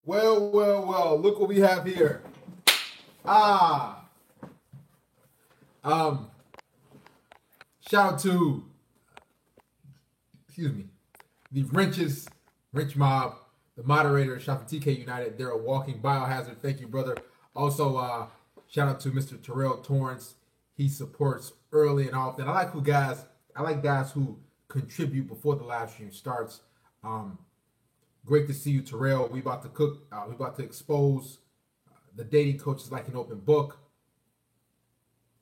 Well, look what we have here. Ah. Shout out to, the Wrench Mob, the moderator, shout out to TK United. They're a walking biohazard. Thank you, brother. Also, shout out to Mr. Terrell Torrance. He supports early and often. I like guys who contribute before the live stream starts. Great to see you, Terrell. We about to cook. We about to expose the dating coach is like an open book.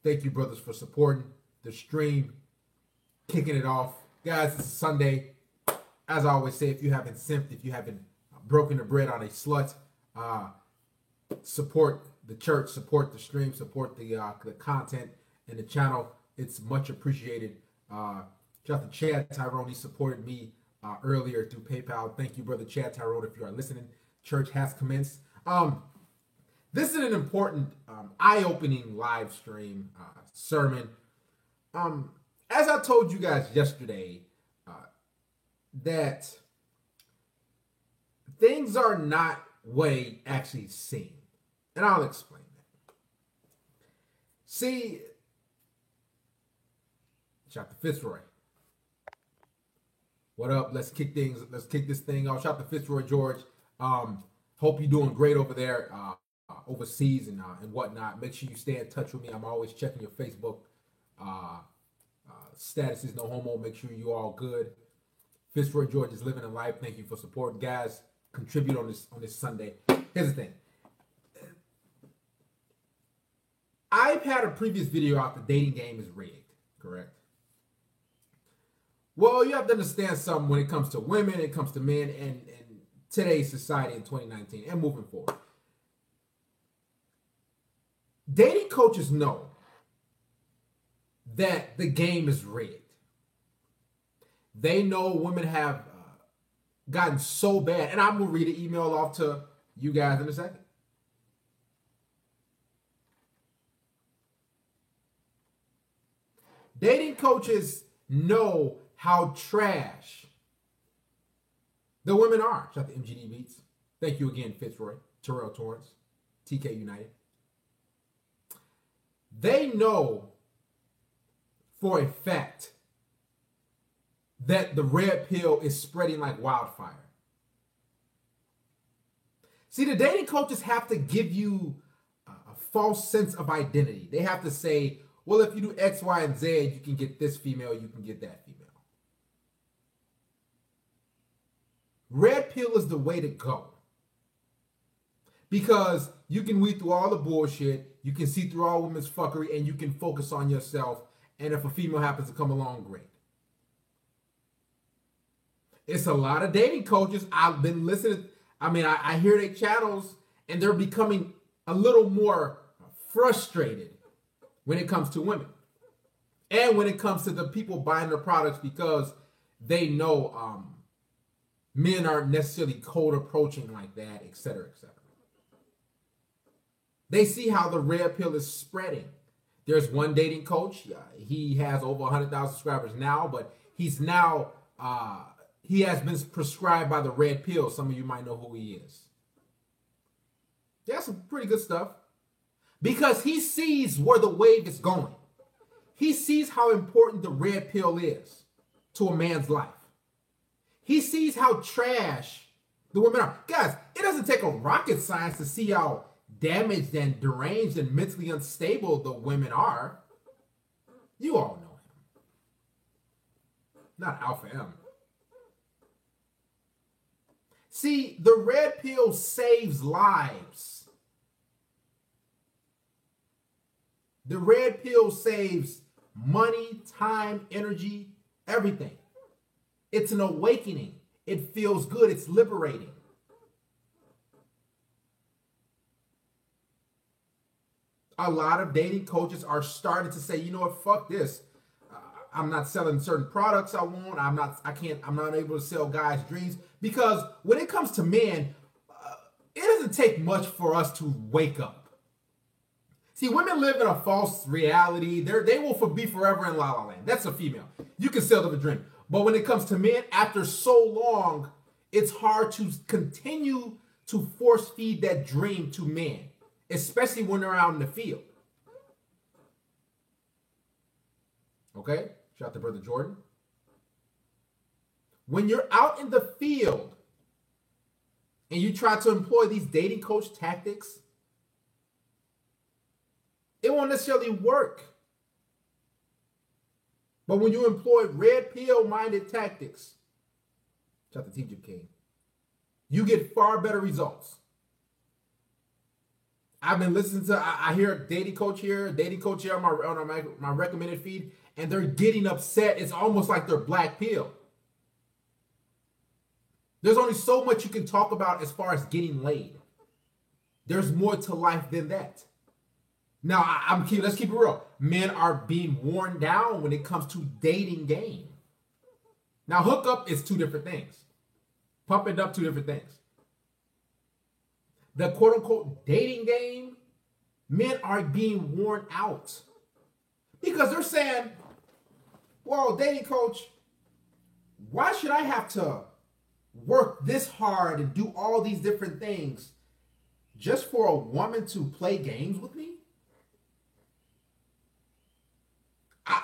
Thank you, brothers, for supporting the stream, kicking it off. Guys, it's Sunday. As I always say, if you haven't simped, if you haven't broken the bread on a slut, support the church, support the stream, support the content and the channel. It's much appreciated. Shout out to Chad Tyrone. He supported me earlier through PayPal. Thank you, brother Chad Tyrone, if you are listening. Church has commenced. This is an important, eye-opening live stream sermon. As I told you guys yesterday, that things are not what they actually seem. And I'll explain that. See, shout out to Fitzroy. What up? Let's kick this thing off. Shout out to Fitzroy George. Hope you're doing great over there, overseas and whatnot. Make sure you stay in touch with me. I'm always checking your Facebook statuses, no homo. Make sure you're all good. Fitzroy George is living a life. Thank you for supporting, guys. Contribute on this Sunday. Here's the thing. I've had a previous video out. The dating game is rigged, correct? Well, you have to understand something when it comes to women, it comes to men, and today's society in 2019 and moving forward. Dating coaches know that the game is rigged. They know women have gotten so bad, and I'm going to read an email off to you guys in a second. Dating coaches know how trash the women are. Shout out to MGD Beats. Thank you again, Fitzroy, Terrell Torrance, TK United. They know for a fact that the red pill is spreading like wildfire. See, the dating coaches have to give you a false sense of identity. They have to say, well, if you do X, Y, and Z, you can get this female, you can get that female. Red pill is the way to go. Because you can weed through all the bullshit, you can see through all women's fuckery, and you can focus on yourself. And if a female happens to come along, great. It's a lot of dating coaches. I've been listening. I hear their channels, and they're becoming a little more frustrated when it comes to women. And when it comes to the people buying their products, because they know men aren't necessarily cold approaching like that, et cetera, et cetera. They see how the red pill is spreading. There's one dating coach. He has over 100,000 subscribers now, but he's now, he has been prescribed by the red pill. Some of you might know who he is. That's some pretty good stuff. Because he sees where the wave is going. He sees how important the red pill is to a man's life. He sees how trash the women are. Guys, it doesn't take a rocket science to see how damaged and deranged and mentally unstable the women are. You all know him. Not Alpha M. See, the red pill saves lives. The red pill saves money, time, energy, everything. It's an awakening. It feels good. It's liberating. A lot of dating coaches are starting to say, you know what, fuck this. I'm not selling certain products I want. I'm not able to sell guys' dreams. Because when it comes to men, it doesn't take much for us to wake up. See, women live in a false reality. They will be forever in La La Land. That's a female. You can sell them a dream. But when it comes to men, after so long, it's hard to continue to force feed that dream to men, especially when they're out in the field. Okay? Shout out to Brother Jordan. When you're out in the field and you try to employ these dating coach tactics, it won't necessarily work. But when you employ red pill minded tactics, shout out to TJ King, you get far better results. I've been listening to, I hear a dating coach here on my recommended feed, and they're getting upset. It's almost like they're black pill. There's only so much you can talk about as far as getting laid. There's more to life than that. Now, let's keep it real. Men are being worn down when it comes to dating game. Now, hookup is two different things. Pump it up, two different things. The quote-unquote dating game, men are being worn out. Because they're saying, well, dating coach, why should I have to work this hard and do all these different things just for a woman to play games with me?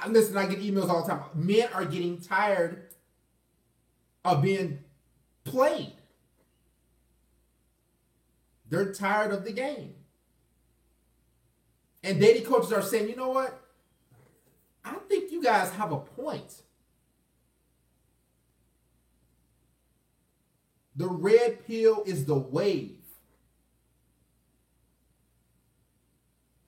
Listen, I get emails all the time. Men are getting tired of being played. They're tired of the game. And dating coaches are saying, you know what? I think you guys have a point. The red pill is the wave.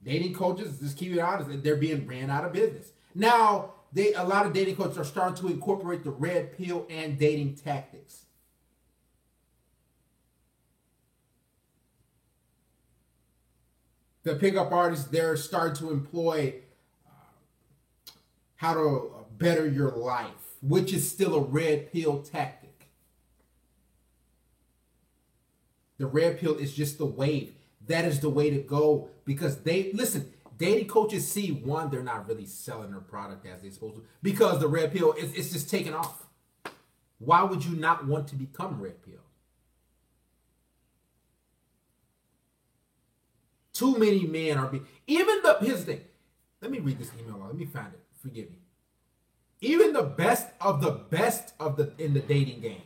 Dating coaches, just keep it honest, they're being ran out of business. Now, a lot of dating coaches are starting to incorporate the red pill and dating tactics. The pickup artists, they're starting to employ how to better your life, which is still a red pill tactic. The red pill is just the wave. That is the way to go, because dating coaches see, one, they're not really selling their product as they're supposed to, because the red pill it's just taking off. Why would you not want to become red pill? Too many men are being, here's the thing. Let me read this email out. Let me find it. Forgive me. Even the best of the in the dating game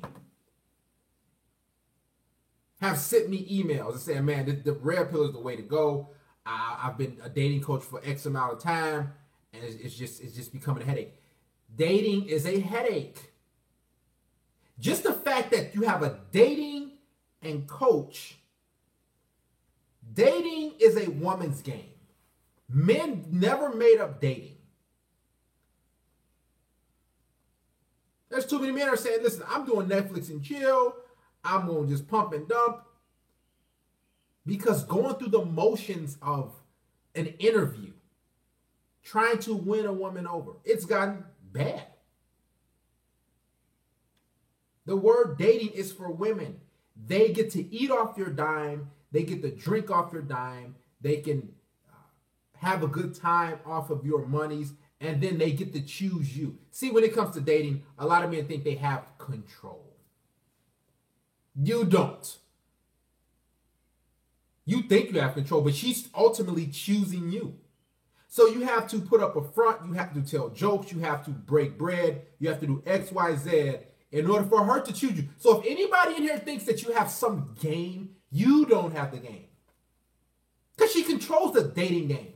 have sent me emails and saying, man, the red pill is the way to go. I've been a dating coach for X amount of time, and it's just becoming a headache. Dating is a headache. Just the fact that you have a dating and coach. Dating is a woman's game. Men never made up dating. There's too many men are saying, listen, I'm doing Netflix and chill. I'm going to just pump and dump. Because going through the motions of an interview, trying to win a woman over, it's gotten bad. The word dating is for women. They get to eat off your dime. They get to drink off your dime. They can have a good time off of your monies. And then they get to choose you. See, when it comes to dating, a lot of men think they have control. You don't. You think you have control, but she's ultimately choosing you. So you have to put up a front. You have to tell jokes. You have to break bread. You have to do X, Y, Z in order for her to choose you. So if anybody in here thinks that you have some game, you don't have the game. Because she controls the dating game.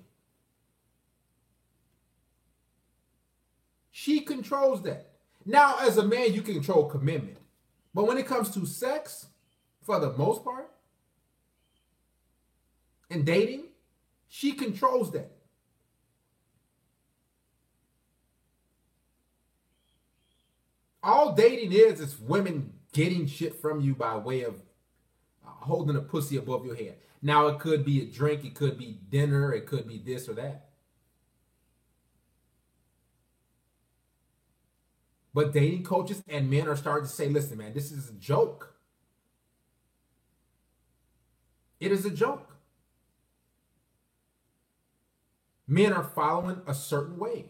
She controls that. Now, as a man, you can control commitment. But when it comes to sex, for the most part, and dating, she controls that. All dating is women getting shit from you by way of holding a pussy above your head. Now, it could be a drink, it could be dinner, it could be this or that. But dating coaches and men are starting to say, listen, man, this is a joke. It is a joke. Men are following a certain way.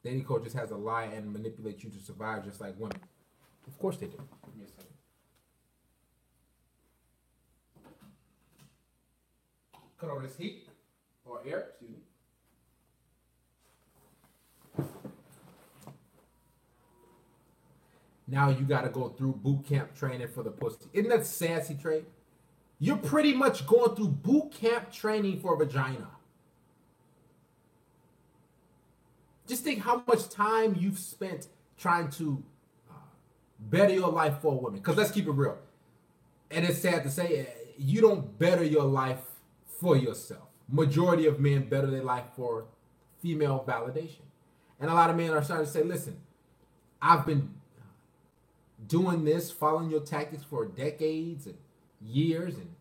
Dating coaches has to lie and manipulate you to survive just like women. Of course they do. Give me a second. Cut on this heat or air, excuse me. Now you got to go through boot camp training for the pussy. Isn't that sassy, Trey? You're pretty much going through boot camp training for vagina. Just think how much time you've spent trying to better your life for women. Because let's keep it real. And it's sad to say, you don't better your life for yourself. Majority of men better their life for female validation. And a lot of men are starting to say, listen, I've been doing this, following your tactics for decades and years, and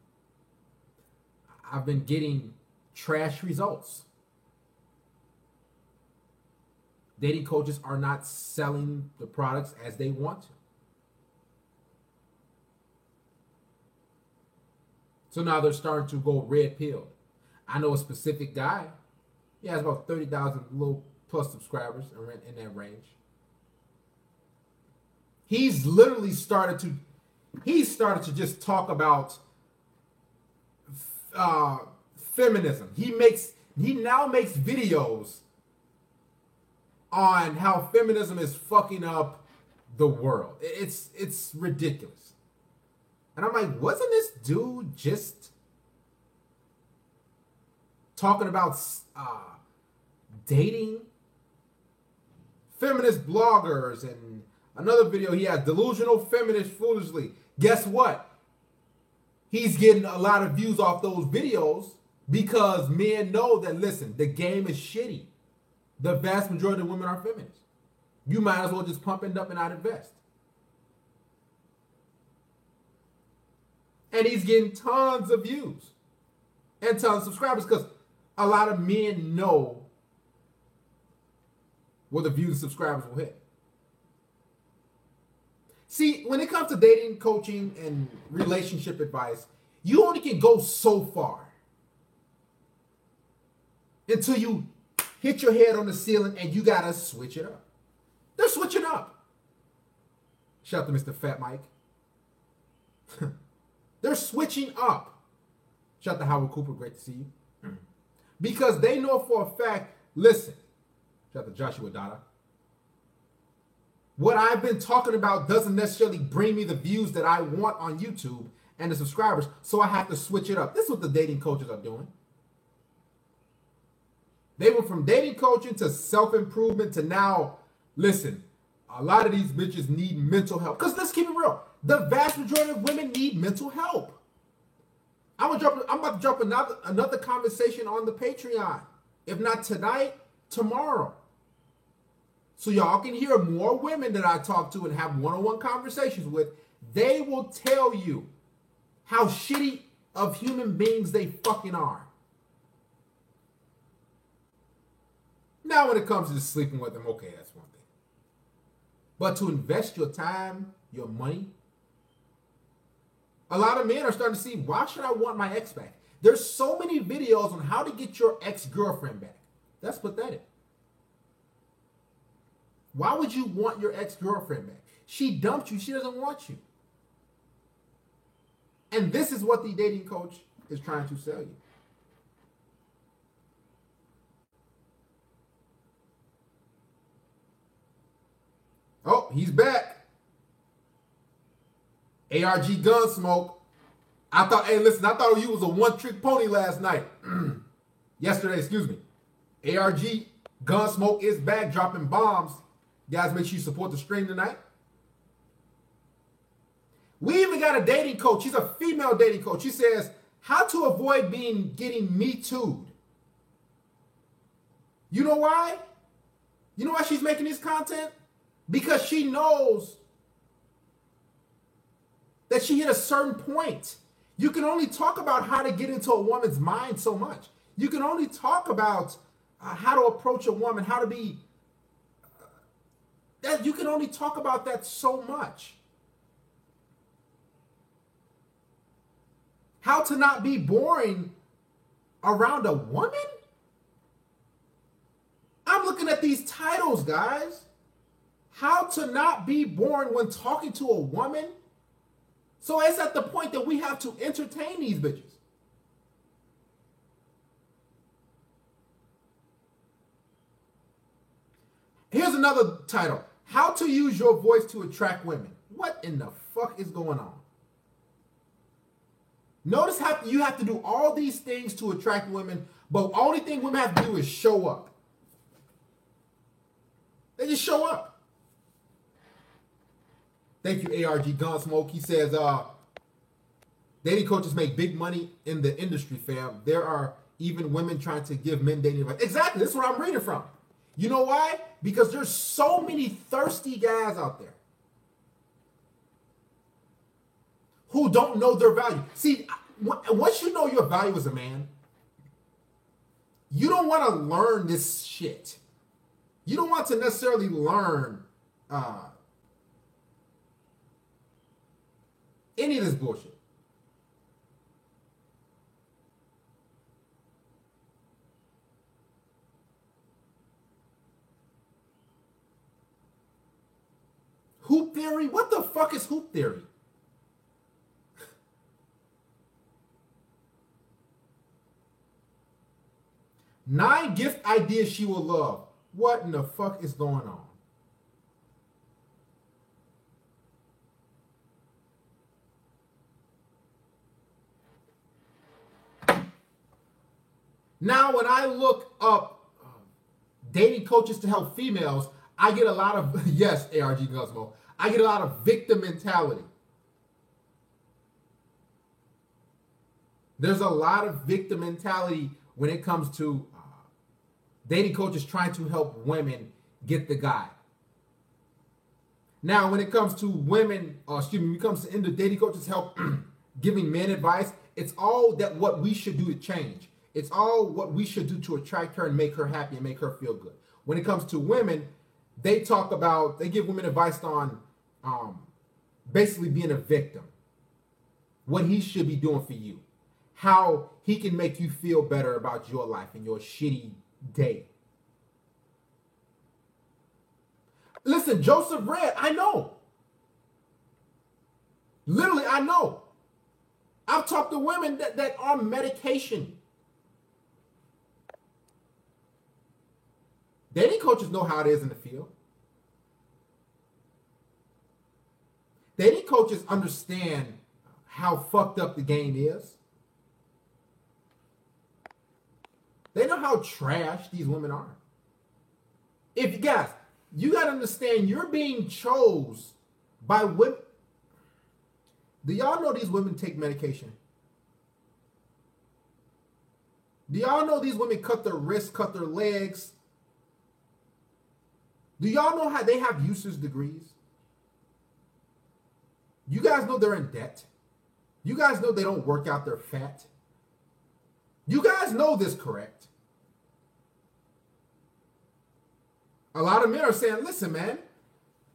I've been getting trash results. Dating coaches are not selling the products as they want to. So now they're starting to go red pilled. I know a specific guy. He has about 30,000 little plus subscribers in that range. He's literally started to just talk about feminism. He now makes videos on how feminism is fucking up the world. It's ridiculous. And I'm like, wasn't this dude just talking about dating? Feminist bloggers, and another video he has, delusional feminist foolishly. Guess what? He's getting a lot of views off those videos because men know that, listen, the game is shitty. The vast majority of women are feminists. You might as well just pump it up and not invest. And he's getting tons of views and tons of subscribers because a lot of men know where the views and subscribers will hit. See, when it comes to dating, coaching, and relationship advice, you only can go so far until you hit your head on the ceiling and you gotta switch it up. They're switching up. Shout out to Mr. Fat Mike. They're switching up. Shout out to Howard Cooper, great to see you. Because they know for a fact, listen, shout out to Joshua Dada. What I've been talking about doesn't necessarily bring me the views that I want on YouTube and the subscribers, so I have to switch it up. This is what the dating coaches are doing. They went from dating coaching to self-improvement to now, listen, a lot of these bitches need mental help. Because let's keep it real. The vast majority of women need mental help. I'm about to drop another conversation on the Patreon. If not tonight, tomorrow. So y'all can hear more women that I talk to and have one-on-one conversations with. They will tell you how shitty of human beings they fucking are. Now when it comes to just sleeping with them, okay, that's one thing. But to invest your time, your money, a lot of men are starting to see, why should I want my ex back? There's so many videos on how to get your ex-girlfriend back. That's pathetic. Why would you want your ex-girlfriend back? She dumped you. She doesn't want you. And this is what the dating coach is trying to sell you. Oh, he's back. ARG Gunsmoke. I thought you was a one-trick pony last night. Yesterday, excuse me. ARG Gunsmoke is back dropping bombs. Guys, make sure you support the stream tonight. We even got a dating coach. She's a female dating coach. She says, how to avoid getting Me Too'd. You know why? You know why she's making this content? Because she knows that she hit a certain point. You can only talk about how to get into a woman's mind so much. You can only talk about how to approach a woman, how to be... that you can only talk about that so much. How to not be boring around a woman? I'm looking at these titles, guys. how to not be boring when talking to a woman. So it's at the point that we have to entertain these bitches. Here's another title. How to use your voice to attract women. What in the fuck is going on? Notice how you have to do all these things to attract women, but the only thing women have to do is show up. They just show up. Thank you, ARG Gunsmoke. He says, dating coaches make big money in the industry, fam. There are even women trying to give men dating advice. Exactly. This is what I'm reading from. You know why? Because there's so many thirsty guys out there who don't know their value. See, once you know your value as a man, you don't want to learn this shit. You don't want to necessarily learn any of this bullshit. Hoop theory? What the fuck is hoop theory? Nine gift ideas she will love. What in the fuck is going on? Now, when I look up dating coaches to help females, I get a lot of, yes, ARG Guzmo, I get a lot of victim mentality. There's a lot of victim mentality when it comes to dating coaches trying to help women get the guy. Now, when it comes to women, when it comes to dating coaches help giving men advice, it's all that what we should do to change. It's all what we should do to attract her and make her happy and make her feel good. When it comes to women, they give women advice on basically being a victim. What he should be doing for you. How he can make you feel better about your life and your shitty day. Listen, Joseph Red, I know. Literally, I know. I've talked to women that are on medication. Dating coaches know how it is in the field. Dating coaches understand how fucked up the game is. They know how trash these women are. If you guys, you got to understand, you're being chose by women. Do y'all know these women take medication? Do y'all know these women cut their wrists, cut their legs? Do y'all know how they have usage degrees? You guys know they're in debt. You guys know they don't work out their fat. You guys know this, correct? A lot of men are saying, listen, man,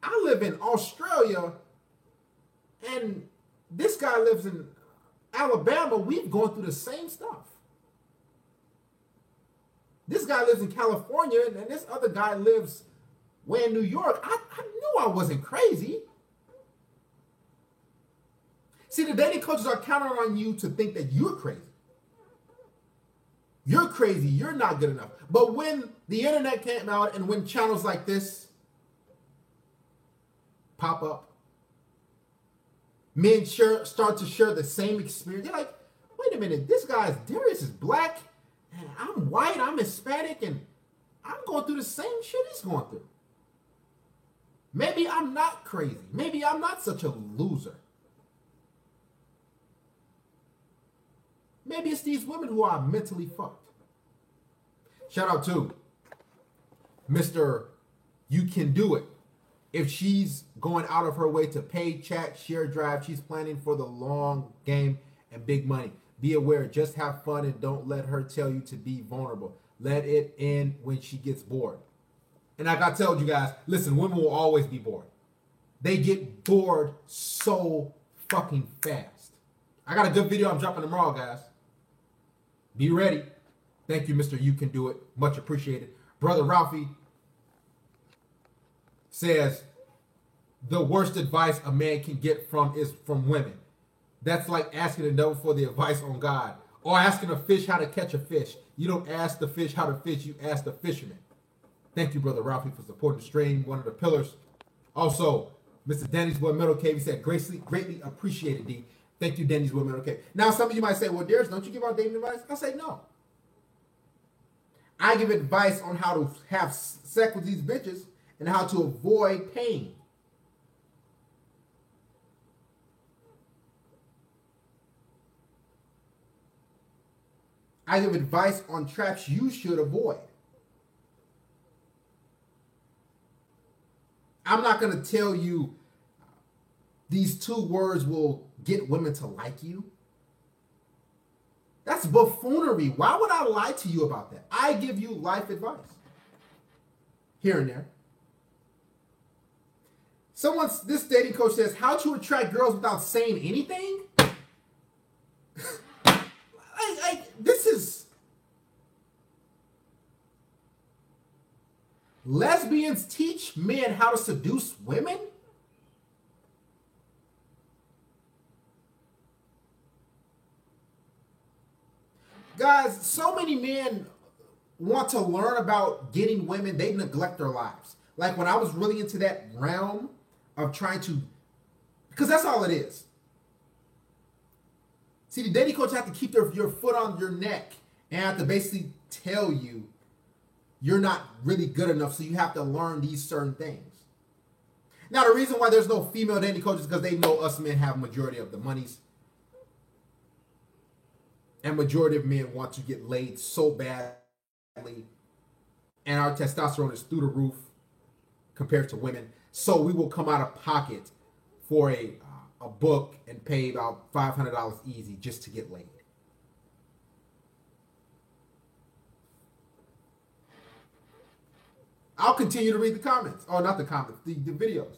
I live in Australia and this guy lives in Alabama. We've gone through the same stuff. This guy lives in California and this other guy lives way in New York. I knew I wasn't crazy. See, the dating coaches are counting on you to think that you're crazy. You're crazy. You're not good enough. But when the internet came out and when channels like this pop up, men start to share the same experience. They're like, wait a minute, Darius is black, and I'm white, I'm Hispanic, and I'm going through the same shit he's going through. Maybe I'm not crazy. Maybe I'm not such a loser. Maybe it's these women who are mentally fucked. Shout out to Mr. You Can Do It. If she's going out of her way to pay, chat, share, drive, she's planning for the long game and big money. Be aware, just have fun and don't let her tell you to be vulnerable. Let it end when she gets bored. And like I told you guys, listen, women will always be bored. They get bored so fucking fast. I got a good video I'm dropping tomorrow, guys. Be ready. Thank you, Mr. You Can Do It. Much appreciated. Brother Ralphie says, the worst advice a man can get from women. That's like asking the devil for the advice on God, or asking a fish how to catch a fish. You don't ask the fish how to fish, you ask the fisherman. Thank you, Brother Ralphie, for supporting the stream, one of the pillars. Also, Mr. Danny's Boy Metal Cave, he said, greatly appreciated, D. Thank you, Danny's Boy Metal Cave. Now, some of you might say, well, Darius, don't you give out dating advice? I say, no. I give advice on how to have sex with these bitches and how to avoid pain. I give advice on traps you should avoid. I'm not going to tell you these 2 words will get women to like you. That's buffoonery. Why would I lie to you about that? I give you life advice. Here and there. This dating coach says, how to attract girls without saying anything? This is... Lesbians teach men how to seduce women? Guys, so many men want to learn about getting women, they neglect their lives. Like when I was really into that realm of trying to, because that's all it is. See, the dating coach have to keep your foot on your neck and have to basically tell you you're not really good enough, so you have to learn these certain things. Now, the reason why there's no female dating coaches is because they know us men have majority of the monies. And majority of men want to get laid so badly. And our testosterone is through the roof compared to women. So we will come out of pocket for a book and pay about $500 easy just to get laid. I'll continue to read the comments. Oh, not the comments, the videos.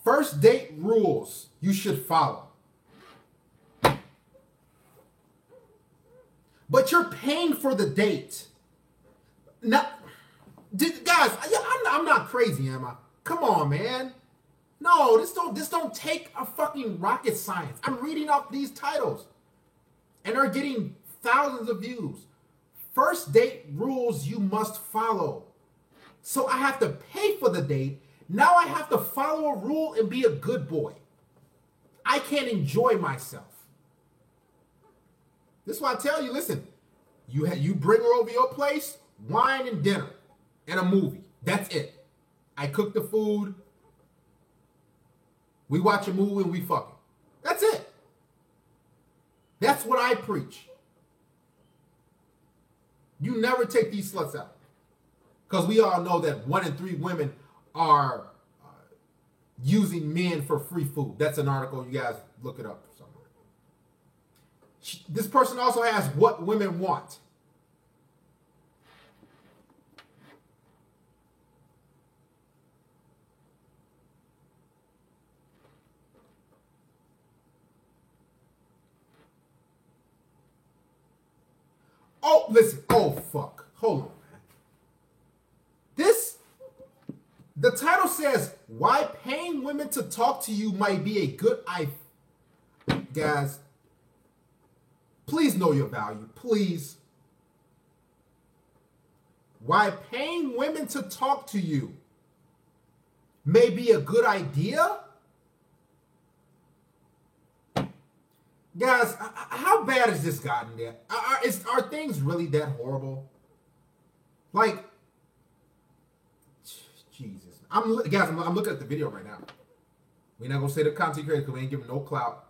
First date rules you should follow. But you're paying for the date. Now, guys, I'm not crazy, am I? Come on, man. No, this don't take a fucking rocket science. I'm reading off these titles. And they're getting thousands of views. First date rules you must follow. So I have to pay for the date. Now I have to follow a rule and be a good boy. I can't enjoy myself. This is why I tell you, listen, you bring her over your place, wine and dinner, and a movie. That's it. I cook the food. We watch a movie and we fucking. That's it. That's what I preach. You never take these sluts out. Because we all know that 1 in 3 women are using men for free food. That's an article. You guys look it up somewhere. This person also has what women want. Oh, listen. Oh, fuck. Hold on, man. The title says, why paying women to talk to you might be a good idea. Guys, please know your value. Please. Why paying women to talk to you may be a good idea? Guys, how bad has this gotten there? Are things really that horrible? Like, Jesus. I'm looking at the video right now. We're not going to say the content creator because we ain't giving no clout.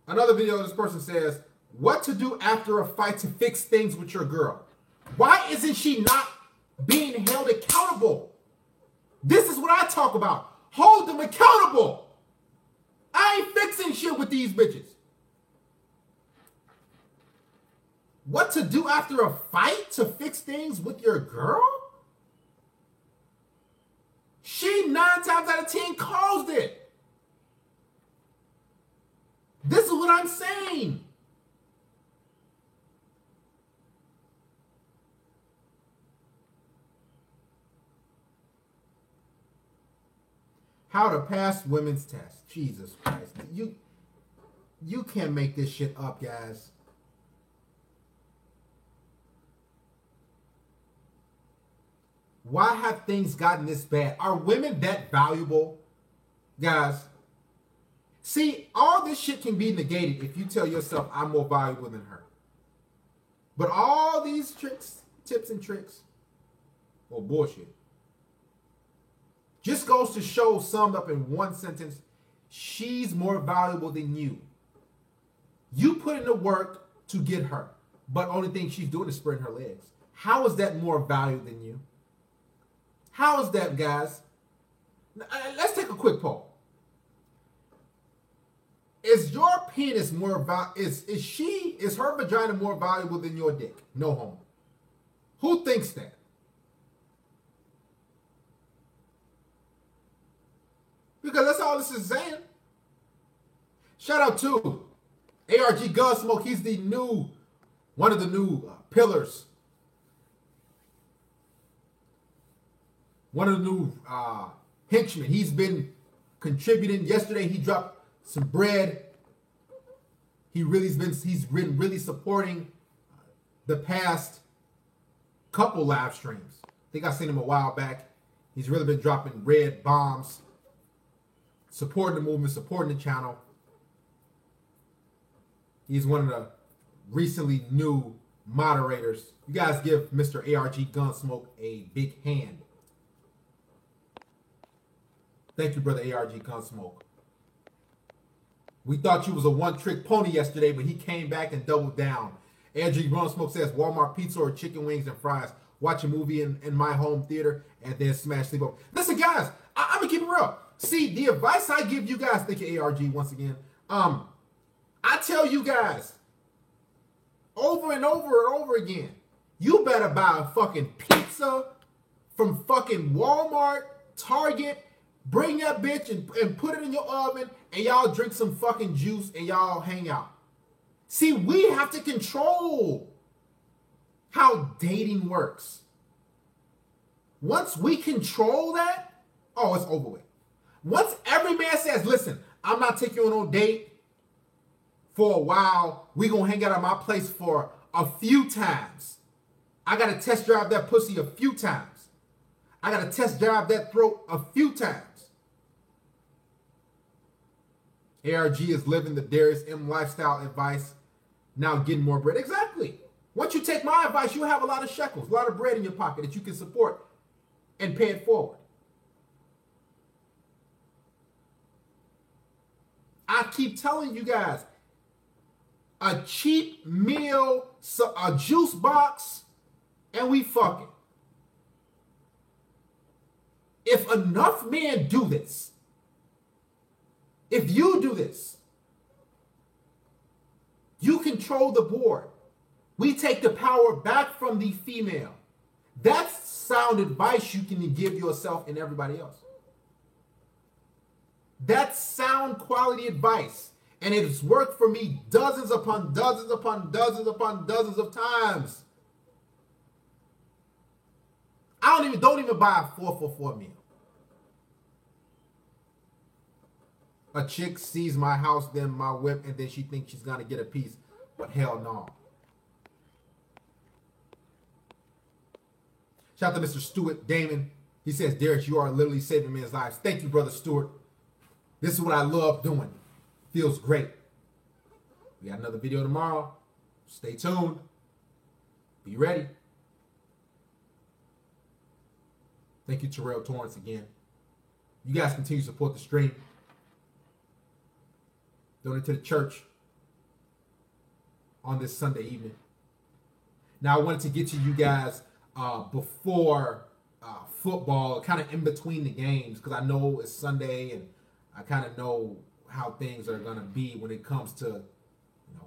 Another video, this person says, what to do after a fight to fix things with your girl. Why isn't she not being held accountable? This is what I talk about. Hold them accountable. I ain't fixing shit with these bitches. What to do after a fight to fix things with your girl? She 9 times out of 10 caused it. This is what I'm saying. How to pass women's test. Jesus Christ. You can't make this shit up, guys. Why have things gotten this bad? Are women that valuable, guys? See, all this shit can be negated if you tell yourself I'm more valuable than her. But all these tricks, tips and tricks, well, bullshit. Just goes to show, summed up in one sentence, she's more valuable than you. You put in the work to get her, but only thing she's doing is spreading her legs. How is that more valuable than you? How is that, guys? Let's take a quick poll. Is your penis more is her vagina more valuable than your dick? No homo. Who thinks that? Because that's all this is saying. Shout out to ARG Gunsmoke. He's one of the new pillars. One of the new henchmen. He's been contributing. Yesterday he dropped some bread. He's been really supporting the past couple live streams. I think I seen him a while back. He's really been dropping red bombs, supporting the movement, supporting the channel. He's one of the recently new moderators. You guys give Mr. ARG Gunsmoke a big hand. Thank you, brother ARG Gunsmoke. We thought you was a one-trick pony yesterday, but he came back and doubled down. ARG Gunsmoke says Walmart pizza or chicken wings and fries. Watch a movie in my home theater and then smash sleep over. Listen, guys, I'm gonna keep it real. See, the advice I give you guys, thank you, ARG, once again. I tell you guys over and over and over again, you better buy a fucking pizza from fucking Walmart, Target, bring that bitch and put it in your oven and y'all drink some fucking juice and y'all hang out. See, we have to control how dating works. Once we control that, oh, it's over with. Once every man says, listen, I'm not taking you on no date for a while. We gonna hang out at my place for a few times. I gotta test drive that pussy a few times. I gotta test drive that throat a few times. ARG is living the Darius M lifestyle advice, now getting more bread. Exactly. Once you take my advice, you'll have a lot of shekels, a lot of bread in your pocket that you can support and pay it forward. I keep telling you guys, a cheap meal, a juice box, and we fucking. If enough men do this, if you do this, you control the board. We take the power back from the female. That's sound advice you can give yourself and everybody else. That's sound quality advice. And it's worked for me dozens upon dozens upon dozens upon dozens of times. I don't even buy a 4 for $4 meal. A chick sees my house, then my whip, and then she thinks she's gonna get a piece. But hell no. Shout out to Mr. Stewart Damon. He says, Derek, you are literally saving men's lives. Thank you, Brother Stewart. This is what I love doing. Feels great. We got another video tomorrow. Stay tuned. Be ready. Thank you, Terrell Torrance, again. You guys continue to support the stream. Donate to the church on this Sunday evening. Now, I wanted to get to you guys before football, kind of in between the games, because I know it's Sunday and I kind of know how things are going to be when it comes to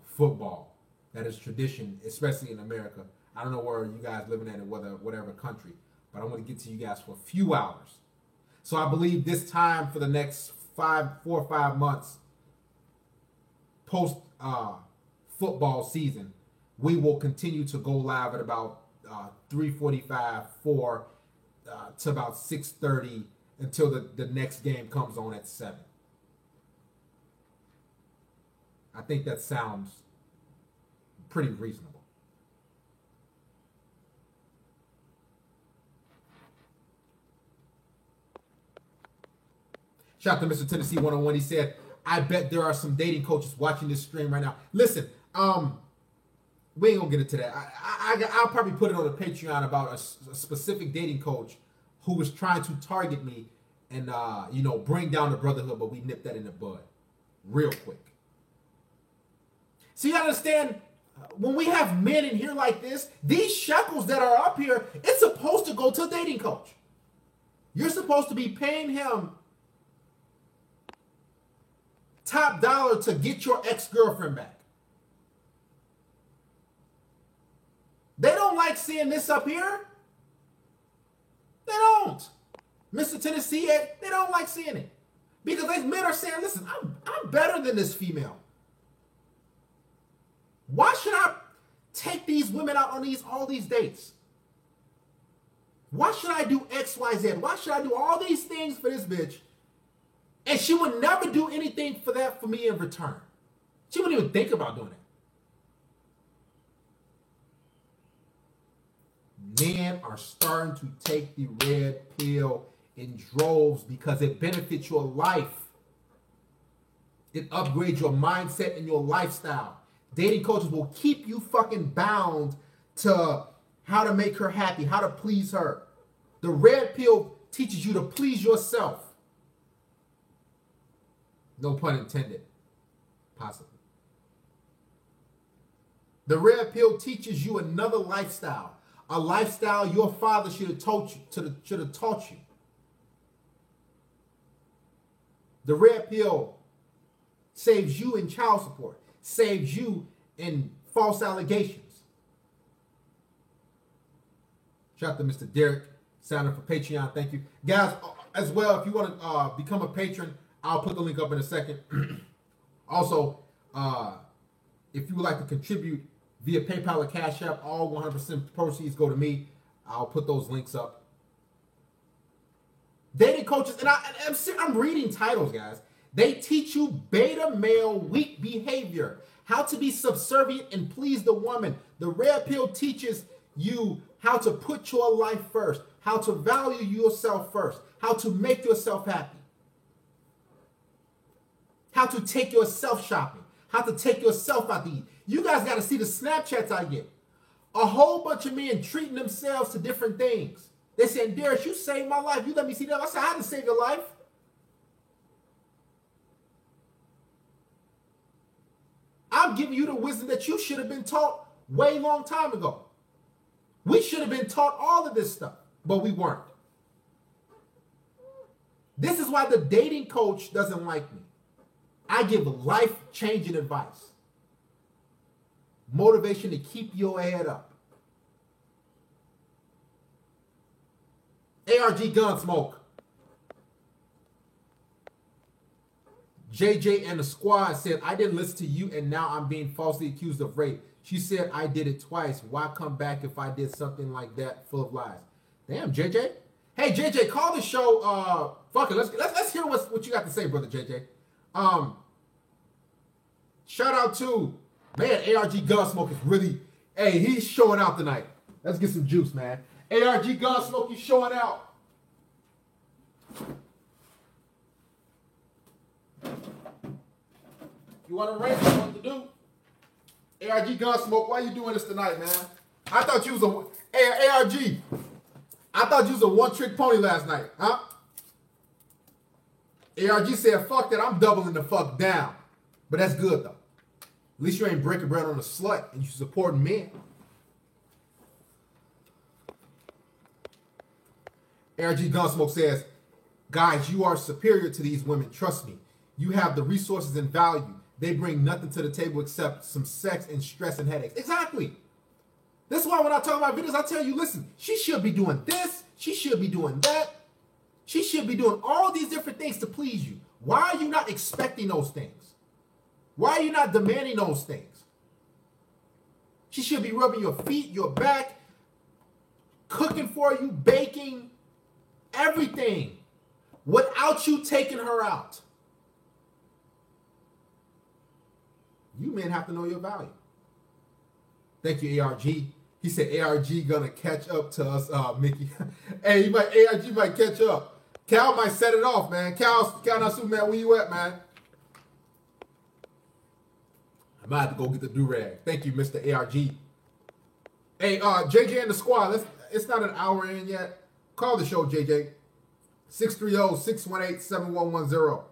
football. That is tradition, especially in America. I don't know where you guys living at in whatever country, but I want to get to you guys for a few hours. So I believe this time for the next 4 or 5 months, post football season, we will continue to go live at about 3:45, 4 to about 6:30, until the next game comes on at 7. I think that sounds pretty reasonable. Shout out to Mr. Tennessee 101. He said, I bet there are some dating coaches watching this stream right now. Listen, we ain't gonna get into that. I'll probably put it on the Patreon about a specific dating coach who was trying to target me and bring down the brotherhood, but we nipped that in the bud real quick. So you understand, when we have men in here like this, these shekels that are up here, it's supposed to go to a dating coach. You're supposed to be paying him top dollar to get your ex-girlfriend back. They don't like seeing this up here. They don't. Mr. Tennessee, they don't like seeing it. Because these men are saying, listen, I'm better than this female. Why should I take these women out on all these dates? Why should I do X, Y, Z? Why should I do all these things for this bitch? And she would never do anything for that for me in return. She wouldn't even think about doing it. Men are starting to take the red pill in droves because it benefits your life. It upgrades your mindset and your lifestyle. Dating coaches will keep you fucking bound to how to make her happy, how to please her. The red pill teaches you to please yourself. No pun intended. Possibly. The red pill teaches you another lifestyle. A lifestyle your father should have taught you. The red pill saves you in child support. Saves you in false allegations. Shout out to Mr. Derek, sign up for Patreon. Thank you. Guys, as well, if you want to become a patron, I'll put the link up in a second. Also, if you would like to contribute via PayPal or Cash App, all 100% proceeds go to me. I'll put those links up. Dating coaches, and I'm reading titles, guys. They teach you beta male weak behavior, how to be subservient and please the woman. The red pill teaches you how to put your life first, how to value yourself first, how to make yourself happy, how to take yourself shopping, how to take yourself out to eat. You guys got to see the Snapchats I get. A whole bunch of men treating themselves to different things. They saying, Darius, you saved my life. You let me see that. I said, I didn't save your life. I'm giving you the wisdom that you should have been taught way long time ago. We should have been taught all of this stuff, but we weren't. This is why the dating coach doesn't like me. I give life-changing advice. Motivation to keep your head up. ARG Gunsmoke. JJ and the squad said, I didn't listen to you and now I'm being falsely accused of rape. She said I did it twice. Why come back if I did something like that full of lies? Damn, JJ. Hey, JJ, call the show. Fuck it. Let's hear what you got to say, brother JJ. Shout out to, man, ARG Gunsmoke is really, hey, he's showing out tonight. Let's get some juice, man. ARG Gunsmoke, he's showing out. You want to rank what to do? ARG Gunsmoke, why you doing this tonight, man? I thought you was ARG. I thought you was a one-trick pony last night, huh? ARG said, fuck that, I'm doubling the fuck down. But that's good, though. At least you ain't breaking bread on a slut and you supporting men. ARG Gunsmoke says, guys, you are superior to these women. Trust me. You have the resources and value. They bring nothing to the table except some sex and stress and headaches. Exactly. That's why when I talk about videos, I tell you, listen, she should be doing this. She should be doing that. She should be doing all these different things to please you. Why are you not expecting those things? Why are you not demanding those things? She should be rubbing your feet, your back, cooking for you, baking, everything. without you taking her out. You men have to know your value. Thank you, ARG. He said ARG gonna catch up to us, Mickey. Hey, ARG might catch up. Cal might set it off, man. Cal not Superman, where you at, man? I might have to go get the do-rag. Thank you, Mr. ARG. Hey, JJ and the squad, it's not an hour in yet. Call the show, JJ. 630-618-7110.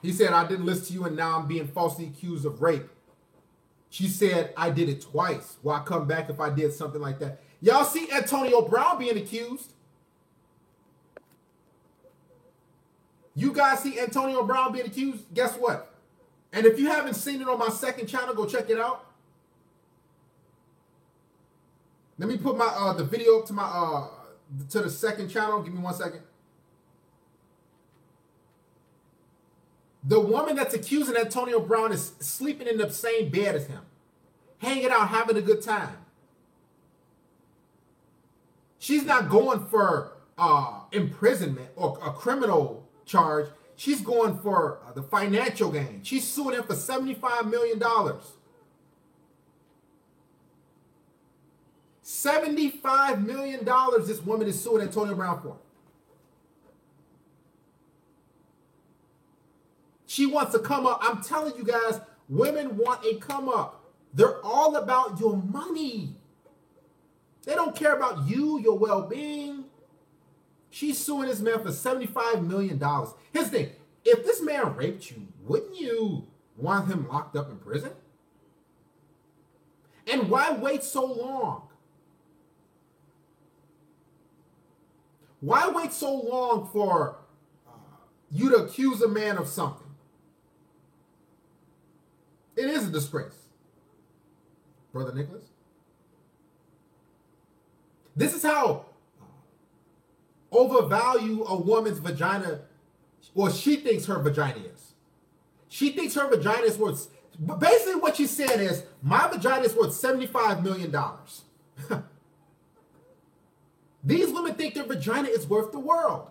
He said, I didn't listen to you and now I'm being falsely accused of rape. She said, I did it twice. Will I come back if I did something like that? Y'all see Antonio Brown being accused? You guys see Antonio Brown being accused? Guess what? And if you haven't seen it on my second channel, go check it out. Let me put my the video up to my to the second channel. Give me 1 second. The woman that's accusing Antonio Brown is sleeping in the same bed as him, hanging out, having a good time. She's not going for imprisonment or a criminal charge. She's going for the financial gain. She's suing him for $75 million. $75 million this woman is suing Antonio Brown for. She wants to come up. I'm telling you guys, women want a come up. They're all about your money. They don't care about you, your well-being. She's suing this man for $75 million. Here's the thing. If this man raped you, wouldn't you want him locked up in prison? And why wait so long? Why wait so long for you to accuse a man of something? It is a disgrace, Brother Nicholas. This is how overvalue a woman's vagina, or she thinks her vagina is. She thinks her vagina is worth, basically what she's saying is, my vagina is worth $75 million. These women think their vagina is worth the world.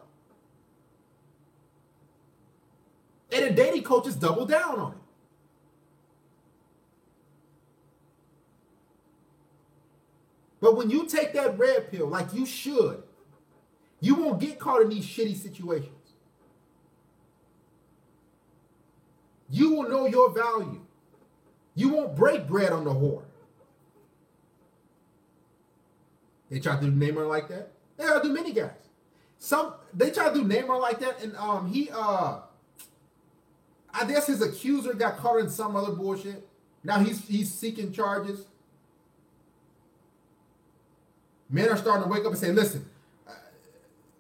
And the dating coaches double down on it. But when you take that red pill like you should, you won't get caught in these shitty situations. You will know your value. You won't break bread on the whore. They try to do Neymar like that. They try to do many guys. They try to do Neymar like that, and I guess his accuser got caught in some other bullshit. Now he's seeking charges. Men are starting to wake up and say, listen,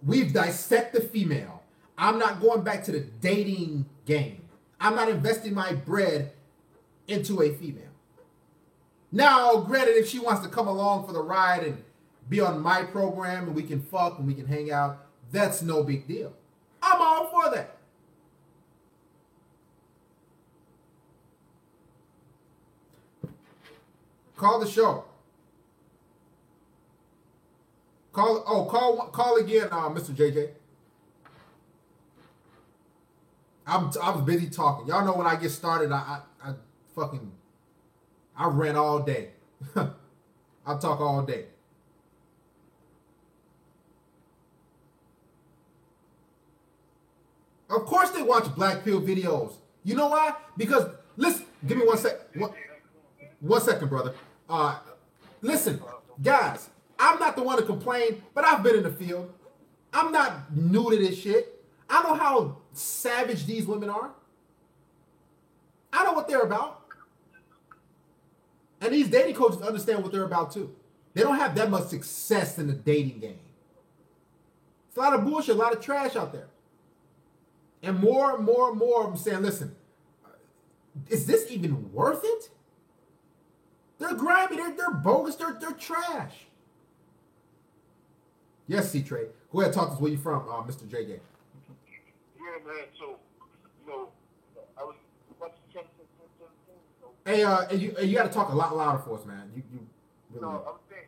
we've dissected the female. I'm not going back to the dating game. I'm not investing my bread into a female. Now, granted, if she wants to come along for the ride and be on my program and we can fuck and we can hang out, that's no big deal. I'm all for that. Call the show. Call again, Mr. JJ. I was busy talking. Y'all know when I get started, I ran all day. I talk all day. Of course they watch Black Pill videos. You know why? Because, listen, give me 1 sec. 1 second, brother. Listen, guys, I'm not the one to complain, but I've been in the field. I'm not new to this shit. I know how savage these women are. I know what they're about. And these dating coaches understand what they're about too. They don't have that much success in the dating game. It's a lot of bullshit, a lot of trash out there. And more of them saying, listen, is this even worth it? They're grimy, they're bogus, they're trash. Yes, C-Trade. Go ahead and talk to us. Where you from, Mr. JJ? Yeah, man. So, I was watching Channel 17. Hey, you got to talk a lot louder for us, man. You really. No, I'm saying,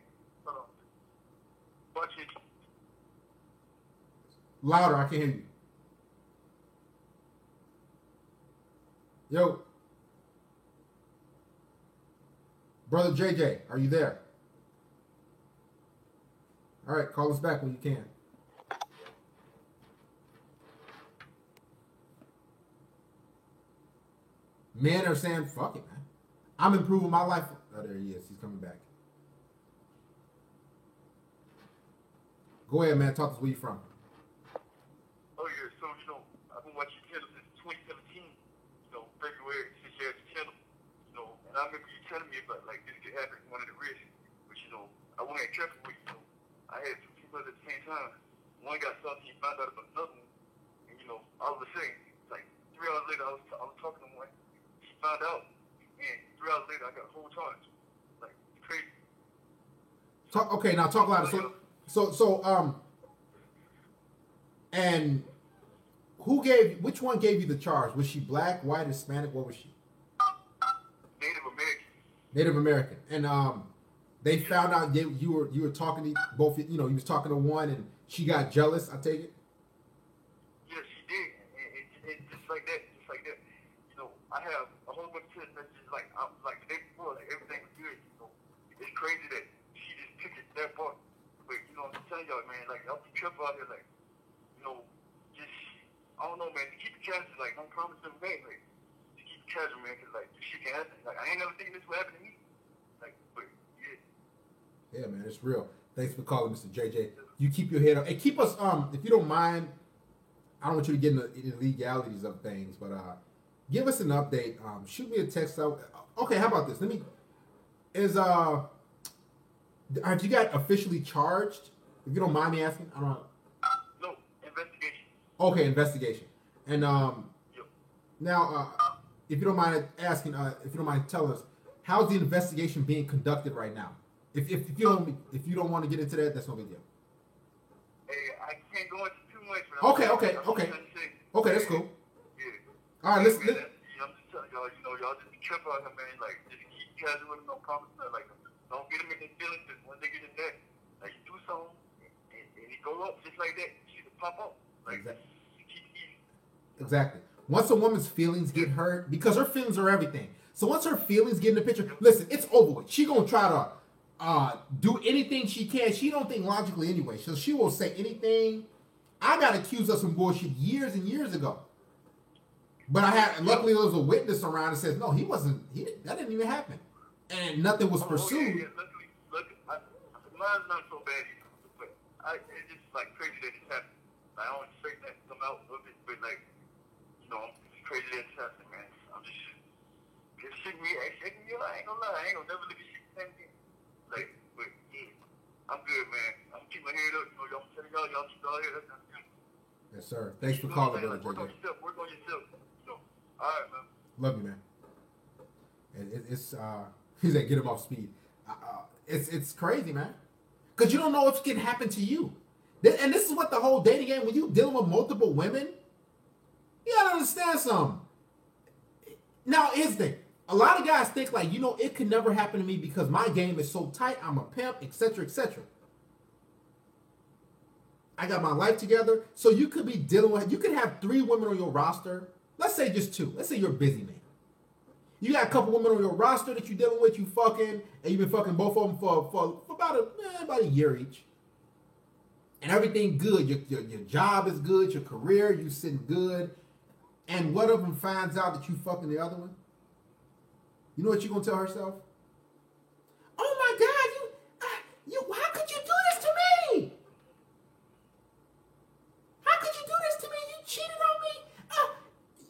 watching. Louder, I can't hear you. Yo. Brother JJ, are you there? All right, call us back when you can. Men are saying, fuck it, man. I'm improving my life. Oh, there he is. He's coming back. Go ahead, man. Talk to us. Where you from? Oh, yeah. So, I've been watching your channel since 2017. February, since you had the channel. And I remember you telling me about, like, this could happen, one of the risks. But, I wasn't careful with I had two people at the same time. One got something, he found out about another one. And, all of a sudden, like, 3 hours later, I was talking to one. He found out. And 3 hours later, I got a whole charge. Like, it's crazy. Okay, now talk louder. And which one gave you the charge? Was she black, white, Hispanic? What was she? Native American. Native American. And they found out you were talking to both, you was talking to one and she got jealous, I take it? Yes, she did. And just like that. I have a whole bunch of text messages like the day before, like everything was good. It's crazy that she just took it that far. But I'm telling y'all, man, like y'all be careful out here, like, just I don't know, man. To keep it casual, like don't promise them things, like to keep it casual, man, because like this shit can happen. Like I ain't never thinking this would happen to me. Like, but yeah. Yeah, man, it's real. Thanks for calling, Mr. JJ. You keep your head up. Hey, keep us if you don't mind. I don't want you to get into the legalities of things, but give us an update. Shoot me a text. Okay, how about this? Have you got officially charged? If you don't mind me asking, I don't know. No, investigation. Okay, investigation. And Yep. now, if you don't mind asking, if you don't mind telling us, how's the investigation being conducted right now? If you don't want to get into that, that's no big deal. Hey, I can't go into too much. Okay, that's cool. Yeah. All right, let's. I'm just telling y'all, y'all just be careful out here, man. Like, just keep casual with them, no promise. Like, don't get them in their feelings, because when they get in that, like, you do something, and it go up just like that, you can pop up. Like, Exactly. keep it easy. Exactly. Once a woman's feelings get hurt, because her feelings are everything. So once her feelings get in the picture, listen, it's over with. She gonna try to do anything she can. She don't think logically anyway, so she will say anything. I got accused of some bullshit years and years ago. But luckily there was a witness around that says, no, that didn't even happen. And nothing was pursued. Yeah. Luckily, mine's not so bad either. But it's just like crazy that it's happened. Like, I don't expect that to come out of it, but like, it's crazy that it's happening, man. I'm just shaking me. I ain't gonna lie. I ain't gonna never look at shit the same thing. Like, but yeah, I'm good, man. I'm gonna keep my head up. I'm telling y'all keep y'all head up. That's good. Yes, sir. Thanks for calling, brother. Work on yourself. All right, man. Love you, man. And it's he said get him off speed. It's crazy, man. Because you don't know if it can happen to you. And this is what the whole dating game, when you dealing with multiple women, you gotta understand something. Now, here's the thing. A lot of guys think like, it could never happen to me because my game is so tight, I'm a pimp, etc., etc. I got my life together. So you could be you could have 3 women on your roster. Let's say just 2. Let's say you're a busy man. You got a couple women on your roster that you're dealing with, you fucking, and you've been fucking both of them for about a year each. And everything good. Your job is good, your career, you sitting good. And one of them finds out that you fucking the other one. You know what you're gonna tell herself? Oh my God, how could you do this to me? How could you do this to me? You cheated on me.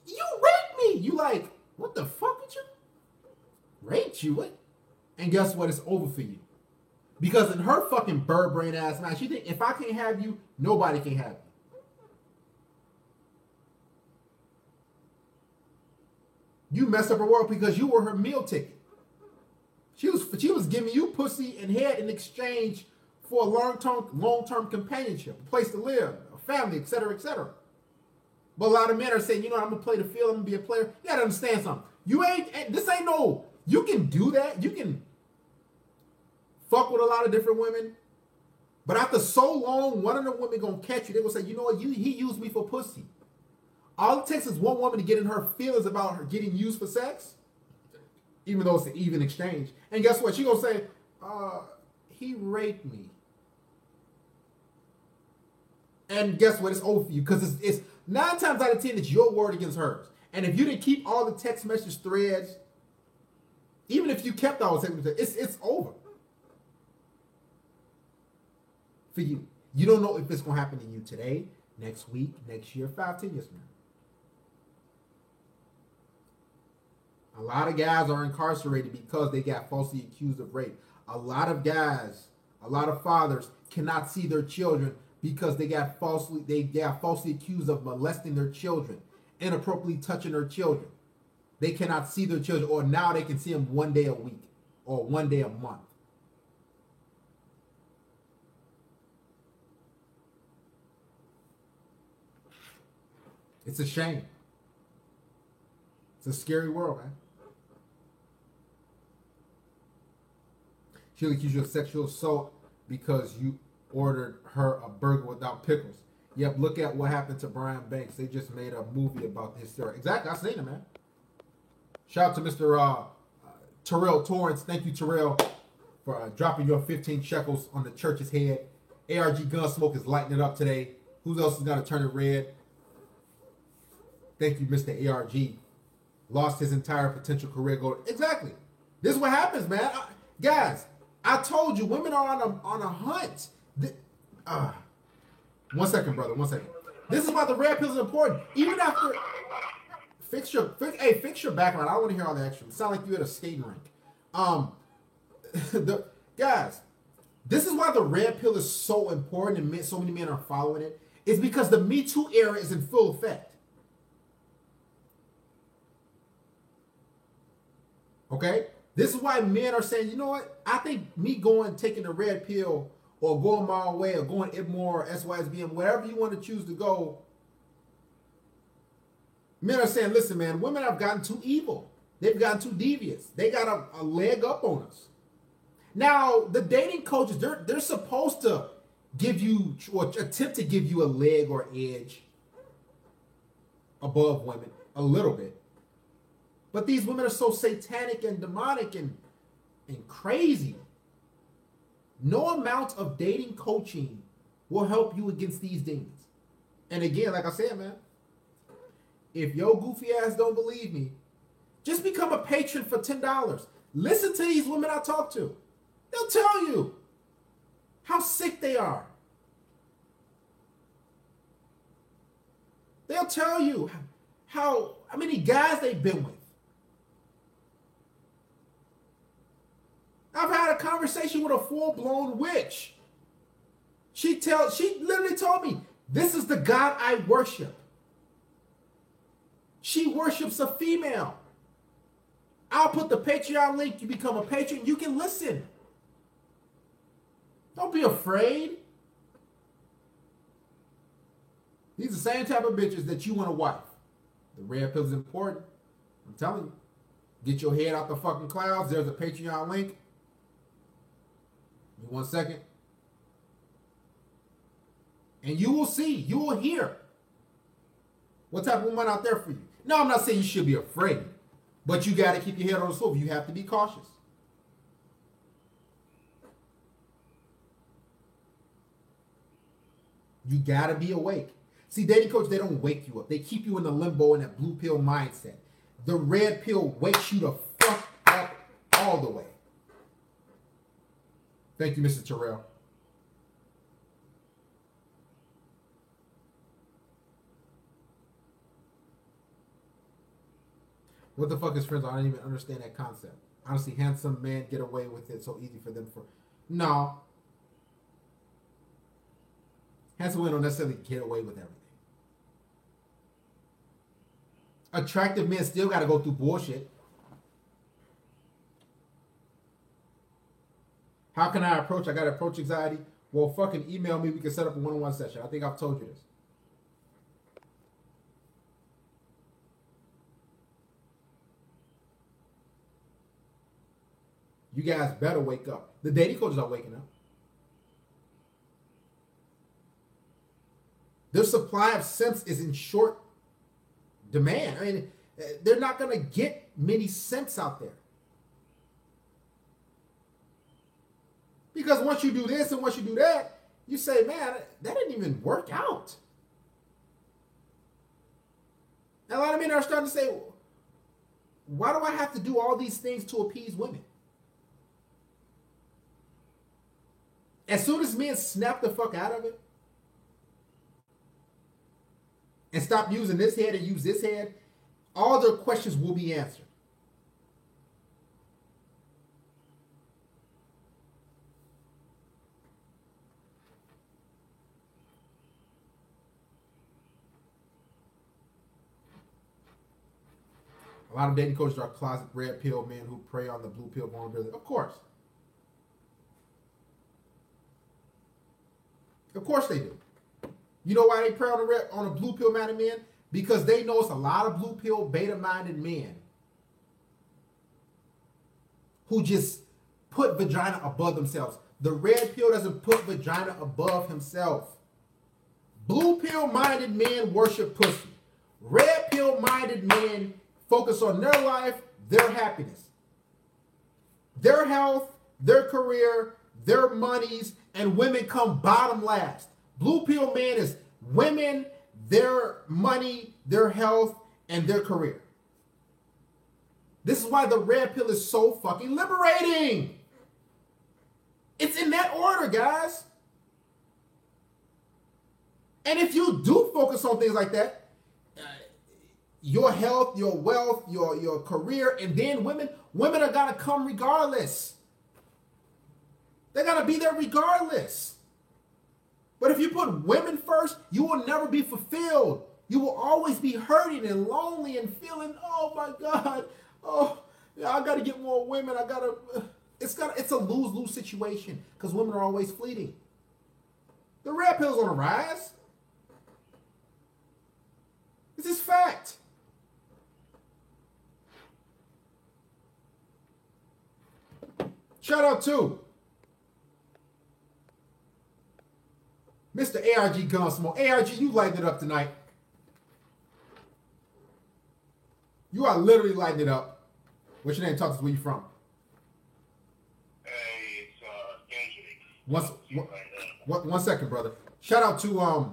You raped me. You like, what the fuck did you? Raped you? What? And guess what? It's over for you. Because in her fucking bird brain ass mind, she think if I can't have you, nobody can have you. You messed up her world because you were her meal ticket. She was giving you pussy and head in exchange for a long-term companionship, a place to live, a family, etc., etc. But a lot of men are saying, I'm gonna play the field, I'm gonna be a player. You gotta understand something. You can do that. You can fuck with a lot of different women, But after so long, one of the women gonna catch you. They gonna say, you know what? He used me for pussy. All it takes is one woman to get in her feelings about her getting used for sex, even though it's an even exchange. And guess what? She gonna say, he raped me. And guess what? It's over for you because it's 9 times out of 10 it's your word against hers. And if you didn't keep all the text message threads, even if you kept all the text messages, it's over for you. You don't know if it's gonna happen to you today, next week, next year, 5, 10 years from now. A lot of guys are incarcerated because they got falsely accused of rape. A lot of guys, a lot of fathers cannot see their children because they got falsely accused of molesting their children, inappropriately touching their children. They cannot see their children, or now they can see them one day a week or one day a month. It's a shame. It's a scary world, man. She'll accuse you of sexual assault because you ordered her a burger without pickles. Yep, look at what happened to Brian Banks. They just made a movie about this story. Exactly, I seen it, man. Shout out to Mr. Terrell Torrance. Thank you, Terrell, for dropping your 15 shekels on the church's head. ARG Gunsmoke is lighting it up today. Who else is going to turn it red? Thank you, Mr. ARG. Lost his entire potential career goal. Exactly. This is what happens, man. Guys, I told you, women are on a hunt. One second, brother. 1 second. This is why the red pill is important. Even after fix your background. I don't want to hear all the extra. It sounds like you at a skating rink. Guys, this is why the red pill is so important and so many men are following it. It's because the Me Too era is in full effect. Okay? This is why men are saying, you know what? I think me taking the red pill or going my own way or going IBMOR or SYSBM, wherever you want to choose to go, men are saying, listen, man, women have gotten too evil. They've gotten too devious. They got a leg up on us. Now, the dating coaches, they're supposed to give you or attempt to give you a leg or edge above women a little bit. But these women are so satanic and demonic and crazy. No amount of dating coaching will help you against these demons. And again, like I said, man, if your goofy ass don't believe me, just become a patron for $10. Listen to these women I talk to. They'll tell you how sick they are. They'll tell you how many guys they've been with. I've had a conversation with a full-blown witch. She literally told me, this is the God I worship. She worships a female. I'll put the Patreon link. You become a patron. You can listen. Don't be afraid. These are the same type of bitches that you want to wife. The red pill is important. I'm telling you. Get your head out the fucking clouds. There's a Patreon link. 1 second. And you will see, you will hear what type of woman out there for you. No, I'm not saying you should be afraid, but you got to keep your head on the swivel. You have to be cautious. You got to be awake. See, dating coach, they don't wake you up. They keep you in the limbo and that blue pill mindset. The red pill wakes you the fuck up all the way. Thank you, Mr. Terrell. What the fuck is friends? I don't even understand that concept. Honestly, handsome men get away with it so easy for them. No. Handsome women don't necessarily get away with everything. Attractive men still got to go through bullshit. How can I approach? I got approach anxiety. Well, fucking email me. We can set up a one-on-one session. I think I've told you this. You guys better wake up. The dating coaches are waking up. Their supply of simps is in short demand. I mean, they're not going to get many simps out there. Because once you do this and once you do that, you say, man, that didn't even work out. And a lot of men are starting to say, why do I have to do all these things to appease women? As soon as men snap the fuck out of it and stop using this head and use this head, all their questions will be answered. A lot of dating coaches are closet red pill men who prey on the blue pill vulnerability. Of course. Of course they do. You know why they prey on the blue pill minded men? Because they know it's a lot of blue pill beta minded men who just put vagina above themselves. The red pill doesn't put vagina above himself. Blue pill minded men worship pussy. Red pill minded men focus on their life, their happiness, their health, their career, their monies, and women come bottom last. Blue pill man is women, their money, their health, and their career. This is why the red pill is so fucking liberating. It's in that order, guys. And if you do focus on things like that, your health, your wealth, your career, and then women are gonna come regardless. They're gonna be there regardless. But if you put women first, you will never be fulfilled. You will always be hurting and lonely and feeling, oh my God, oh, yeah, I gotta get more women. It's a lose-lose situation because women are always fleeting. The red pill's on the rise. It's just fact. Shout out to Mr. ARG Gunsmoke. ARG, you lighted it up tonight. You are literally lighting it up. What's your name? Talk to us. Where you from? Hey, it's Kendrick. One second, brother. Shout out to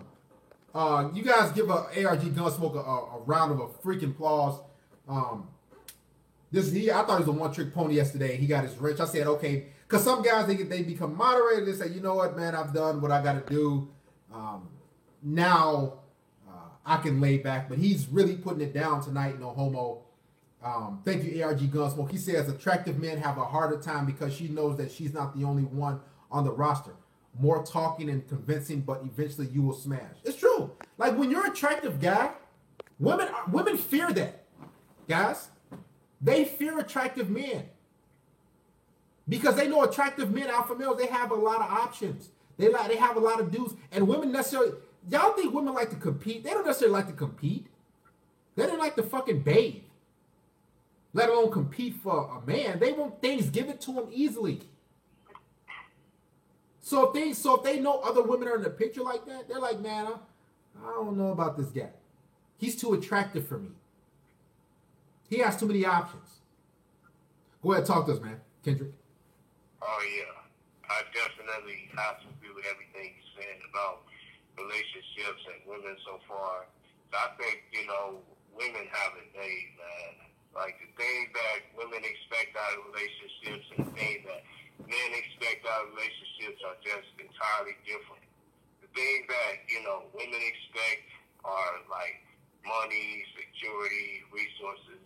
you guys give ARG Gunsmoke a round of a freaking applause. I thought he was a one-trick pony yesterday. He got his rich. I said, okay, because some guys they become moderated. They say, you know what, man, I've done what I got to do. Now I can lay back. But he's really putting it down tonight. No homo. Thank you, ARG Gunsmoke. He says attractive men have a harder time because she knows that she's not the only one on the roster. More talking and convincing, but eventually you will smash. It's true. Like when you're an attractive guy, women fear that, guys. They fear attractive men because they know attractive men, alpha males, they have a lot of options. They have a lot of dudes, and women necessarily. Y'all think women like to compete? They don't necessarily like to compete. They don't like to fucking bathe, let alone compete for a man. They want things given to them easily. So if they know other women are in the picture like that, they're like, man, I don't know about this guy. He's too attractive for me. He has too many options. Go ahead, talk to us, man. Kendrick. Oh, yeah. I definitely have to agree with everything you're saying about relationships and women so far. I think, women have it made, man. Like, the things that women expect out of relationships and the things that men expect out of relationships are just entirely different. The things that, women expect are, like, money, security, resources,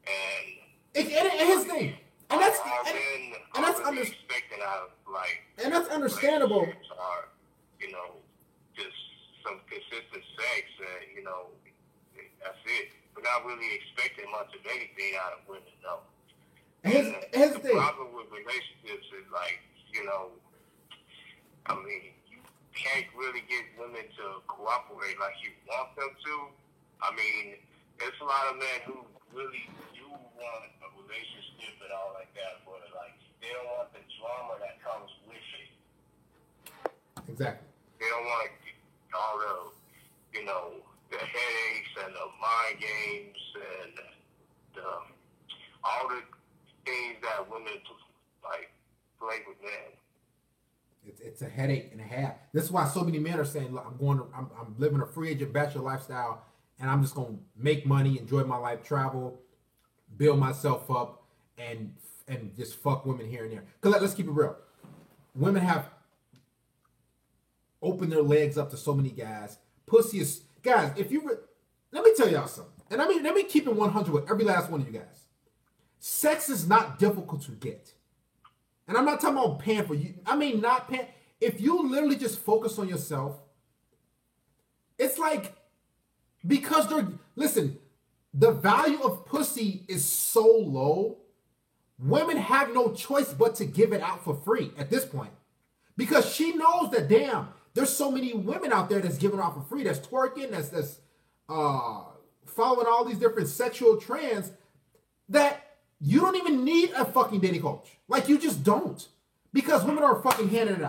and his thing, and that's expecting out of and that's understandable. Are, just some consistent sex, and that's it. We're not really expecting much of anything out of women, though. His the thing. problem with relationships is you can't really get women to cooperate like you want them to. There's a lot of men who really do want a relationship and all like that, but they don't want the drama that comes with it. Exactly. They don't want all the headache with men. It's a headache and a half. That's why so many men are saying, "Look, I'm living a free agent bachelor lifestyle, and I'm just gonna make money, enjoy my life, travel, build myself up, and just fuck women here and there." Because let's keep it real, women have opened their legs up to so many guys. Pussy is guys. If you let me tell y'all something, and let me keep it 100 with every last one of you guys. Sex is not difficult to get. And I'm not talking about paying for you. I mean, not paying. If you literally just focus on yourself, it's like, because listen, the value of pussy is so low, women have no choice but to give it out for free at this point. Because she knows that, damn, there's so many women out there that's giving out for free, that's twerking, that's following all these different sexual trends, that you don't even need a fucking dating coach. Like, you just don't. Because women are fucking handing it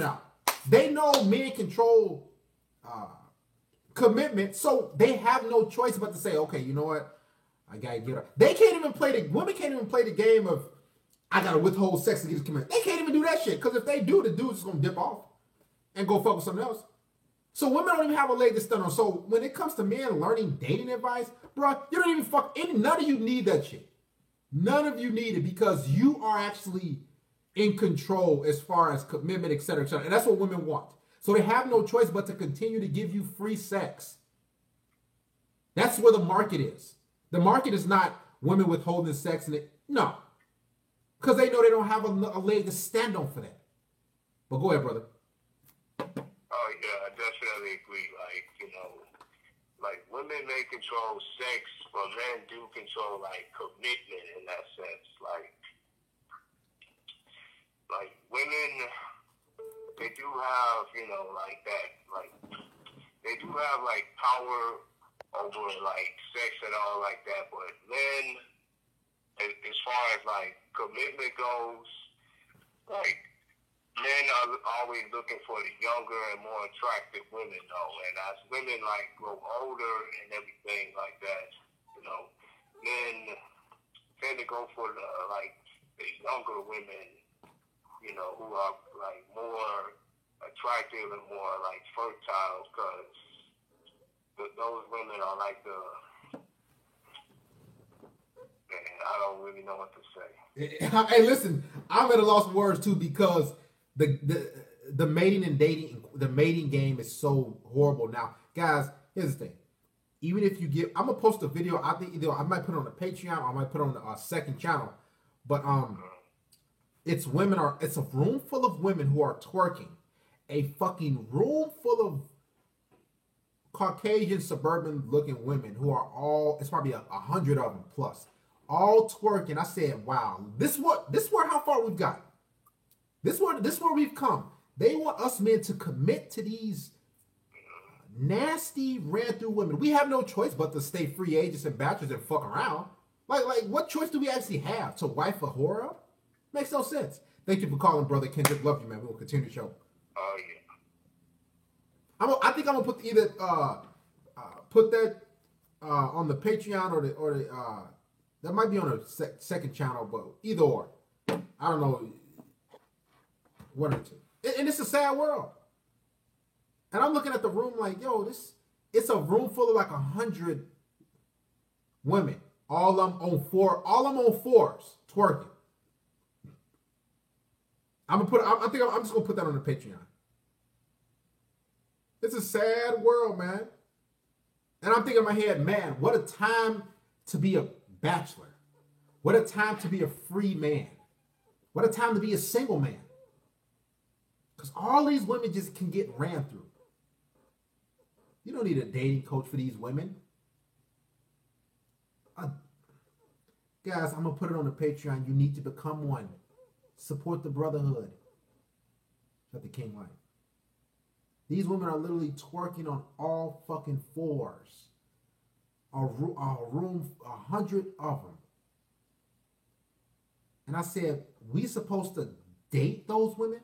out. They know men control commitment, so they have no choice but to say, okay, you know what? I gotta get her. Women can't even play the game of, I gotta withhold sex to get this commitment. They can't even do that shit. Because if they do, the dude's just gonna dip off and go fuck with something else. So women don't even have a leg to stand on. So when it comes to men learning dating advice, bro, you don't even none of you need that shit. None of you need it, because you are actually in control as far as commitment, etc., etc. And that's what women want. So they have no choice but to continue to give you free sex. That's where the market is. The market is not women withholding sex. No. Because they know they don't have a leg to stand on for that. But go ahead, brother. Oh, yeah, I definitely agree. Like women may control sex, but men do control, like, commitment in that sense. Like women, they do have, like that, like, they do have, like, power over, like, sex and all like that, but men, as far as, like, commitment goes, like, men are always looking for the younger and more attractive women, though. And as women, like, grow older and everything like that, men tend to go for the younger women, who are, like, more attractive and more, like, fertile, because those women are like I don't really know what to say. Hey, listen, I'm at a loss of words too, because the mating and dating, the mating game is so horrible now. Guys, here's the thing. Even if you I'm gonna post a video. I think either I might put it on the Patreon or I might put it on the second channel. But it's a room full of women who are twerking. A fucking room full of Caucasian suburban looking women who are all, it's probably 100 of them plus, all twerking. I said, wow, this where how far we've got. This where we've come. They want us men to commit to these nasty ran through women. We have no choice but to stay free agents and bachelors and fuck around. Like what choice do we actually have? To wife a whore up? Makes no sense. Thank you for calling, brother Kendrick. Love you, man. We'll continue the show. Oh yeah. I think I'm gonna put either put that on the Patreon or the that might be on a second channel, but either or, I don't know, one or two. And it's a sad world. And I'm looking at the room like, yo, it's a room full of like 100 women, all of them on fours twerking. I think I'm just gonna put that on the Patreon. It's a sad world, man. And I'm thinking in my head, man, what a time to be a bachelor. What a time to be a free man. What a time to be a single man. Because all these women just can get ran through. You don't need a dating coach for these women. Guys, I'm going to put it on the Patreon. You need to become one. Support the brotherhood. Let the king light. These women are literally twerking on all fucking fours. A room, 100 of them. And I said, we supposed to date those women?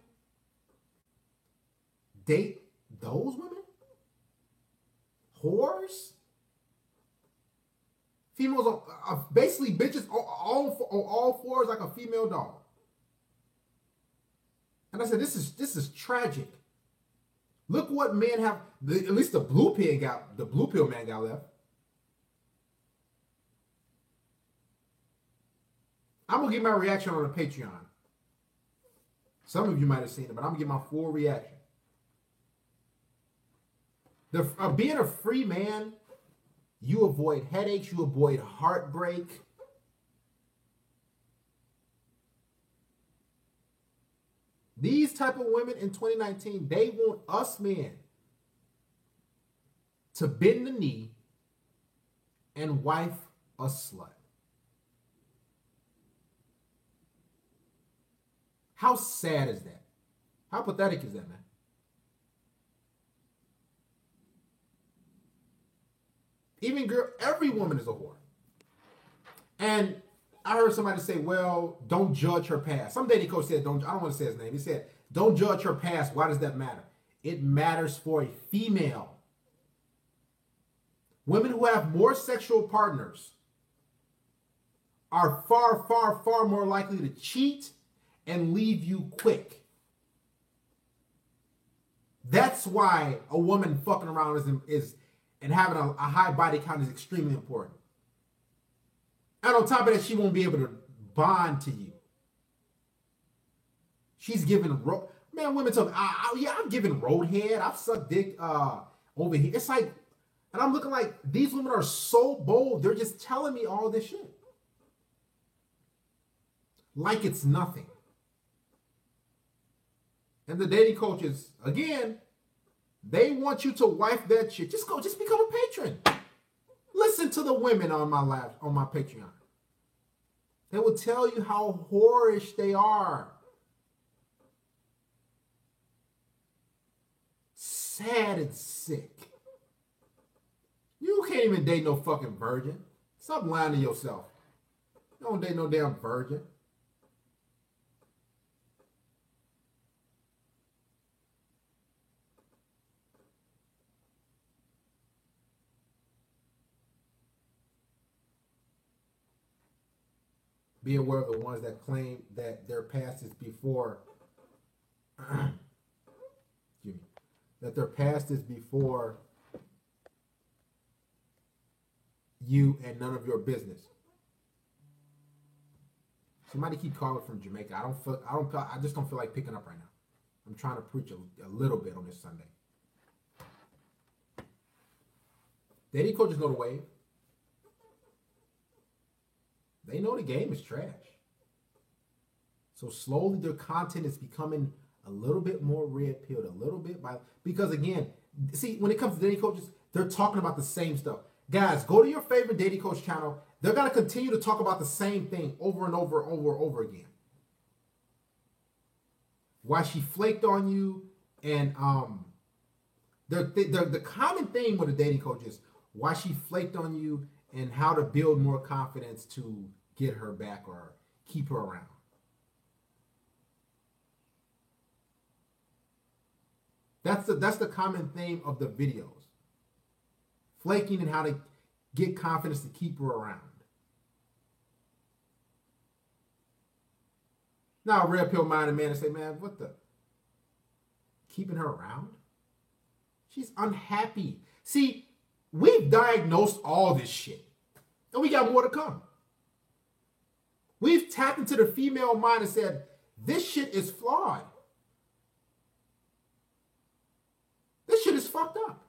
Date those women? Whores? Females are basically bitches on all fours like a female dog. And I said, this is tragic. Look what men have. At least the blue pill man got left. I'm gonna give my reaction on the Patreon. Some of you might have seen it, but I'm gonna give my full reaction. Being a free man, you avoid headaches, you avoid heartbreak. These type of women in 2019, they want us men to bend the knee and wife a slut. How sad is that? How pathetic is that, man? Even girl, every woman is a whore. And I heard somebody say, well, don't judge her past. Some dating coach said, I don't want to say his name. He said, don't judge her past. Why does that matter? It matters for a female. Women who have more sexual partners are far, far, far more likely to cheat and leave you quick. That's why a woman fucking around is and having a high body count is extremely important. And on top of that, she won't be able to bond to you. She's giving man, women tell me, I'm giving roadhead. I've sucked dick over here. It's like, and I'm looking like these women are so bold. They're just telling me all this shit. Like it's nothing. And the dating coaches, again, they want you to wife that shit. Just become a patron. Listen to the women on my Patreon. They will tell you how whorish they are. Sad and sick. You can't even date no fucking virgin. Stop lying to yourself. You don't date no damn virgin. Be aware of the ones that claim that their past is before, that their past is before you and none of your business. Somebody keep calling from Jamaica. I just don't feel like picking up right now. I'm trying to preach a little bit on this Sunday. Dating coaches know the wave. They know the game is trash. So slowly their content is becoming a little bit more red-pilled, because again, see, when it comes to dating coaches, they're talking about the same stuff. Guys, go to your favorite dating coach channel. They're going to continue to talk about the same thing over and over and over again. Why she flaked on you, and the common theme with a dating coach is why she flaked on you and how to build more confidence to get her back or keep her around. That's the common theme of the videos. Flaking and how to get confidence to keep her around. Now a red pill minded man and say, man, what the? Keeping her around? She's unhappy. See, we've diagnosed all this shit. And we got more to come. We've tapped into the female mind and said, this shit is flawed. This shit is fucked up.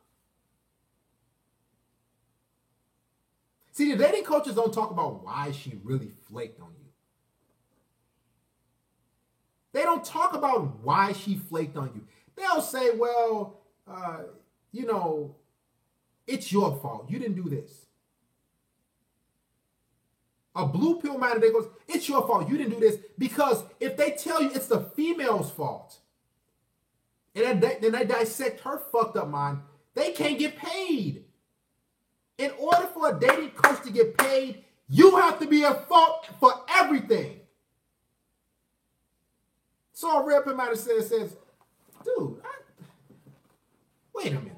See, the dating coaches don't talk about why she really flaked on you. They don't talk about why she flaked on you. They'll say, well, it's your fault. You didn't do this. A blue pill minded day goes, it's your fault. You didn't do this. Because if they tell you it's the female's fault, and then they dissect her fucked up mind, they can't get paid. In order for a dating coach to get paid, you have to be at fault for everything. So a red pill minded says, dude, wait a minute.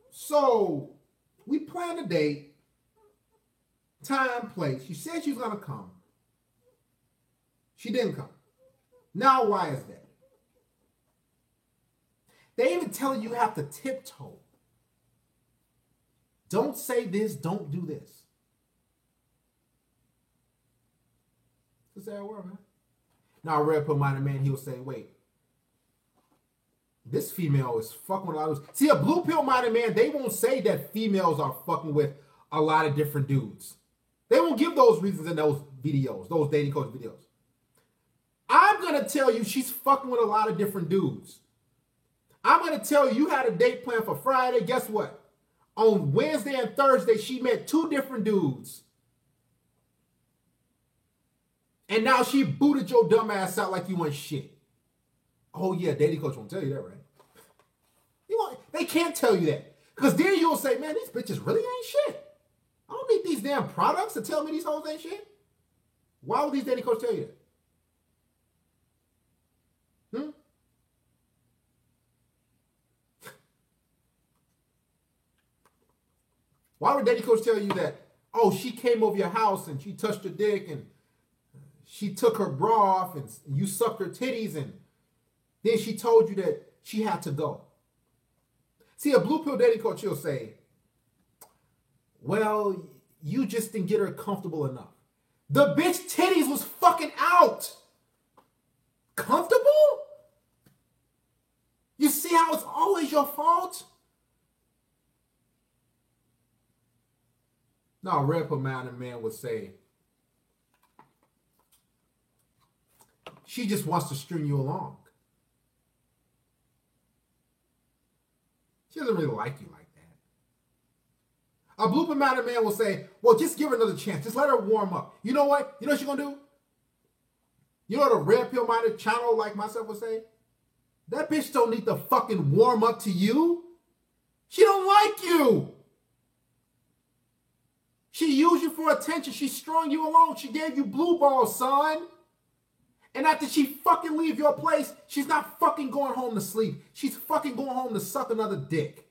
So we planned a date, time, place. She said she was going to come. She didn't come. Now, why is that? They even tell you have to tiptoe. Don't say this, don't do this. It's a sad world, man. Now, a red pill-minded man, he'll say, wait, this female is fucking with a lot of dudes. See, a blue pill-minded man, they won't say that females are fucking with a lot of different dudes. They won't give those reasons in those videos, those dating coach videos. I'm going to tell you she's fucking with a lot of different dudes. I'm going to tell you, you had a date planned for Friday. Guess what? On Wednesday and Thursday, she met 2 different dudes. And now she booted your dumb ass out like you want shit. Oh, yeah, dating coach won't tell you that, right? They can't tell you that. Because then you'll say, man, these bitches really ain't shit. I don't need these damn products to tell me these hoes ain't shit. Why would these dating coaches tell you that? Why would dating coach tell you that, oh, she came over your house and she touched your dick and she took her bra off and you sucked her titties and then she told you that she had to go? See, a blue pill dating coach, he'll say, well, you just didn't get her comfortable enough. The bitch titties was fucking out. Comfortable? You see how it's always your fault? Now, a red pill-minded man would say, she just wants to string you along. She doesn't really like you like that. A blue pill-minded man will say, well, just give her another chance. Just let her warm up. You know what? You know what she's going to do? You know what a red pill-minded channel like myself would say? That bitch don't need to fucking warm up to you. She don't like you. She used you for attention. She strung you along. She gave you blue balls, son. And after she fucking leave your place, she's not fucking going home to sleep. She's fucking going home to suck another dick.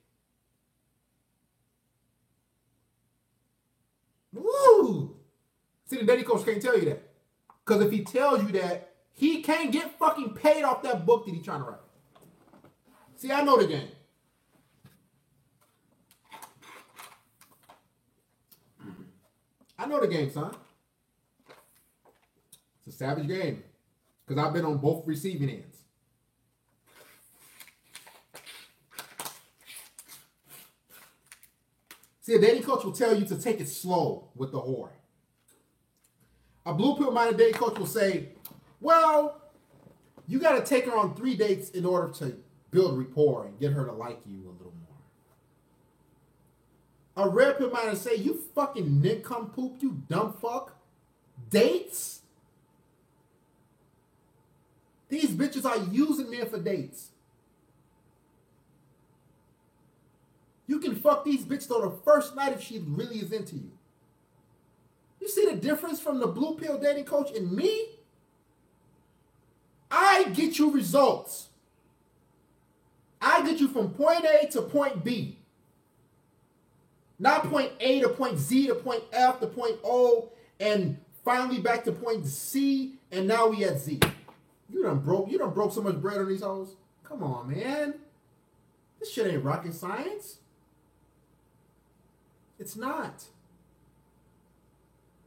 Woo! See, the dating coach can't tell you that. Because if he tells you that, he can't get fucking paid off that book that he's trying to write. See, I know the game. I know the game, son. It's a savage game. Because I've been on both receiving ends. See, a dating coach will tell you to take it slow with the whore. A blue pill-minded dating coach will say, well, you got to take her on 3 dates in order to build rapport and get her to like you a little more. A red pill-minded say, you fucking nincompoop, you dumb fuck. Dates? These bitches are using men for dates. You can fuck these bitches on the first night if she really is into you. You see the difference from the blue pill dating coach and me? I get you results. I get you from point A to point B. Not point A to point Z to point F to point O and finally back to point C and now we at Z. You done broke so much bread on these hoes. Come on, man. This shit ain't rocket science. It's not.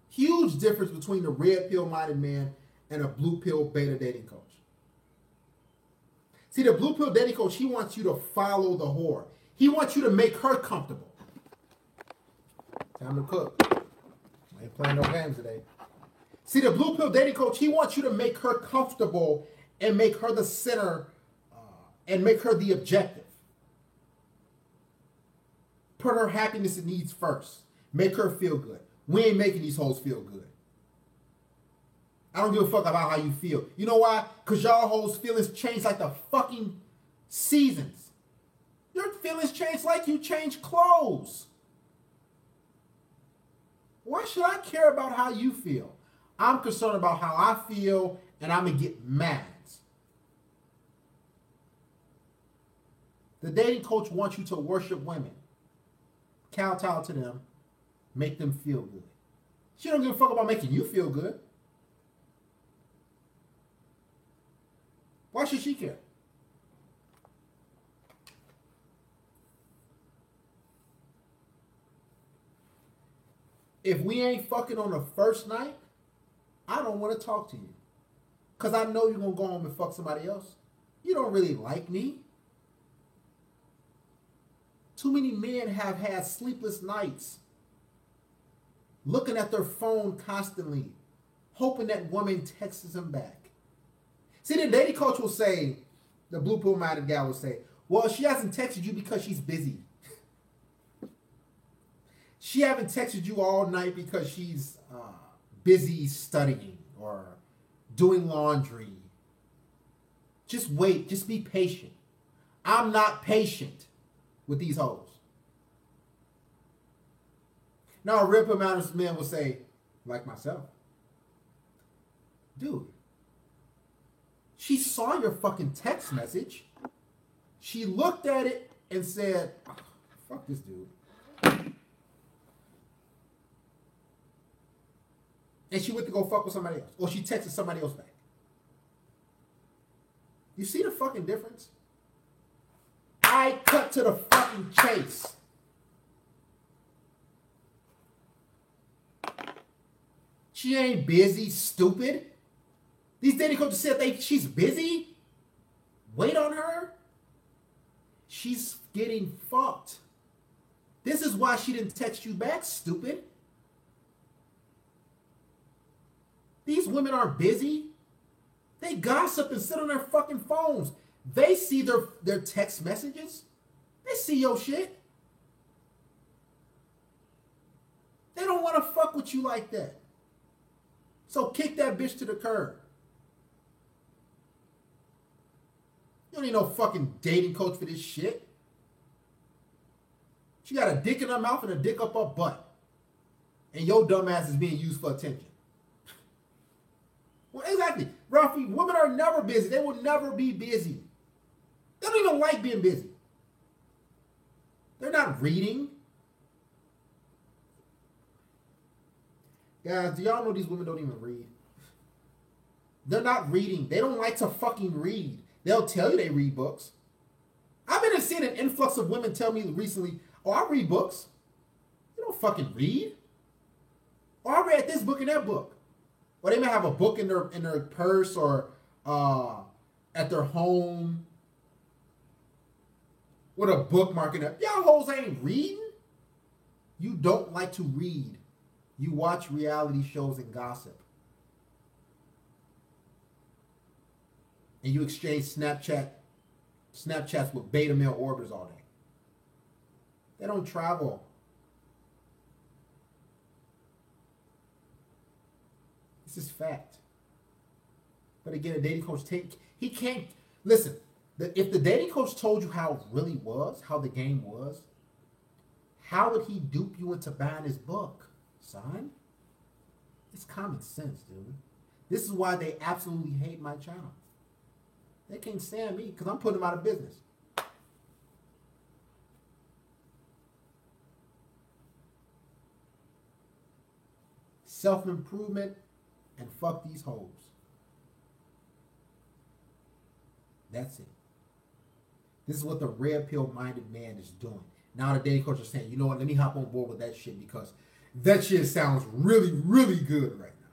Huge difference between the red pill-minded man and a blue pill beta dating coach. See, the blue pill dating coach, he wants you to follow the whore. He wants you to make her comfortable. Time to cook. I ain't playing no games today. See, the blue pill dating coach, he wants you to make her comfortable and make her the center and make her the objective. Put her happiness and needs first. Make her feel good. We ain't making these hoes feel good. I don't give a fuck about how you feel. You know why? Because y'all hoes' feelings change like the fucking seasons. Your feelings change like you change clothes. Why should I care about how you feel? I'm concerned about how I feel, and I'm going to get mad. The dating coach wants you to worship women. Kowtow to them. Make them feel good. She don't give a fuck about making you feel good. Why should she care? If we ain't fucking on the first night, I don't want to talk to you. Because I know you're going to go home and fuck somebody else. You don't really like me. Too many men have had sleepless nights looking at their phone constantly, hoping that woman texts them back. See, the dating coach will say, the blue pill minded guy will say, well, she hasn't texted you because she's busy. She haven't texted you all night because she's busy studying or doing laundry. Just wait. Just be patient. I'm not patient with these hoes. Now, a real amount men will say, like myself, dude, she saw your fucking text message. She looked at it and said, oh, fuck this dude. And she went to go fuck with somebody else. Or she texted somebody else back. You see the fucking difference? I cut to the fucking chase. She ain't busy, stupid. These dating coaches said she's busy. Wait on her. She's getting fucked. This is why she didn't text you back, stupid. These women aren't busy. They gossip and sit on their fucking phones. They see their text messages. They see your shit. They don't want to fuck with you like that. So kick that bitch to the curb. You don't need no fucking dating coach for this shit. She got a dick in her mouth and a dick up her butt. And your dumb ass is being used for attention. Well, exactly. Rafi, women are never busy. They will never be busy. They don't even like being busy. They're not reading. Guys, do y'all know these women don't even read? They're not reading. They don't like to fucking read. They'll tell you they read books. I've been seeing an influx of women tell me recently, oh, I read books. You don't fucking read. Or I read this book and that book. Or they may have a book in their purse or at their home with a bookmark in it. Y'all hoes ain't reading. You don't like to read. You watch reality shows and gossip. And you exchange Snapchats with beta male orbiters all day. They don't travel. This is fact. But again, a dating coach he can't listen. If the dating coach told you how it really was, how the game was, how would he dupe you into buying his book, son? It's common sense, dude. This is why they absolutely hate my channel. They can't stand me because I'm putting them out of business. Self-improvement and fuck these hoes. That's it. This is what the red pill-minded man is doing. Now the dating coach is saying, you know what, let me hop on board with that shit because that shit sounds really, really good right now.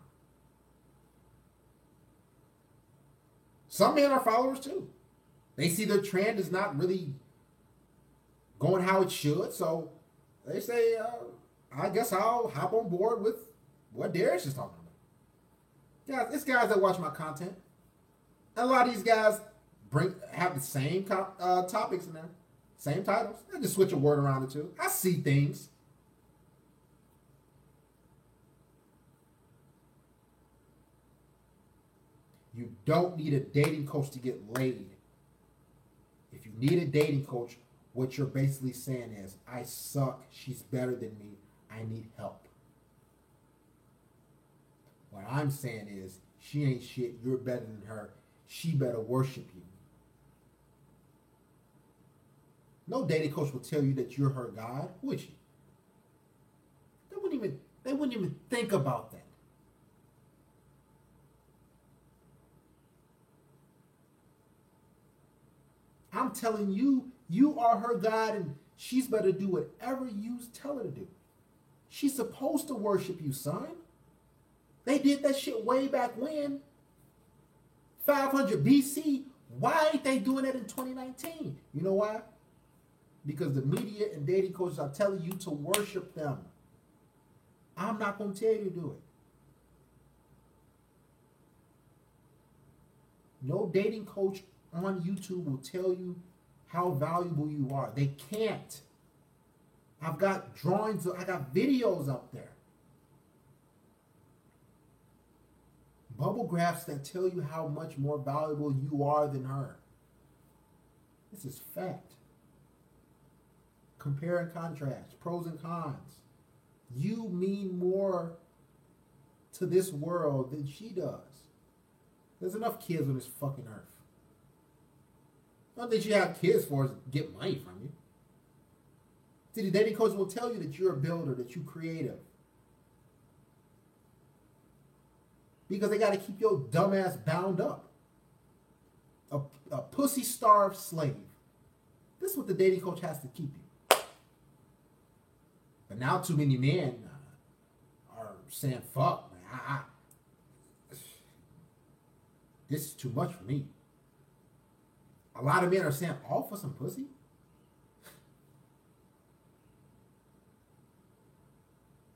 Some men are followers too. They see their trend is not really going how it should, so they say, I guess I'll hop on board with what Darius is talking about. Guys, it's guys that watch my content. And a lot of these guys have the same topics in there, same titles. They just switch a word around or two. I see things. You don't need a dating coach to get laid. If you need a dating coach, what you're basically saying is, I suck, she's better than me, I need help. What I'm saying is, she ain't shit, you're better than her, she better worship you. No dating coach will tell you that you're her God, would she? They wouldn't even think about that. I'm telling you, you are her God, and she's better do whatever you tell her to do. She's supposed to worship you, son. They did that shit way back when. 500 BC. Why ain't they doing it in 2019? You know why? Because the media and dating coaches are telling you to worship them. I'm not going to tell you to do it. No dating coach on YouTube will tell you how valuable you are. They can't. I've got drawings, I got videos up there. Bubble graphs that tell you how much more valuable you are than her. This is fact. Compare and contrast, pros and cons. You mean more to this world than she does. There's enough kids on this fucking earth. Not that you have kids for is get money from you. See, the dating coach will tell you that you're a builder, that you're creative. Because they got to keep your dumb ass bound up. A pussy-starved slave. This is what the dating coach has to keep you. But now too many men are saying, fuck, man, this is too much for me. A lot of men are saying, all for some pussy?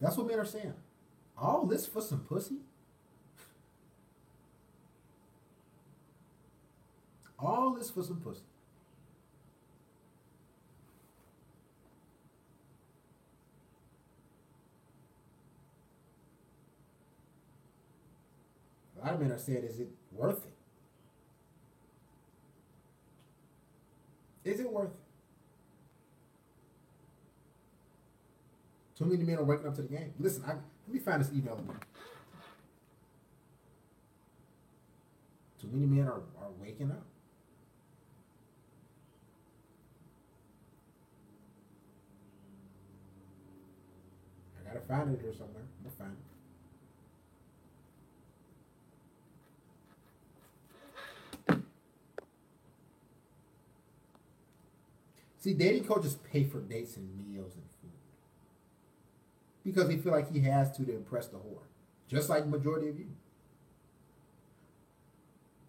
That's what men are saying. All this for some pussy? All this for some pussy. A lot of men are saying, is it worth it? Is it worth it? Too many men are waking up to the game. Listen, let me find this email again. Too many men are waking up. I gotta find it here somewhere. I'm gonna find it. See, dating coaches pay for dates and meals and food because he feel like he has to impress the whore, just like the majority of you.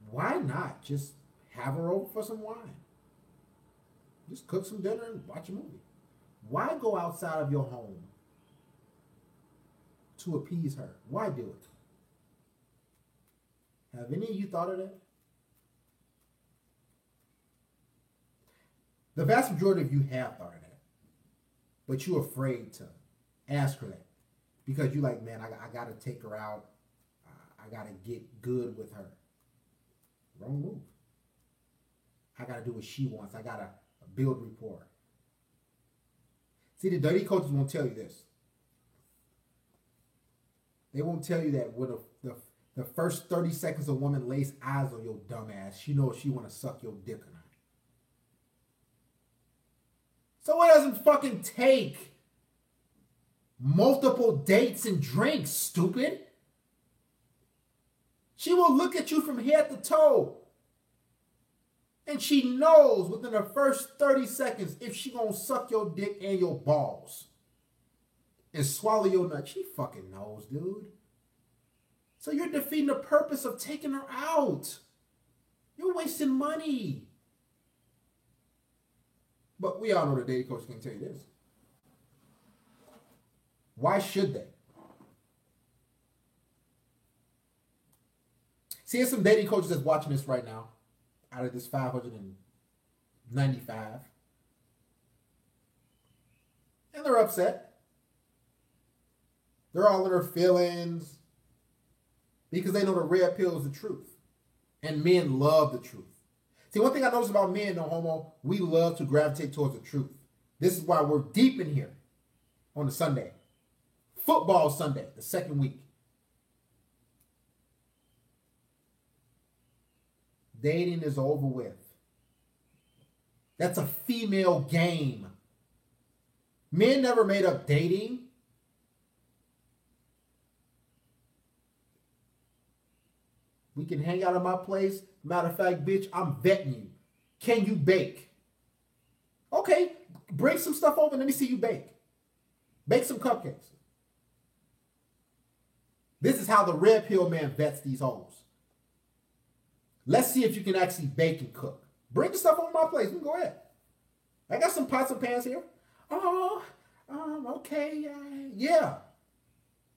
Why not just have her over for some wine? Just cook some dinner and watch a movie. Why go outside of your home to appease her? Why do it? Have any of you thought of that? The vast majority of you have thought of that, but you're afraid to ask her that because you're like, man, I got to take her out. I got to get good with her. Wrong move. I got to do what she wants. I got to build rapport. See, the dirty coaches won't tell you this. They won't tell you that when the first 30 seconds a woman lays eyes on your dumb ass, she knows she want to suck your dick or not. So it doesn't fucking take multiple dates and drinks, stupid. She will look at you from head to toe. And she knows within the first 30 seconds if she gonna suck your dick and your balls. And swallow your nut. She fucking knows, dude. So you're defeating the purpose of taking her out. You're wasting money. But we all know the dating coach can tell you this. Why should they? See, there's some dating coaches that's watching this right now, out of this 595. And they're upset. They're all in their feelings because they know the red pill is the truth. And men love the truth. See, one thing I notice about men, no homo, we love to gravitate towards the truth. This is why we're deep in here on a Sunday. Football Sunday, the second week. Dating is over with. That's a female game. Men never made up dating. We can hang out at my place. Matter of fact, bitch, I'm vetting you. Can you bake? Okay, bring some stuff over and let me see you bake. Bake some cupcakes. This is how the red pill man vets these hoes. Let's see if you can actually bake and cook. Bring the stuff over my place. You can go ahead. I got some pots and pans here. Oh, okay, yeah.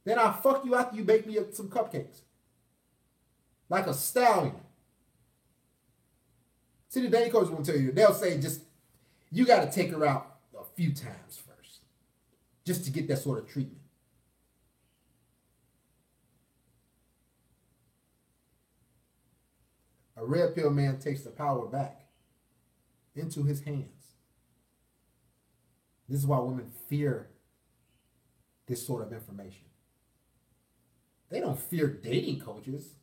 Then I'll fuck you after you bake me some cupcakes. Like a stallion. See, the dating coaches won't tell you. They'll say just, you got to take her out a few times first. Just to get that sort of treatment. A red pill man takes the power back into his hands. This is why women fear this sort of information. They don't fear dating coaches.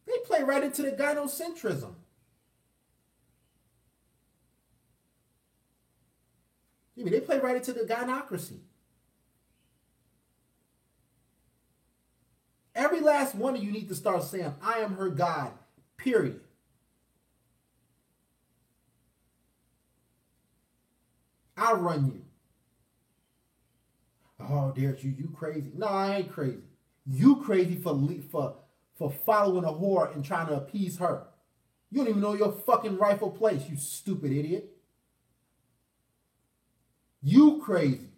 They play right into the gynocentrism. They play right into the gynocracy. Every last one of you need to start saying, I am her God, period. I'll run you. Oh, Derek, you crazy. No, I ain't crazy. You crazy for following a whore and trying to appease her. You don't even know your fucking rightful place, you stupid idiot. You crazy.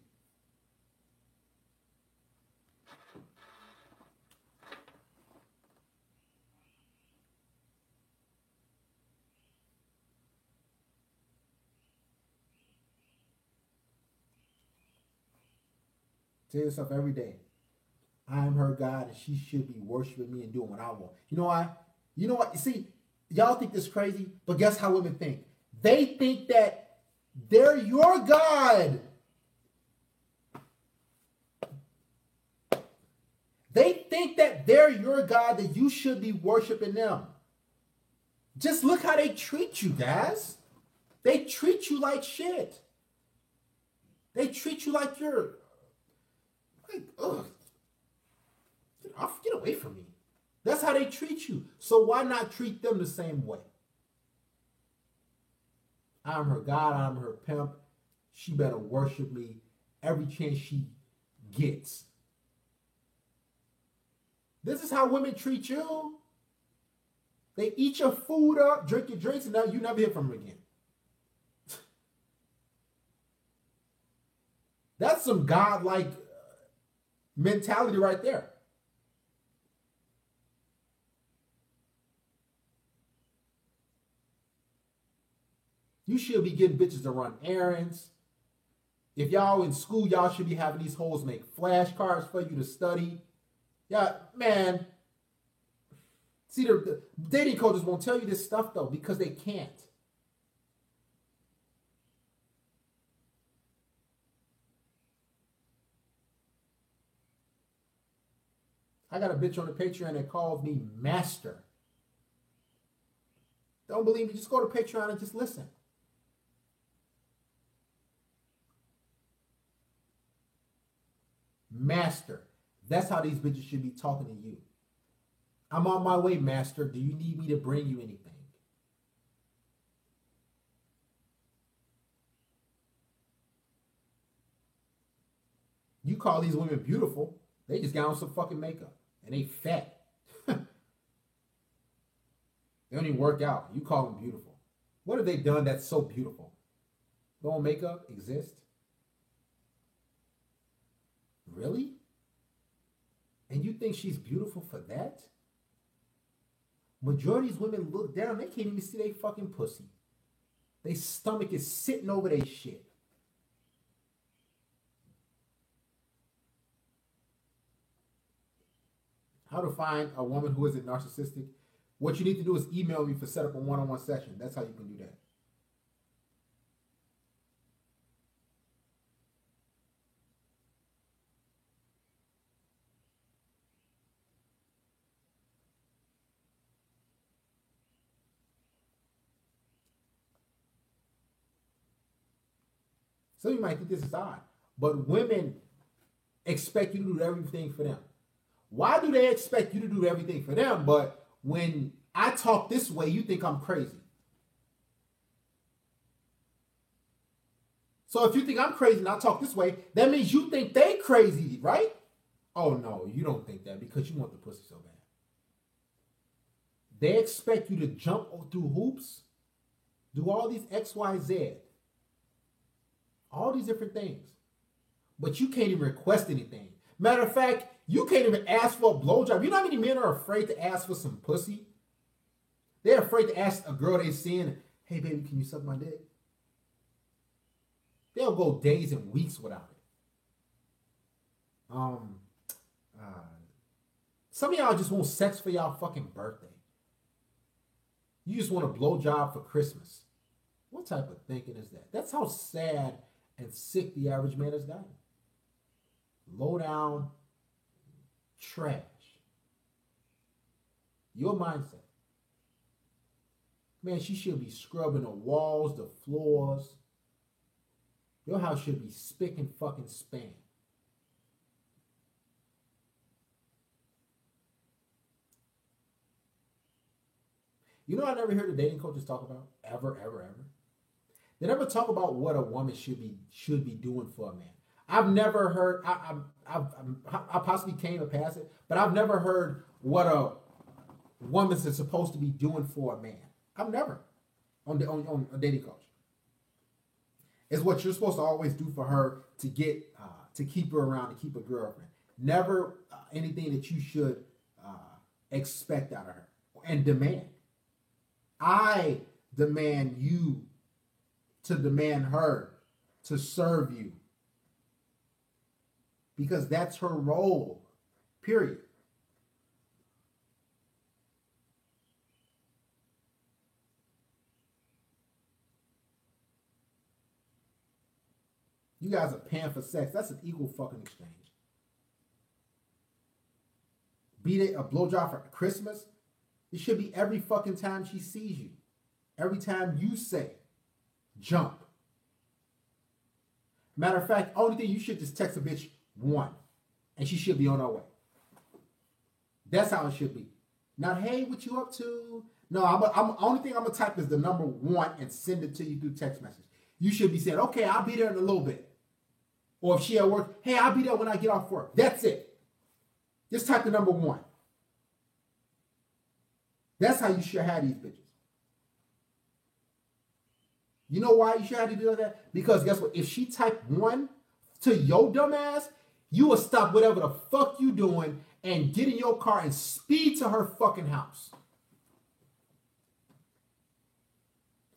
Tell yourself every day, I am her God and she should be worshiping me and doing what I want. You know why? You know what? You see, y'all think this crazy, but guess how women think? They think that they're your God. They think that they're your God, that you should be worshiping them. Just look how they treat you, guys. They treat you like shit. They treat you like you're... Like, ugh. Get away from me. That's how they treat you. So why not treat them the same way? I'm her God, I'm her pimp. She better worship me every chance she gets. This is how women treat you. They eat your food up, drink your drinks, and now you never hear from them again. That's some godlike mentality right there. You should be getting bitches to run errands. If y'all in school, y'all should be having these hoes make flashcards for you to study. Yeah, man. See, the dating coaches won't tell you this stuff, though, because they can't. I got a bitch on the Patreon that calls me Master. Don't believe me? Just go to Patreon and just listen. Master. That's how these bitches should be talking to you. I'm on my way, Master. Do you need me to bring you anything? You call these women beautiful. They just got on some fucking makeup. And they fat. They don't even work out. You call them beautiful. What have they done that's so beautiful? Don't makeup exist? Really? And you think she's beautiful for that? Majority of these women look down, they can't even see their fucking pussy. Their stomach is sitting over their shit. How to find a woman who isn't narcissistic? What you need to do is email me for set up a one-on-one session. That's how you can do that. So you might think this is odd, but women expect you to do everything for them. Why do they expect you to do everything for them, but when I talk this way, you think I'm crazy? So if you think I'm crazy and I talk this way, that means you think they crazy, right? Oh no, you don't think that because you want the pussy so bad. They expect you to jump through hoops, do all these X, Y, Z, all these different things. But you can't even request anything. Matter of fact, you can't even ask for a blowjob. You know how many men are afraid to ask for some pussy? They're afraid to ask a girl they seeing, hey baby, can you suck my dick? They'll go days and weeks without it. Some of y'all just want sex for y'all fucking birthday. You just want a blowjob for Christmas. What type of thinking is that? That's how sad and sick the average man has gotten. Low down trash. Your mindset. Man, she should be scrubbing the walls, the floors. Your house should be spick and fucking span. You know what I never heard the dating coaches talk about? Ever. They never talk about what a woman should be doing for a man. I've never heard, I possibly came to pass it, but I've never heard what a woman is supposed to be doing for a man. I've never on a dating coach. It's what you're supposed to always do for her to get to keep her around, to keep a girlfriend. Never anything that you should expect out of her and demand. I demand you to demand her to serve you. Because that's her role. Period. You guys are paying for sex. That's an equal fucking exchange. Be it a blowjob for Christmas. It should be every fucking time she sees you. Every time you say, jump. Matter of fact, only thing you should just text a bitch one. And she should be on her way. That's how it should be. Not, hey, what you up to? No, only thing I'm going to type is the number 1 and send it to you through text message. You should be saying, okay, I'll be there in a little bit. Or if she at work, hey, I'll be there when I get off work. That's it. Just type the number 1. That's how you should have these bitches. You know why you should have to do that? Because guess what? If she typed 1 to your dumb ass, you will stop whatever the fuck you doing and get in your car and speed to her fucking house.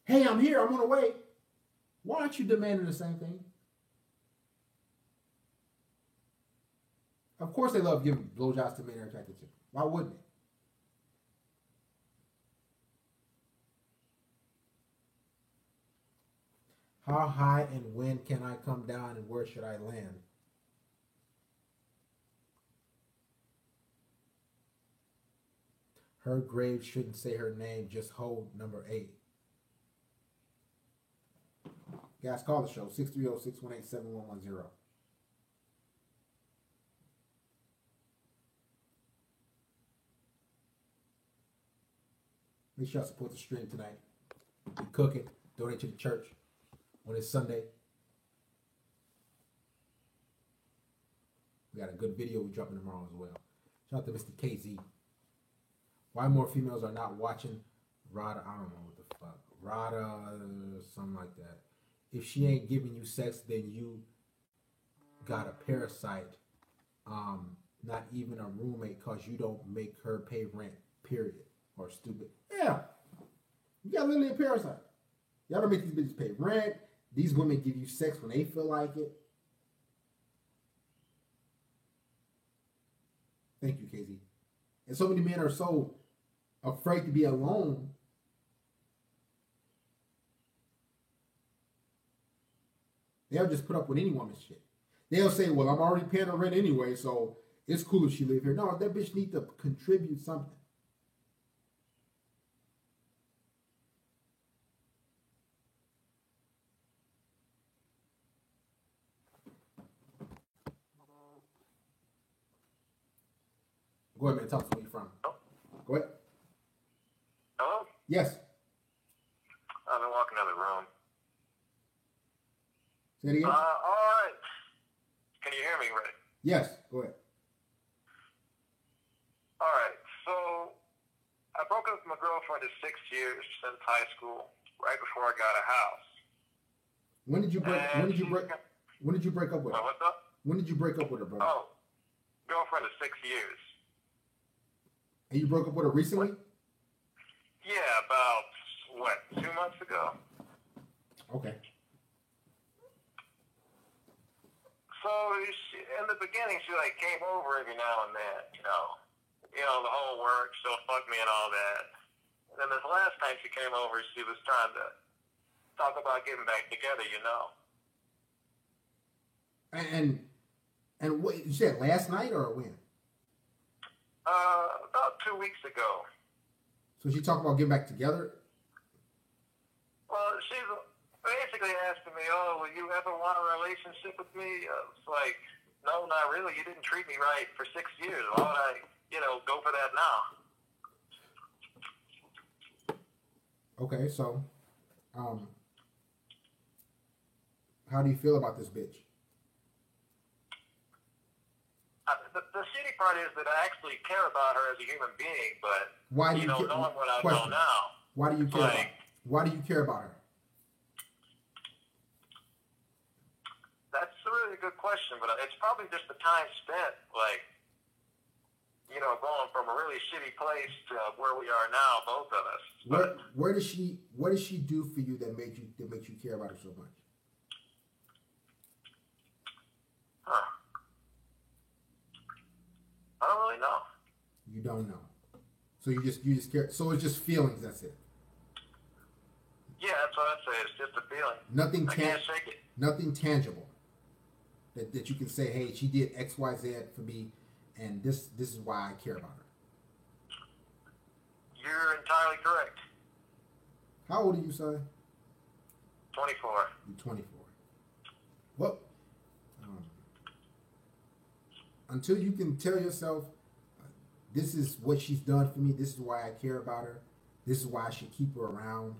Hey, I'm here. I'm on the way. Why aren't you demanding the same thing? Of course they love giving blowjobs to men they're attracted to. Why wouldn't they? How high and when can I come down and where should I land? Her grave shouldn't say her name, just hold number 8. Guys, call the show, 630-618-7110. Make sure I support the stream tonight. Be cooking, donate to the church on this Sunday. We got a good video we're dropping tomorrow as well. Shout out to Mr. KZ. Why more females are not watching Rada? I don't know what the fuck. Rada, something like that. If she ain't giving you sex, then you got a parasite. Not even a roommate, cause you don't make her pay rent. Period. Or stupid. Yeah. You got literally a parasite. Y'all don't make these bitches pay rent. These women give you sex when they feel like it. Thank you, KZ. And so many men are so afraid to be alone. They'll just put up with any woman's shit. They'll say, well, I'm already paying her rent anyway, so it's cool if she live here. No, that bitch need to contribute something. Go ahead, man. Talk to me where you're from. Go ahead. Hello? Yes. I've been walking out of the room. Say it again. All right. Can you hear me, Ray? Yes, go ahead. All right. So I broke up with my girlfriend of 6 years since high school, right before I got a house. When did you break up with her? What's up? When did you break up with her, brother? Oh, girlfriend of 6 years. And you broke up with her recently? Yeah, about, 2 months ago? Okay. So in the beginning, she came over every now and then, the whole work, she'll fuck me and all that. And then this last time she came over, she was trying to talk about getting back together, And what you said last night or when? About 2 weeks ago. So she talked about getting back together? Well, she's basically asking me, "Oh, will you ever want a relationship with me?" It's like, no, not really. You didn't treat me right for 6 years. Why would I, go for that now? Okay, so, how do you feel about this bitch? The shitty part is that I actually care about her as a human being, but Why do you knowing what I know now. Why do you care about her? Why do you care about her? That's a really good question, but it's probably just the time spent, going from a really shitty place to where we are now, both of us. What does she do for you that makes you care about her so much? Huh. I don't really know. You don't know. So you just care. So it's just feelings. That's it. Yeah, that's what I'd say. It's just a feeling. Nothing I can't shake it. Nothing tangible. That you can say, hey, she did X, Y, Z for me, and this is why I care about her. You're entirely correct. How old are you, son? 24. You're 24. Well, until you can tell yourself, this is what she's done for me, this is why I care about her, this is why I should keep her around,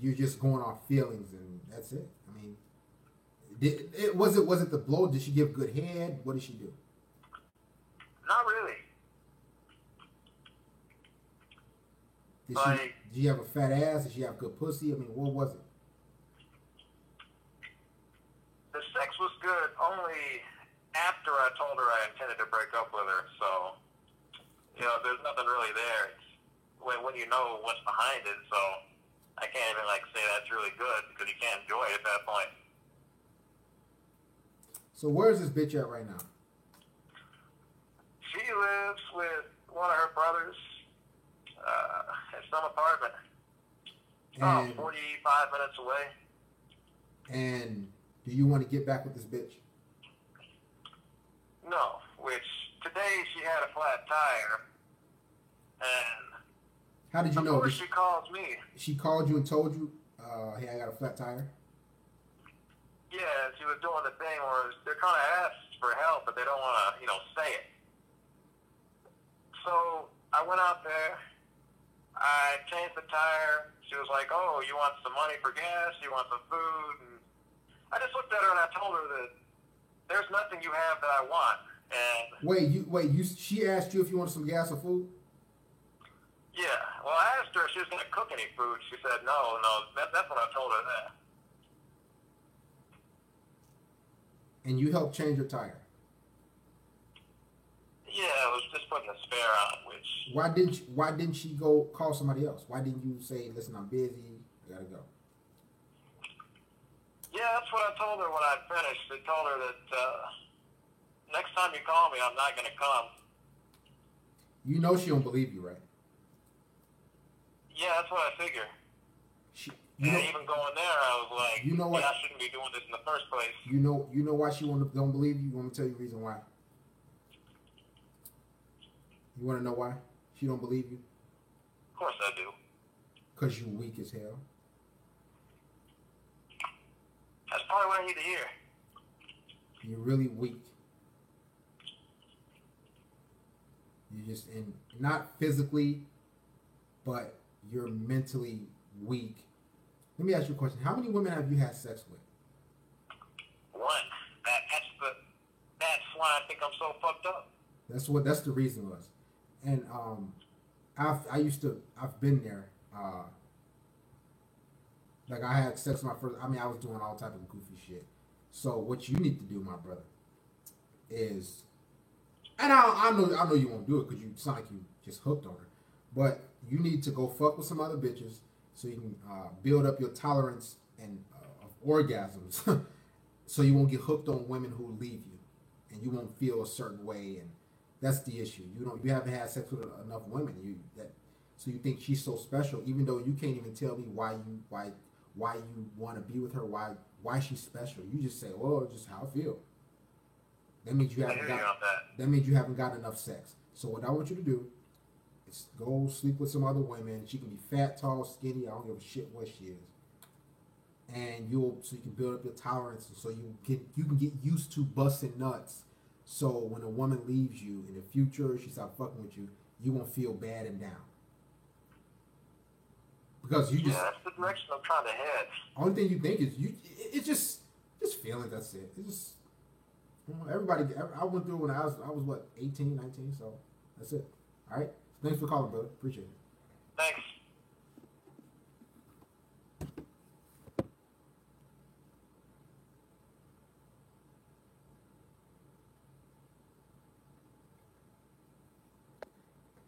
you're just going off feelings, and that's it. I mean, was it the blow? Did she give good head? What did she do? Not really. Did she have a fat ass? Did she have good pussy? I mean, what was it? The sex was good only after I told her I intended to break up with her. So, there's nothing really there. It's when you know what's behind it. So I can't even say that's really good because you can't enjoy it at that point. So where is this bitch at right now? She lives with one of her brothers in some apartment. About 45 minutes away. And do you want to get back with this bitch? No, which today she had a flat tire. And how did you know? Of course she calls me. She called you and told you, hey, I got a flat tire? Yeah, she was doing the thing where they're kind of asked for help, but they don't want to, say it. So I went out there. I changed the tire. She was like, "Oh, you want some money for gas? You want some food?" And I just looked at her and I told her that there's nothing you have that I want. And she asked you if you wanted some gas or food? Yeah. Well, I asked her if she was going to cook any food. She said no. That's when I told her that. And you helped change her tire? Yeah, it was just putting a spare on, which... Why didn't she go call somebody else? Why didn't you say, listen, I'm busy, I gotta go? Yeah, that's what I told her when I finished. I told her that next time you call me, I'm not going to come. You know she don't believe you, right? Yeah, that's what I figure. Even going there, I was like, you know what? I shouldn't be doing this in the first place. You know why she don't believe you? You want me to tell you the reason why? You want to know why she don't believe you? Of course I do. Because you're weak as hell. That's probably what I need to hear. You're really weak. You're just not physically, but you're mentally weak. Let me ask you a question. How many women have you had sex with? why I think I'm so fucked up. That's the reason was. And I've been there. Like I had sex with my first. I mean, I was doing all type of goofy shit. So what you need to do, my brother, is, and I know you won't do it because you sound like you just hooked on her, but you need to go fuck with some other bitches so you can build up your tolerance and of orgasms, so you won't get hooked on women who leave you, and you won't feel a certain way, and that's the issue. You haven't had sex with enough women. So you think she's so special, even though you can't even tell me why you want to be with her, why she's special. You just say, "Oh, just how I feel." That means you haven't got enough sex. So what I want you to do is go sleep with some other women. She can be fat, tall, skinny. I don't give a shit what she is. And so you can build up your tolerance, so you can get used to busting nuts. So when a woman leaves you in the future, she stops fucking with you, you won't feel bad and down. Because you that's the direction I'm trying to head. Only thing you think is it's just feelings. That's it. It's just, everybody. I went through when I was what, 18, 19. So that's it. All right. Thanks for calling, brother. Appreciate it. Thanks.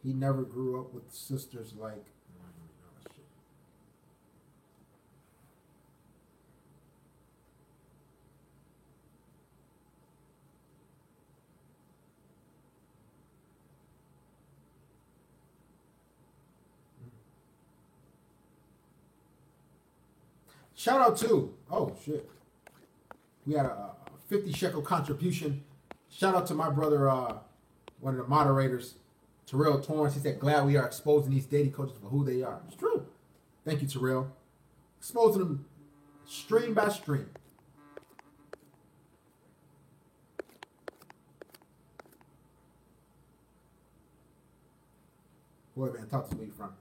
He never grew up with sisters like. Shout out to, oh shit, we had a 50 shekel contribution. Shout out to my brother, one of the moderators, Terrell Torrance. He said, glad we are exposing these dating coaches for who they are. It's true. Thank you, Terrell. Exposing them stream by stream. Boy, man, talk to me from.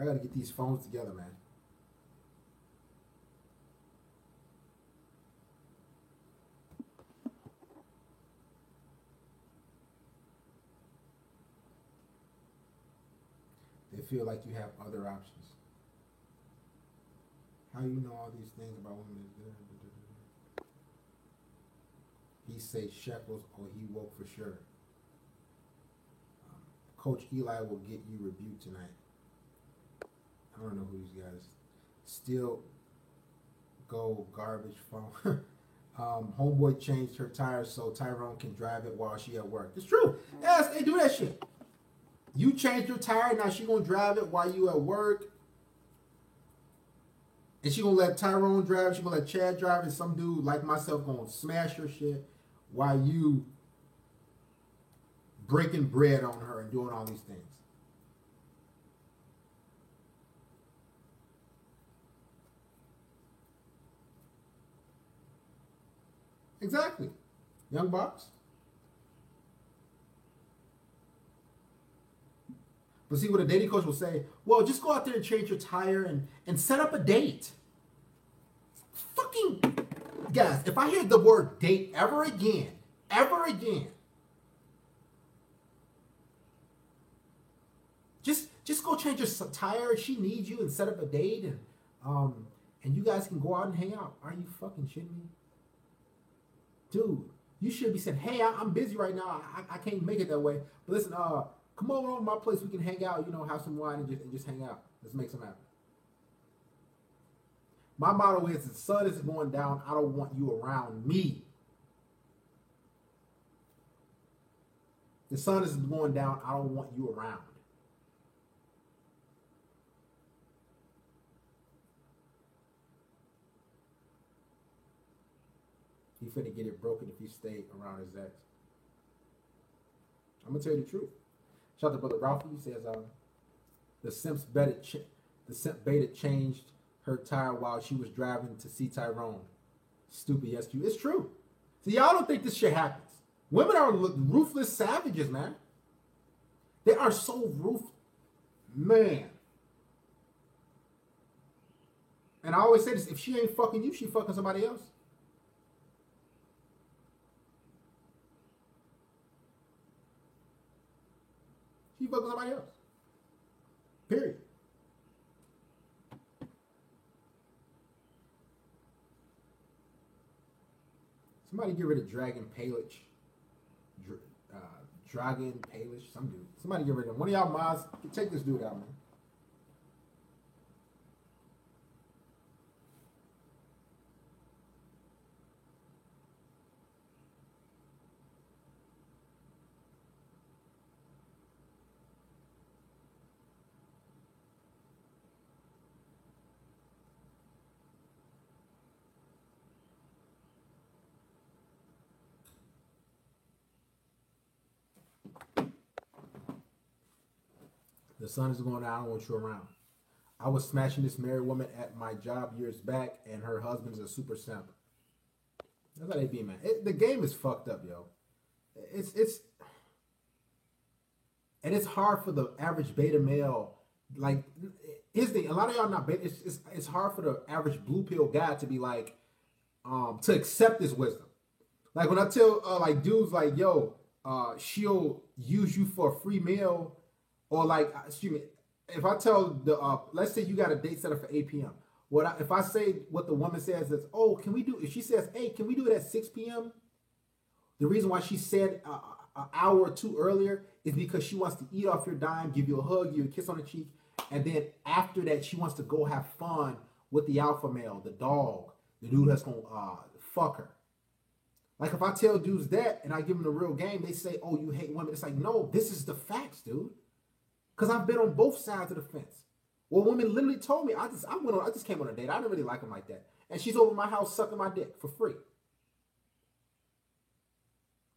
I gotta get these phones together, man. They feel like you have other options. How you know all these things about women? He say shekels or he woke for sure. Coach Eli will get you rebuked tonight. I don't know who these guys. Still go garbage phone. Homeboy changed her tires so Tyrone can drive it while she at work. It's true. Yes, they do that shit. You changed your tire, now she gonna drive it while you at work. And she gonna let Tyrone drive, she gonna let Chad drive, and some dude like myself gonna smash her shit while you breaking bread on her and doing all these things. Exactly. Young Box. But see what a dating coach will say, well, just go out there and change your tire and set up a date. Fucking guys, if I hear the word date ever again, just go change your tire. She needs you and set up a date and you guys can go out and hang out. Are you fucking shitting me? Dude, you should be saying, hey, I'm busy right now. I can't make it that way. But listen, come over to my place. We can hang out, have some wine and just hang out. Let's make some happen. My motto is, the sun is going down. I don't want you around me. The sun is going down. I don't want you around. He finna get it broken if he stay around his ex. I'm gonna tell you the truth. Shout out to Brother Ralphie. He says, the simp beta changed her tire while she was driving to see Tyrone. Stupid, yes, you. It's true. See, y'all don't think this shit happens. Women are ruthless savages, man. They are so ruthless. Man. And I always say this: if she ain't fucking you, she fucking somebody else. She fucking somebody else. Period. Somebody get rid of Dragon Palic. Dragon Palic, some dude. Somebody get rid of him. One of y'all mods, take this dude out, man. The sun is going down. I don't want you around. I was smashing this married woman at my job years back, and her husband's a super simp. That's how they be, man. The game is fucked up, yo. It's and it's hard for the average beta male. Like, a lot of y'all not beta. It's hard for the average blue pill guy to be like, to accept this wisdom. Like when I tell like dudes like, yo, she'll use you for a free meal. Or like, excuse me, if I tell the, let's say you got a date set up for 8 p.m. If I say what the woman says is, oh, can we do, if she says, hey, can we do it at 6 p.m.? The reason why she said an hour or two earlier is because she wants to eat off your dime, give you a hug, give you a kiss on the cheek. And then after that, she wants to go have fun with the alpha male, the dog, the dude that's going to fuck her. Like if I tell dudes that and I give them the real game, they say, oh, you hate women. It's like, no, this is the facts, dude. Because I've been on both sides of the fence. Well, woman literally told me, I just came on a date. I didn't really like him like that. And she's over my house sucking my dick for free.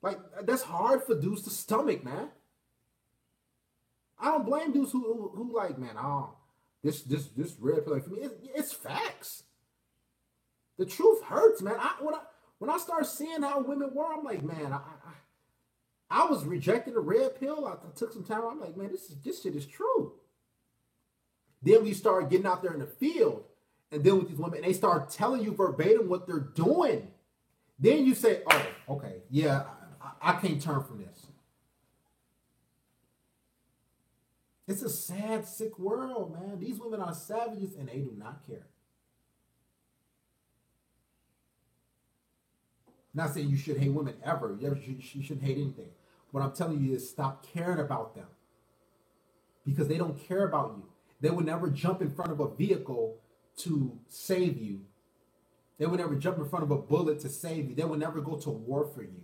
Like, that's hard for dudes to stomach, man. I don't blame dudes who like, man, this red pill for me. It's facts. The truth hurts, man. When I start seeing how women were, I'm like, man, I was rejecting the red pill. I took some time. I'm like, man, this shit is true. Then we start getting out there in the field and dealing with these women, and they start telling you verbatim what they're doing. Then you say, oh, okay, yeah, I can't turn from this. It's a sad, sick world, man. These women are savages, and they do not care. Not saying you should hate women ever. You shouldn't hate anything. What I'm telling you is stop caring about them. Because they don't care about you. They would never jump in front of a vehicle to save you. They would never jump in front of a bullet to save you. They would never go to war for you.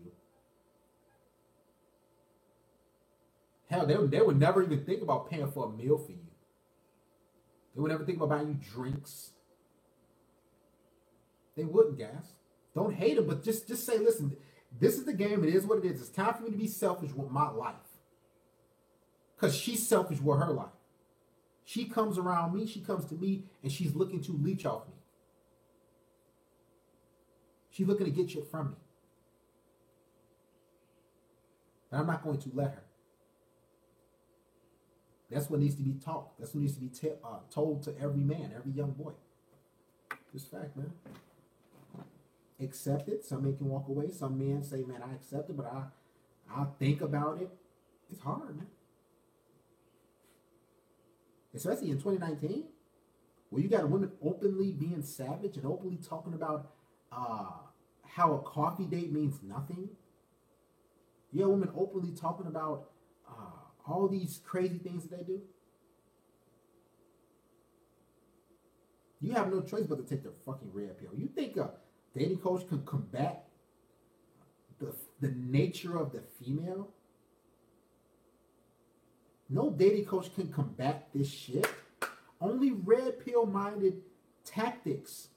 Hell, they would never even think about paying for a meal for you. They would never think about buying you drinks. They wouldn't, guys. Don't hate them, but just say, listen, this is the game. It is what it is. It's time for me to be selfish with my life. Because she's selfish with her life. She comes around me, she comes to me, and she's looking to leech off me. She's looking to get shit from me. And I'm not going to let her. That's what needs to be taught. That's what needs to be told to every man, every young boy. Just fact, man. Accept it. Some men can walk away. Some men say, man, I accept it, but I'll think about it. It's hard, man. Especially in 2019, where you got women openly being savage and openly talking about how a coffee date means nothing. You got women openly talking about all these crazy things that they do. You have no choice but to take the fucking red pill. You think a dating coach can combat the nature of the female? No dating coach can combat this shit. Only red pill minded tactics,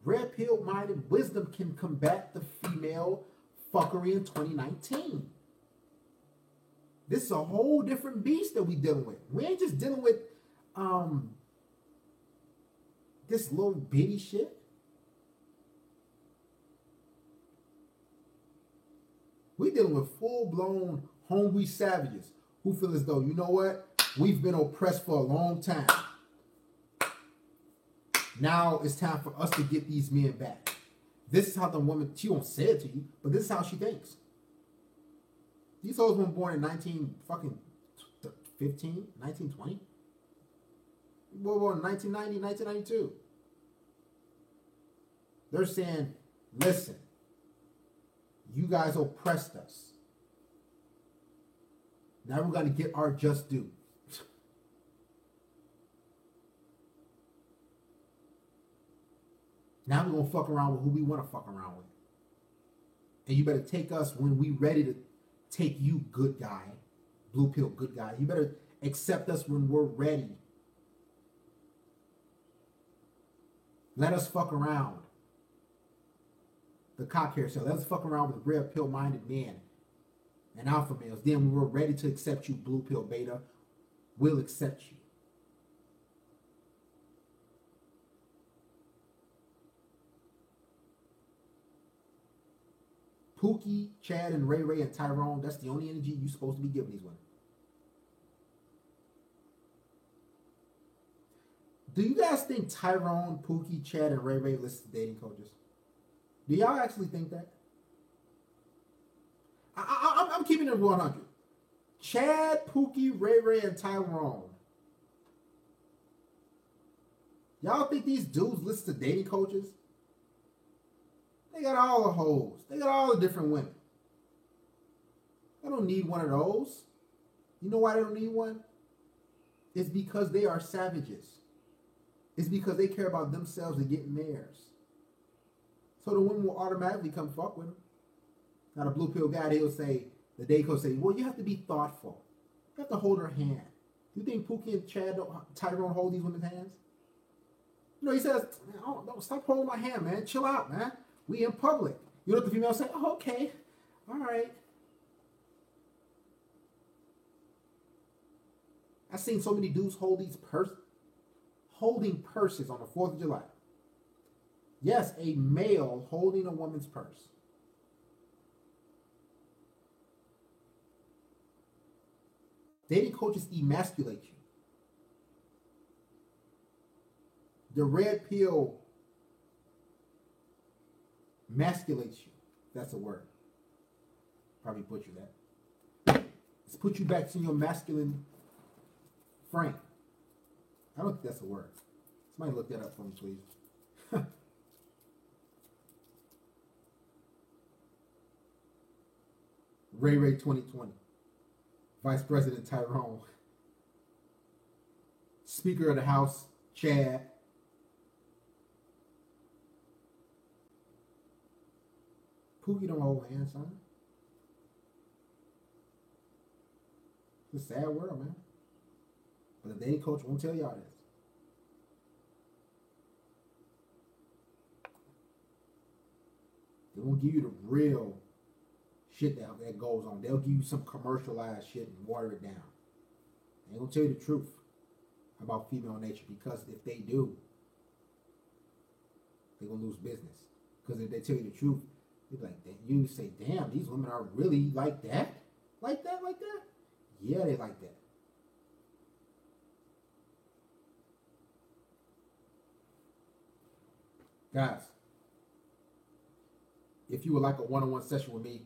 red pill minded wisdom can combat the female fuckery in 2019. This is a whole different beast that we dealing with. We ain't just dealing with this little bitty shit. We dealing with full-blown hungry savages who feel as though, you know what? We've been oppressed for a long time. Now it's time for us to get these men back. This is how the woman, she won't say it to you, but this is how she thinks. These hoes were born in 1920? Well, born in 1990, 1992. They're saying, listen, you guys oppressed us. Now we're going to get our just due. Now we're going to fuck around with who we want to fuck around with. And you better take us when we ready to take you, good guy. Blue pill, good guy. You better accept us when we're ready. Let us fuck around. The cock hair cell. Let us fuck around with red pill minded men and alpha males. Then when we're ready to accept you, blue pill beta, we'll accept you. Pookie, Chad, and Ray Ray and Tyrone, that's the only energy you're supposed to be giving these women. Do you guys think Tyrone, Pookie, Chad, and Ray Ray listen to dating coaches? Do y'all actually think that? I'm keeping it 100. Chad, Pookie, Ray Ray, and Tyrone. Y'all think these dudes listen to dating coaches? They got all the hoes. They got all the different women. They don't need one of those. You know why they don't need one? It's because they are savages. It's because they care about themselves and getting theirs. So the women will automatically come fuck with them. Now the blue pill guy, he'll say, the day coach say, well, you have to be thoughtful. You have to hold her hand. You think Pookie and Chad, Tyrone hold these women's hands? You know, he says, don't stop holding my hand, man. Chill out, man. We in public. You know what the female say? Oh, okay. All right. I've seen so many dudes holding purses on the 4th of July. Yes, a male holding a woman's purse. Dating coaches emasculate you. The red pill masculates you. That's a word. Probably butcher that. It's put you back in your masculine frame. I don't think that's a word. Somebody look that up for me, please. Ray Ray 2020. Vice President Tyrone. Speaker of the House, Chad. Pookie don't hold hands, son. It's a sad world, man. But the dating coach won't tell y'all this. They won't give you the real shit that goes on. They'll give you some commercialized shit and water it down. They ain't gonna tell you the truth about female nature, because if they do, they're gonna lose business. Because if they tell you the truth, you're like, you say, damn, these women are really like that? Like that? Like that? Yeah, they like that. Guys, if you would like a one-on-one session with me,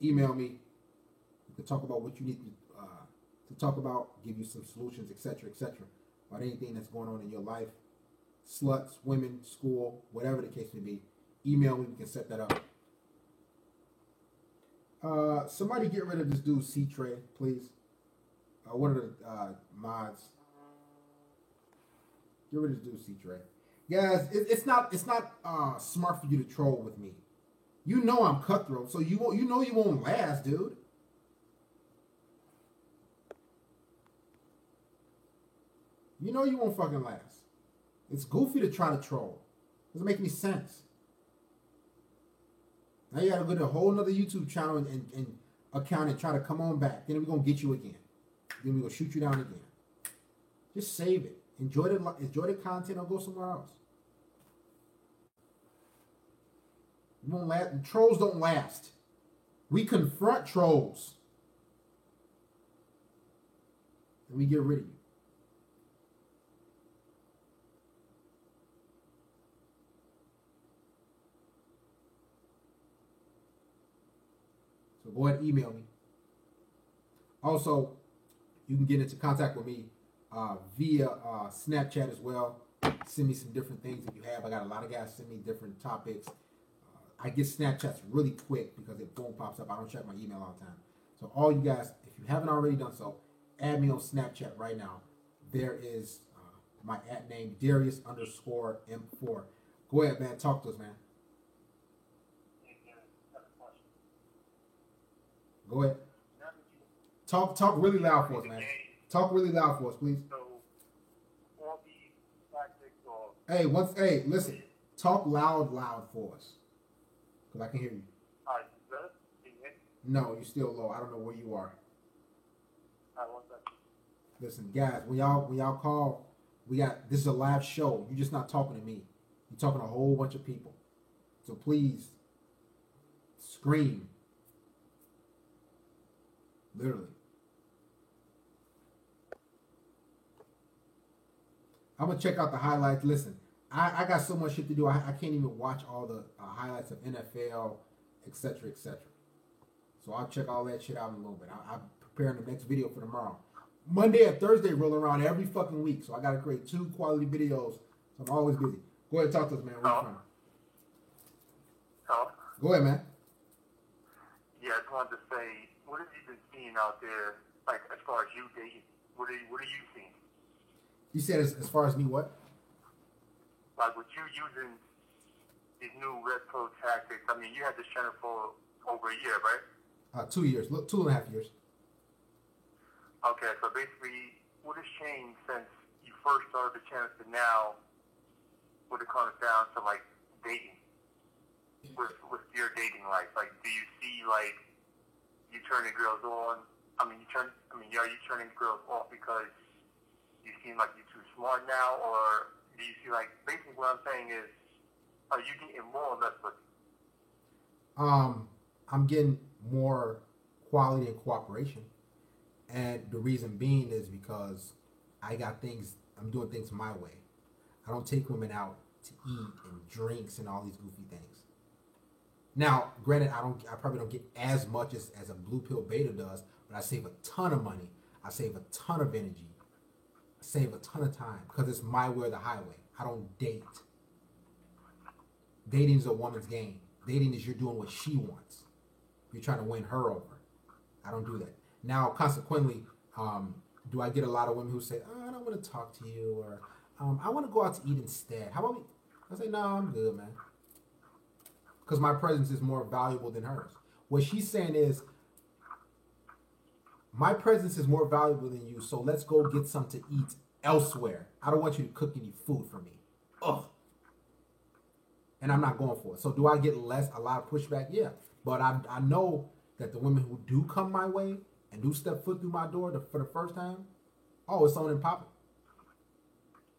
email me. We can talk about what you need to talk about, give you some solutions, etc., about anything that's going on in your life. Sluts, women, school, whatever the case may be. Email me, we can set that up. Somebody get rid of this dude C-Tray, please. One of the mods. Get rid of this dude C-Tray. Guys, it's not smart for you to troll with me. You know I'm cutthroat, so you won't last, dude. You know you won't fucking last. It's goofy to try to troll. Doesn't make any sense. Now you gotta go to a whole nother YouTube channel and account and try to come on back. Then we're gonna get you again. Then we're gonna shoot you down again. Just save it. Enjoy the content or go somewhere else. You won't last. Trolls don't last. We confront trolls. And we get rid of you. So go ahead and email me. Also, you can get into contact with me via Snapchat as well. Send me some different things if you have. I got a lot of guys send me different topics. I get Snapchats really quick because the phone pops up. I don't check my email all the time. So all you guys, if you haven't already done so, add me on Snapchat right now. There is my @ name, Darius_M4. Go ahead, man. Talk to us, man. Go ahead. Talk really loud for us, man. Talk really loud for us, please. Hey, listen. Talk loud for us. Because I can hear you. No, you're still low. I don't know where you are. Listen, guys, when y'all call, this is a live show. You're just not talking to me. You're talking to a whole bunch of people. So please scream. Literally. I'm gonna check out the highlights. Listen, I got so much shit to do. I can't even watch all the highlights of NFL, etc., etc. So I'll check all that shit out in a little bit. I'm preparing the next video for tomorrow. Monday and Thursday roll around every fucking week, so I gotta create 2 quality videos. So I'm always busy. Go ahead and talk to us, man. Where you from? Hello? Go ahead, man. Yeah, I just wanted to say, what have you been seeing out there, like as far as you dating? What are you seeing? You said as far as me, what? Like with you using these new Red Pill tactics. I mean, you had this channel for over a year, right? 2 years. Look, 2.5 years. Okay, so basically, what has changed since you first started the channel to now? What it comes down to, like dating, with your dating life. Like, do you see like you turning girls on? Are you turning girls off because you seem like you're too smart now, or do you see like basically what I'm saying is, are you getting more or less pussy? I'm getting more quality and cooperation, and the reason being is because I'm doing things my way. I don't take women out to eat and drinks and all these goofy things. Now, granted, I probably don't get as much as a blue pill beta does, but I save a ton of money. I save a ton of energy. I save a ton of time because it's my way or the highway. I don't date. Dating is a woman's game. Dating is you're doing what she wants. You're trying to win her over. I don't do that. Now, consequently, do I get a lot of women who say, I don't want to talk to you, or I want to go out to eat instead. How about me? I say, no, I'm good, man. Because my presence is more valuable than hers. What she's saying is, my presence is more valuable than you, so let's go get something to eat elsewhere. I don't want you to cook any food for me. Ugh. And I'm not going for it. So do I get a lot of pushback? Yeah. But I know that the women who do come my way and do step foot through my door for the first time, oh, it's on and popping.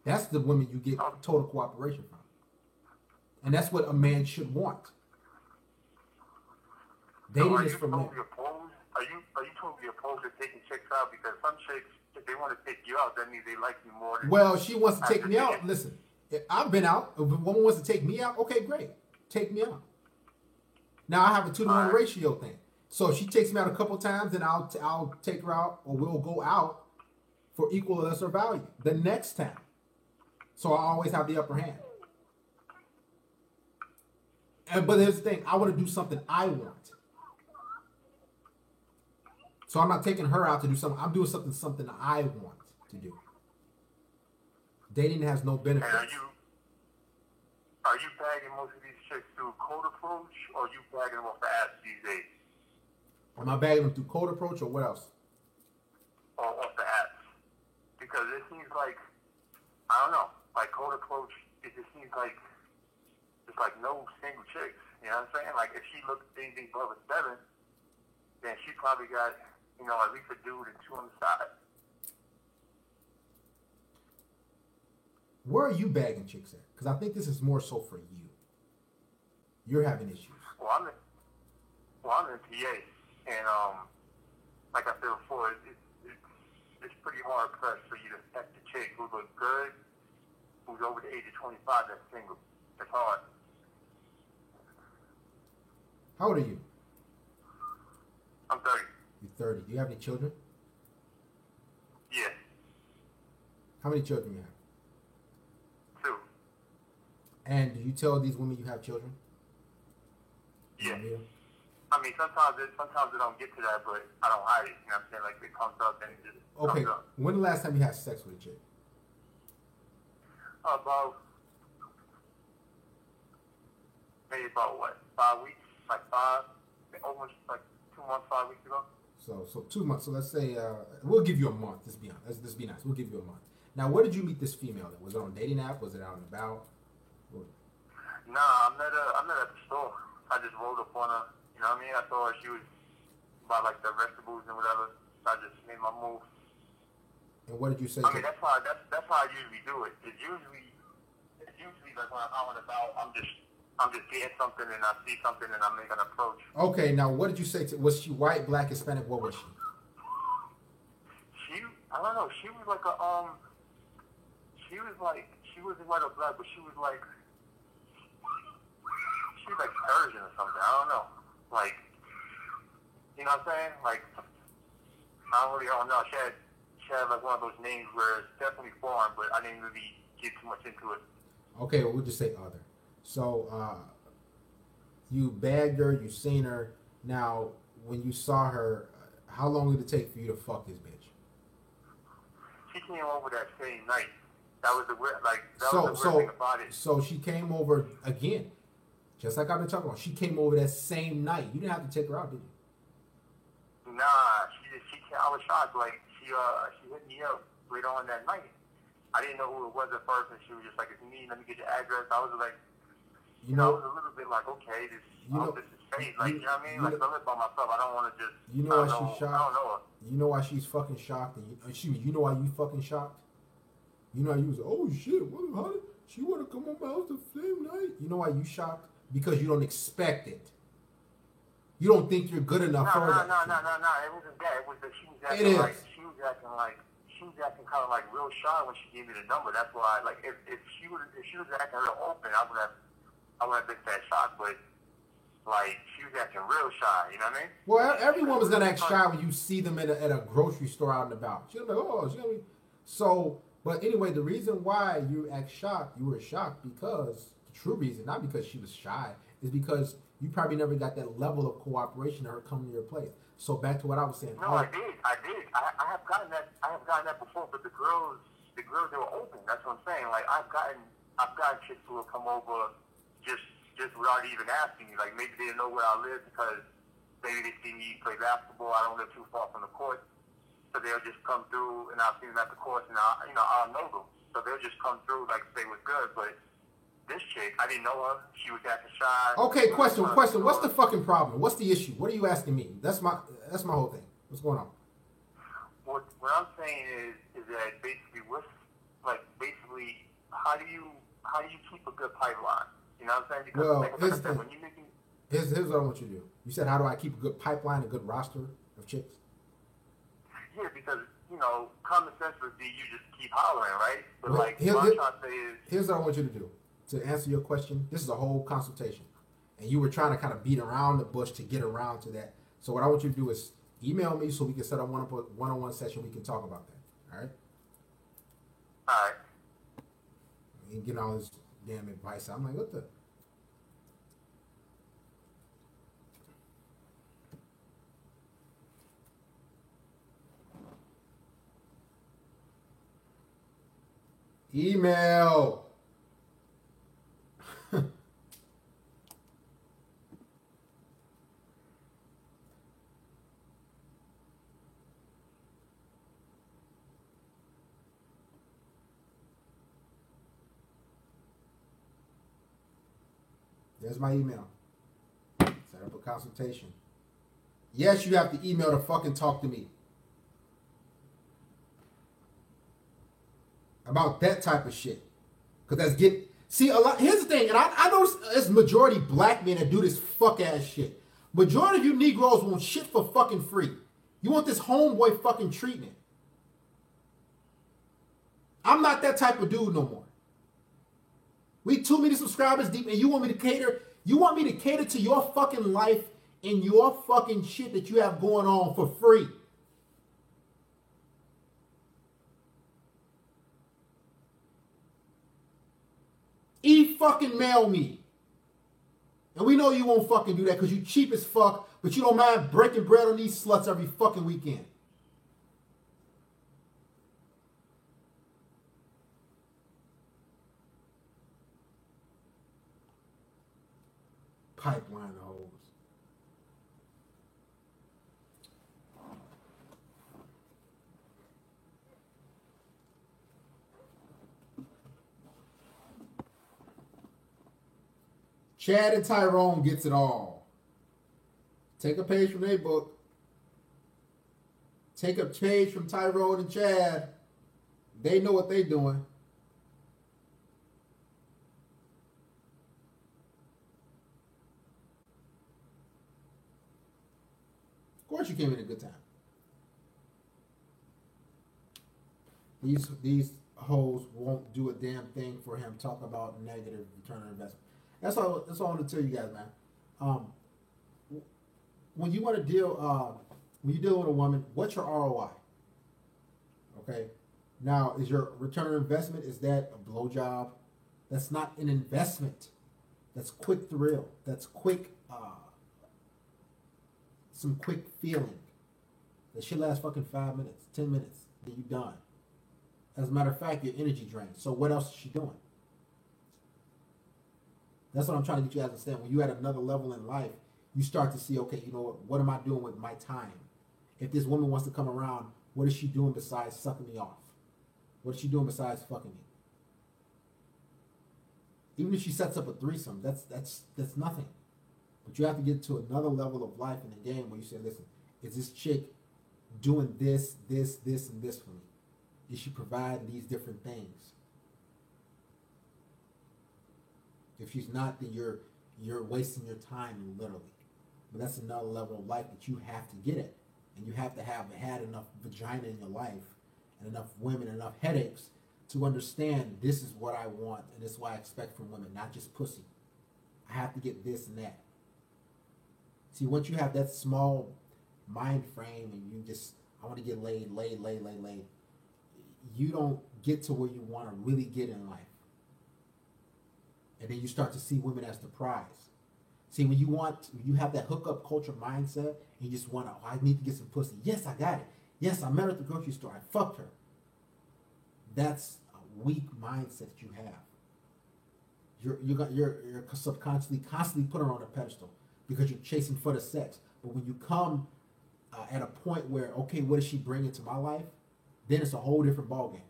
That's the women you get total cooperation from. And that's what a man should want. Dating is for men. Are you totally opposed to taking chicks out? Because some chicks, if they want to take you out, that means they like you more. Well, she wants to take me out. Listen, I've been out. If a woman wants to take me out, okay, great. Take me out. Now I have a 2-to-1 ratio thing. So if she takes me out a couple times, then I'll take her out, or we'll go out for equal or lesser value the next time. So I always have the upper hand. But here's the thing. I want to do something I want. So I'm not taking her out to do something. I'm doing something I want to do. Dating has no benefits. And are you bagging most of these chicks through cold approach, or are you bagging them off the ass these days? Am I bagging them through cold approach, or what else? Or off the ass? Because it seems like, I don't know, like cold approach, it just seems like it's like no single chicks. You know what I'm saying? Like if she looks anything above a 7, then she probably got, at least a dude and 2 on the side. Where are you bagging chicks at? Because I think this is more so for you. You're having issues. Well, I'm in PA, and like I said before, it's pretty hard pressed for you to catch a chick who looks good, who's over the age of 25, that's single. It's hard. How old are you? You're 30. Do you have any children? Yeah. How many children you have? 2. And do you tell these women you have children? Yeah. I mean, sometimes it don't get to that, but I don't hide it. You know what I'm saying? Like, it comes up and it just Okay. comes up. When the last time you had sex with a chick? Maybe about what? 5 weeks? Like 5? Almost like 2 months, 5 weeks ago. So 2 months. So let's say we'll give you a month. Let's be honest. Let's be nice. We'll give you a month. Now, where did you meet this female? Was it on a dating app? Was it out and about? Nah, I met her at the store. I just rolled up on her. You know what I mean? I saw her. She was by like the vegetables and whatever. So I just made my move. And what did you say? I mean, that's how I usually do it. It's usually like when I'm out and about, I'm just getting something and I see something and I make an approach. Okay, now what did you say? Was she white, black, Hispanic? What was she? I don't know. She was like she wasn't white or black, but she was like Persian or something. I don't know. Like, you know what I'm saying? Like, I don't know. She had like one of those names where it's definitely foreign, but I didn't really get too much into it. Okay, well, we'll just say other. So, you bagged her, you seen her. Now, when you saw her, how long did it take for you to fuck this bitch? She came over that same night. That was the weird thing about it. So she came over again, just like I've been talking about. She came over that same night. You didn't have to take her out, did you? Nah, I was shocked. Like, she hit me up later on that night. I didn't know who it was at first, and she was just like, "It's me. Let me get your address." I was like, I was a little bit like, okay, this is fake. Like, you know what I mean? Like, I live by myself. I don't want to just. You know why she's shocked? I don't know her. You know why she's fucking shocked? And you know why you fucking shocked? You know how you was, oh shit, how did she want to come on my house the same night? You know why you shocked? Because you don't expect it. You don't think you're good enough for that. No. It wasn't that. It was that she was acting kind of like real shy when she gave me the number. That's why, like, if she was acting real open, I would have been that shocked. But like, she was acting real shy. You know what I mean? Well, every woman's gonna act shy when you see them at a grocery store out and about. She's gonna be like, oh, she's gonna be so. But anyway, the reason why you were shocked because the true reason, not because she was shy, is because you probably never got that level of cooperation of her coming to your place. So back to what I was saying. No, I did. I have gotten that before, but the girls they were open. That's what I'm saying. Like, I've gotten chicks who will come over just without even asking me. Like, maybe they didn't know where I live because maybe they see me play basketball. I don't live too far from the court. So they'll just come through, and I'll see them at the course, and I'll know them. So they'll just come through, like, say what's good. But this chick, I didn't know her. She was acting shy. Okay, question. What's the fucking problem? What's the issue? What are you asking me? That's my whole thing. What's going on? What I'm saying is that basically, how do you keep a good pipeline? You know what I'm saying? Because well, like when you making here's what I want you to do. You said, how do I keep a good pipeline, a good roster of chicks? Yeah, because, common sense would be you just keep hollering, right? But, what I'm trying to say is... Here's what I want you to do. To answer your question, this is a whole consultation. And you were trying to kind of beat around the bush to get around to that. So what I want you to do is email me so we can set up one-on-one session. We can talk about that. All right? All right. And get all this damn advice. I'm like, what the... Email. There's my email. Set up a consultation. Yes, you have to email to fucking talk to me about that type of shit. Because that's get... See, a lot... Here's the thing, and I know it's majority black men that do this fuck-ass shit. Majority of you Negroes want shit for fucking free. You want this homeboy fucking treatment. I'm not that type of dude no more. We 2 million subscribers deep, and you want me to cater... You want me to cater to your fucking life in your fucking shit that you have going on for free. Fucking mail me. And we know you won't fucking do that because you cheap as fuck, but you don't mind breaking bread on these sluts every fucking weekend. Pipeline hoes. Chad and Tyrone gets it all. Take a page from their book. Take a page from Tyrone and Chad. They know what they're doing. Of course you came in a good time. These hoes won't do a damn thing for him. Talk about negative return on investment. That's all I want to tell you guys, man. When you want to deal, when you deal with a woman, what's your ROI? Okay. Now, is your return on investment, is that a blowjob? That's not an investment. That's quick thrill. That's quick, some quick feeling. That shit lasts fucking 5 minutes, 10 minutes, then you done. As a matter of fact, your energy drained. So what else is she doing? That's what I'm trying to get you guys to understand. When you're at another level in life, you start to see, okay, you know what am I doing with my time? If this woman wants to come around, what is she doing besides sucking me off? What is she doing besides fucking me? Even if she sets up a threesome, that's nothing. But you have to get to another level of life in the game where you say, listen, is this chick doing this, and this for me? Is she providing these different things? If she's not, then you're wasting your time, literally. But that's another level of life that you have to get at. And you have to have had enough vagina in your life and enough women, enough headaches to understand this is what I want and this is what I expect from women, not just pussy. I have to get this and that. See, once you have that small mind frame and you just, I want to get laid, you don't get to where you want to really get in life. And then you start to see women as the prize. See, when you have that hookup culture mindset, and you just want to, I need to get some pussy. Yes, I got it. Yes, I met her at the grocery store. I fucked her. That's a weak mindset that you have. You're subconsciously constantly putting her on a pedestal because you're chasing for the sex. But when you come at a point where, okay, what is she bringing to my life? Then it's a whole different ballgame.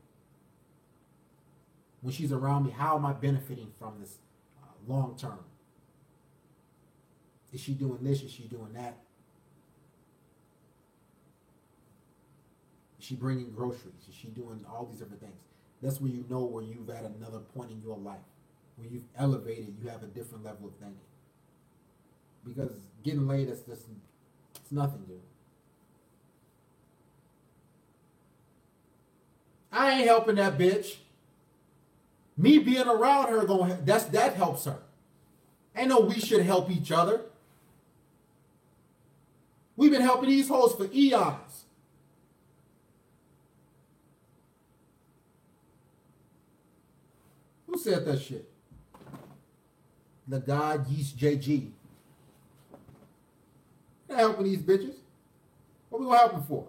When she's around me, how am I benefiting from this long term? Is she doing this? Is she doing that? Is she bringing groceries? Is she doing all these different things? That's where you know where you've at another point in your life. When you've elevated, you have a different level of thinking. Because getting laid, it's nothing, dude. I ain't helping that bitch. Me being around her, that helps her. Ain't no we should help each other. We've been helping these hoes for eons. Who said that shit? The God Yeast JG. They're helping these bitches. What we gonna help them for?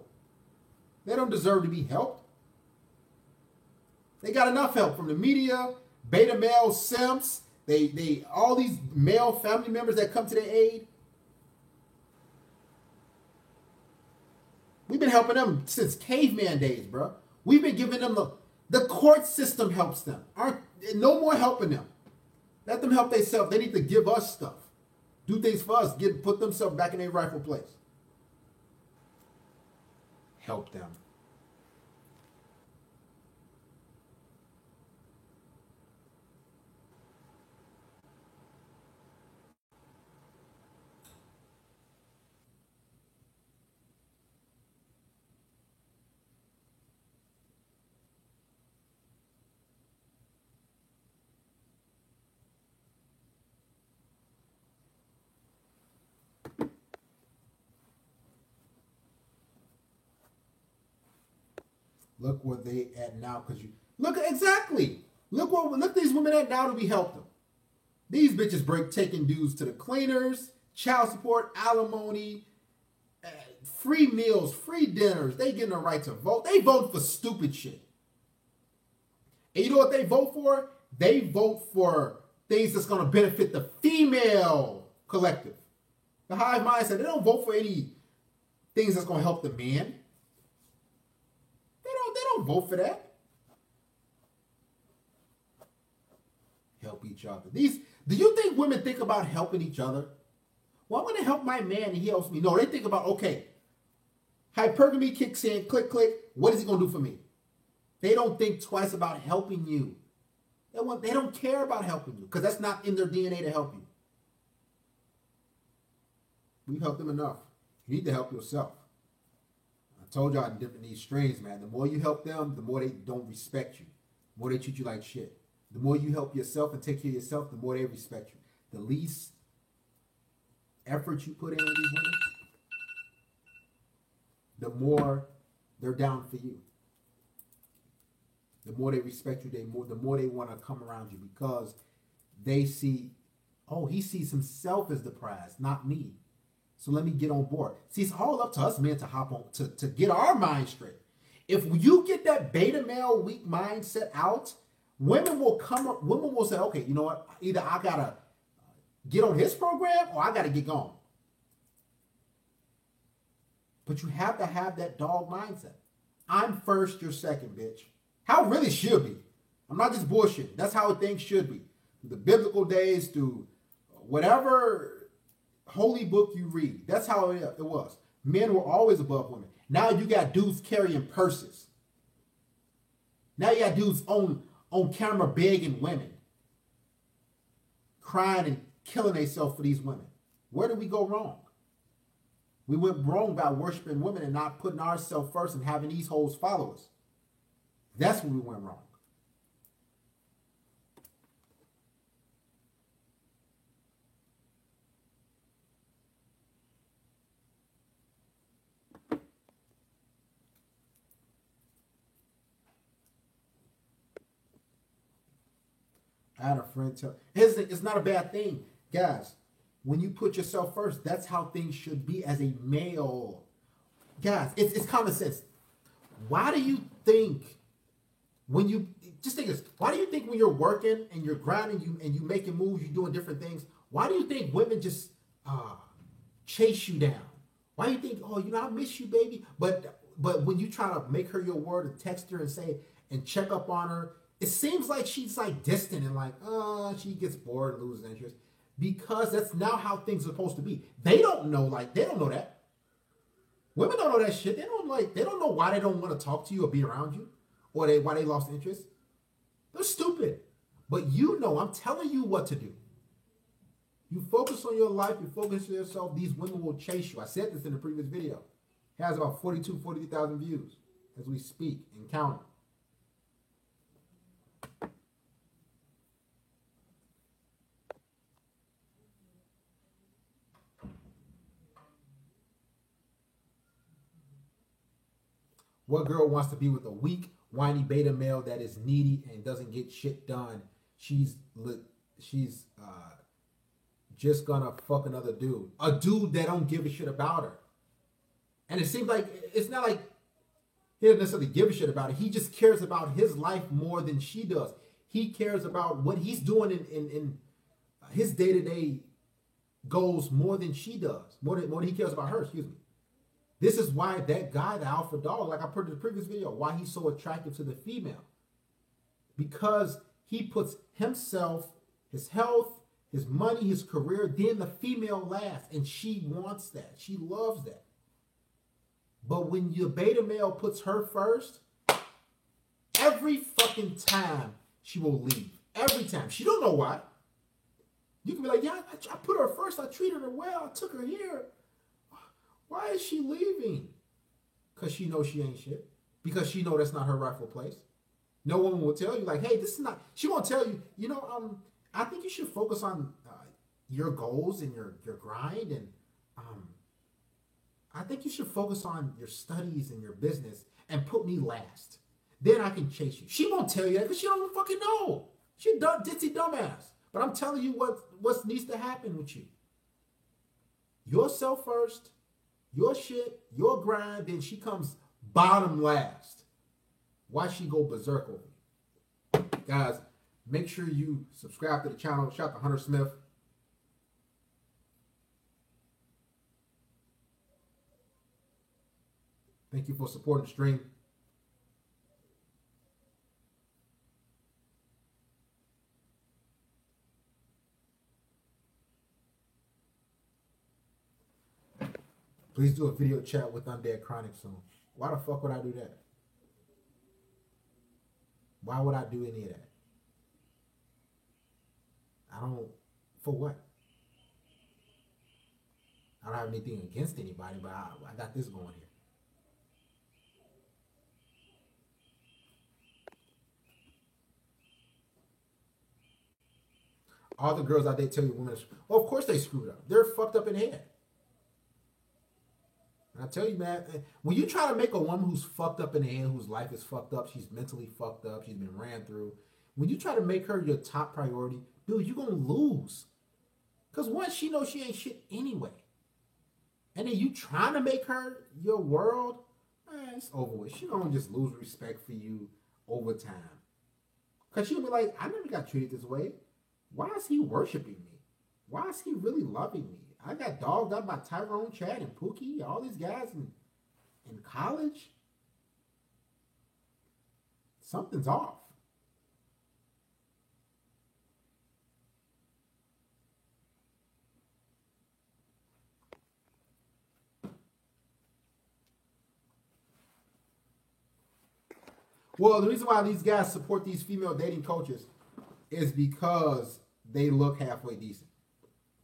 They don't deserve to be helped. They got enough help from the media, beta male simps, they all these male family members that come to their aid. We've been helping them since caveman days, bro. We've been giving them the court system helps them. No more helping them. Let them help themselves. They need to give us stuff. Do things for us. Put themselves back in their rightful place. Help them. Look where they at now, because you look exactly. Look these women at now to be helped them. These bitches break taking dudes to the cleaners, child support, alimony, free meals, free dinners. They getting the right to vote. They vote for stupid shit. And you know what they vote for? They vote for things that's going to benefit the female collective. The hive mindset. They don't vote for any things that's going to help the men. They don't vote for that. Help each other. Do you think women think about helping each other? Well, I'm going to help my man and he helps me. No, they think about, okay, hypergamy kicks in, click, click. What is he going to do for me? They don't think twice about helping you. They don't care about helping you because that's not in their DNA to help you. We help them enough. You need to help yourself. I told y'all in these streams, man, the more you help them, the more they don't respect you. The more they treat you like shit. The more you help yourself and take care of yourself, the more they respect you. The least effort you put in with these women, the more they're down for you. The more they respect you, the more they want to come around you because they see, oh, he sees himself as the prize, not me. So let me get on board. See, it's all up to us men to hop on, to get our mind straight. If you get that beta male weak mindset out, women will say, okay, you know what? Either I gotta get on his program or I gotta get gone. But you have to have that dog mindset. I'm first, you're second, bitch. How it really should be. I'm not just bullshit. That's how things should be. The biblical days, through whatever holy book you read. That's how it was. Men were always above women. Now you got dudes carrying purses. Now you got dudes on camera begging women, crying and killing themselves for these women. Where did we go wrong? We went wrong by worshiping women and not putting ourselves first and having these hoes follow us. That's where we went wrong. I had a friend tell, it's not a bad thing, guys. When you put yourself first, that's how things should be as a male. Guys, it's common sense. Why do you think when you just think this? Why do you think when you're working and you're grinding, you making moves, you're doing different things? Why do you think women just chase you down? Why do you think, oh, I miss you, baby? But when you try to make her your word and text her and say and check up on her, it seems like she's like distant and like, she gets bored and loses interest. Because that's now how things are supposed to be. They don't know that. Women don't know that shit. They don't know why they don't want to talk to you or be around you. Or why they lost interest. They're stupid. But I'm telling you what to do. You focus on your life, you focus on yourself, these women will chase you. I said this in the previous video. It has about 43,000 views as we speak and counting. What girl wants to be with a weak, whiny beta male that is needy and doesn't get shit done? She's just gonna fuck another dude. A dude that don't give a shit about her. And it seems like, it's not like he doesn't necessarily give a shit about it. He just cares about his life more than she does. He cares about what he's doing in his day-to-day goals more than she does. More than he cares about her, excuse me. This is why that guy, the alpha dog, like I put in the previous video, why he's so attractive to the female. Because he puts himself, his health, his money, his career, then the female last. And she wants that. She loves that. But when your beta male puts her first, every fucking time she will leave. Every time. She don't know why. You can be like, yeah, I put her first. I treated her well. I took her here. Why is she leaving? Because she knows she ain't shit. Because she knows that's not her rightful place. No woman will tell you, like, hey, this is not. She won't tell you, I think you should focus on your goals and your grind. And I think you should focus on your studies and your business and put me last. then I can chase you. She won't tell you that because she don't fucking know. She a ditzy dumbass. But I'm telling you what needs to happen with you. Yourself first, your shit, your grind, then she comes bottom last. Why she go berserk over you? Guys, make sure you subscribe to the channel. Shout out to Hunter Smith. Thank you for supporting the stream. Please do a video chat with Undead Chronic soon. Why the fuck would I do that? Why would I do any of that? I don't, for what? I don't have anything against anybody, but I got this going here. All the girls out there tell you women, well, of course they screwed up. They're fucked up in the head. And I tell you, man, when you try to make a woman who's fucked up in the head, whose life is fucked up, she's mentally fucked up, she's been ran through, when you try to make her your top priority, dude, you're going to lose. Because once she knows she ain't shit anyway. And then you trying to make her your world, man, it's over with. She going to just lose respect for you over time. Because she'll be like, I never got treated this way. Why is he worshiping me? Why is he really loving me? I got dogged up by Tyrone, Chad, and Pookie, all these guys in college. Something's off. Well, the reason why these guys support these female dating coaches is because they look halfway decent.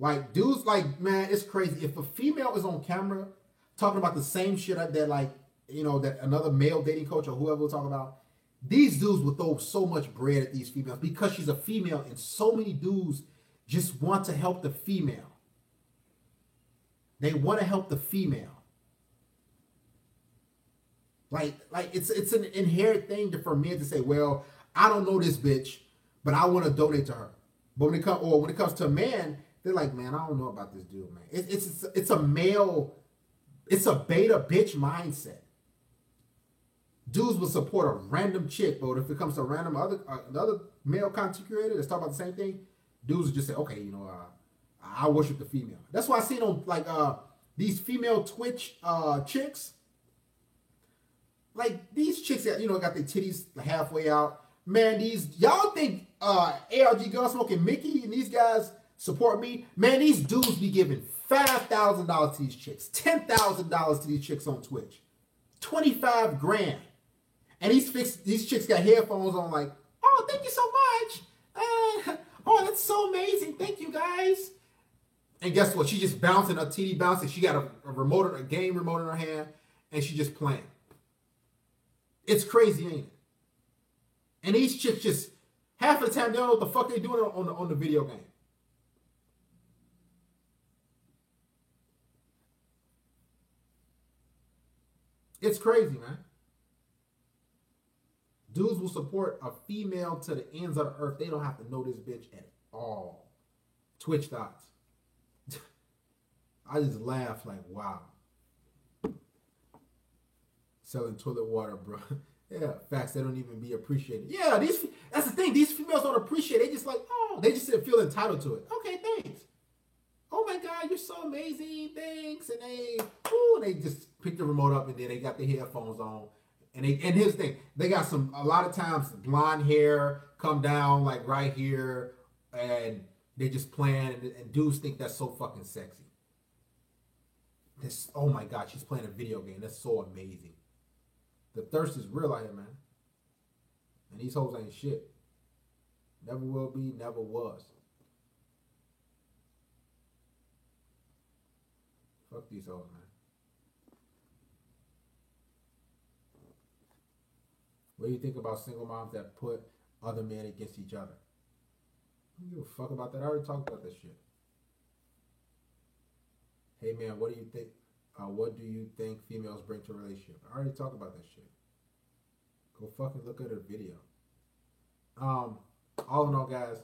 Like, dudes, like, man, it's crazy. If a female is on camera talking about the same shit that, like, you know, that another male dating coach or whoever will talk about, these dudes will throw so much bread at these females because she's a female, and so many dudes just want to help the female. They want to help the female. Like it's an inherent thing for men to say, well, I don't know this bitch, but I want to donate to her. But when it comes to a man, they're like, man, I don't know about this dude, man. It's a male, it's a beta bitch mindset. Dudes will support a random chick, but if it comes to a random other male content creator that's talking about the same thing, dudes will just say, okay, you know, I worship the female. That's why I seen on like these female Twitch chicks. Like these chicks that, you know, got their titties halfway out. Man, y'all think ARG Gunsmoke, Mickey, and these guys support me? Man, these dudes be giving $5,000 to these chicks, $10,000 to these chicks on Twitch, 25 grand. And these chicks got headphones on like, oh, thank you so much. Oh, that's so amazing. Thank you, guys. And guess what? She's just bouncing, a TD bouncing. She got a game remote in her hand, and she just playing. It's crazy, ain't it? And these chicks just, half of the time, they don't know what the fuck they're doing on the video game. It's crazy, man. Dudes will support a female to the ends of the earth. They don't have to know this bitch at all. Twitch thoughts. I just laugh like, wow. Selling toilet water, bro. Yeah, facts, they don't even be appreciated. Yeah, that's the thing. These females don't appreciate it. They just like, oh, they just feel entitled to it. Okay, thanks. Oh my God, you're so amazing. Thanks. And they just pick the remote up and then they got their headphones on. And here's the thing. They got a lot of times blonde hair come down like right here, and they just playing, and dudes think that's so fucking sexy. Oh my God, she's playing a video game. That's so amazing. The thirst is real out here, man. And these hoes ain't shit. Never will be, never was. Fuck these hoes, man. What do you think about single moms that put other men against each other? I don't give a fuck about that. I already talked about that shit. Hey man, what do you think? What do you think females bring to a relationship? I already talked about that shit. Go fucking look at her video. All in all, guys,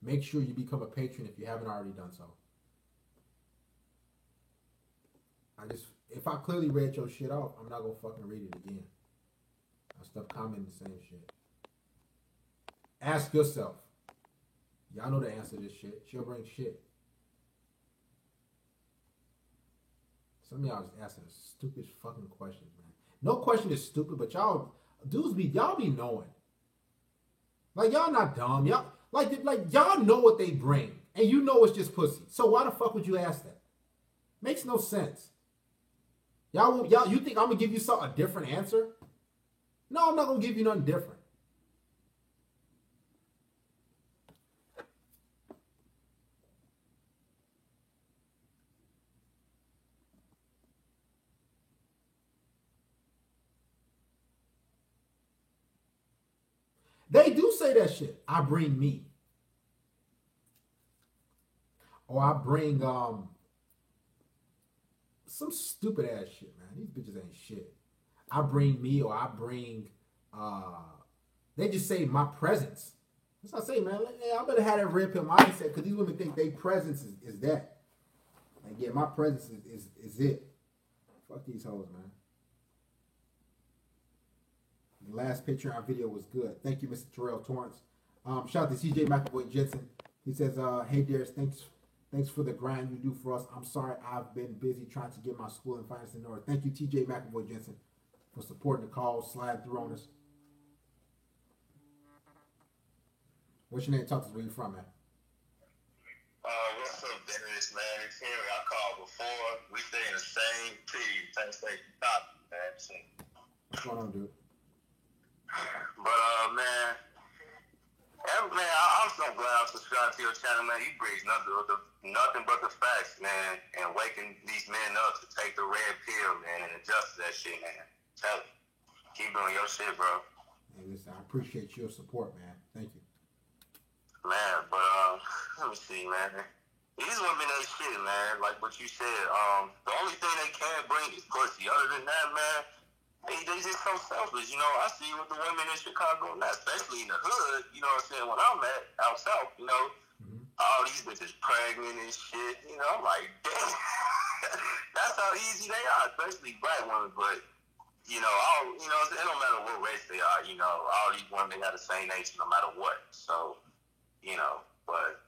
make sure you become a patron if you haven't already done so. If I clearly read your shit off, I'm not gonna fucking read it again. I'll stop commenting the same shit. Ask yourself. Y'all know the answer to this shit. She'll bring shit. Some of y'all just asking stupid fucking questions, man. No question is stupid, but y'all be knowing. Like y'all not dumb. Y'all like y'all know what they bring, and you know it's just pussy. So why the fuck would you ask that? Makes no sense. Y'all you think I'm gonna give you a different answer? No, I'm not gonna give you nothing different. They do say that shit. I bring me. Or I bring some stupid ass shit, man. These bitches ain't shit. I bring me, or I bring they just say my presence. That's what I say, man. I better have that red pill mindset, because these women think their presence is that. Like, yeah, my presence is it. Fuck these hoes, man. The last Patreon video was good. Thank you, Mr. Terrell Torrance. Shout out to CJ McAvoy Jensen. He says, hey Darius, thanks for the grind you do for us. I'm sorry I've been busy trying to get my school and finance in order. Thank you, TJ McAvoy Jensen, for supporting the call, slide through on us. What's your name? Talk to us. Where you from, man? What's up, Darius, man? It's Henry. I called before. We stay in the same city, same state, man. What's going on, dude? But man, I'm so glad I subscribed to your channel, man. You bring nothing but the facts, man, and waking these men up to take the red pill, man, and adjust to that shit, man. Tell me, keep doing your shit, bro. Hey, listen, I appreciate your support, man. Thank you. Man, but let me see, man. These women ain't shit, man. Like what you said. The only thing they can bring is pussy. Other than that, man, they just so selfish. You know, I see with the women in Chicago now, especially in the hood. You know what I'm saying? When I'm at out south, you know, all these bitches pregnant and shit. You know, I'm like, damn. That's how easy they are, especially black women. But you know, it don't matter what race they are. You know, all these women got the same nature no matter what. So. You know, but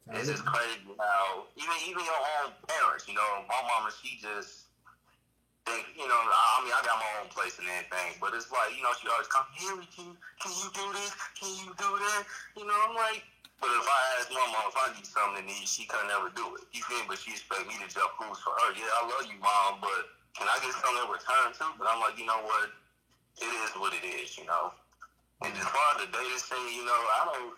it's just crazy how even your own parents, you know, my mama, she just think, you know, I mean, I got my own place and everything, but it's like, you know, she always come, Henry, can you do this? Can you do that? You know, I'm like, but if I ask my mom if I need something to need, she couldn't never do it. You feel me? But she expect me to jump hoops for her. Yeah, I love you, mom, but can I get something in return too? But I'm like, you know what? It is what it is, you know. And as far as the dating scene, you know, I don't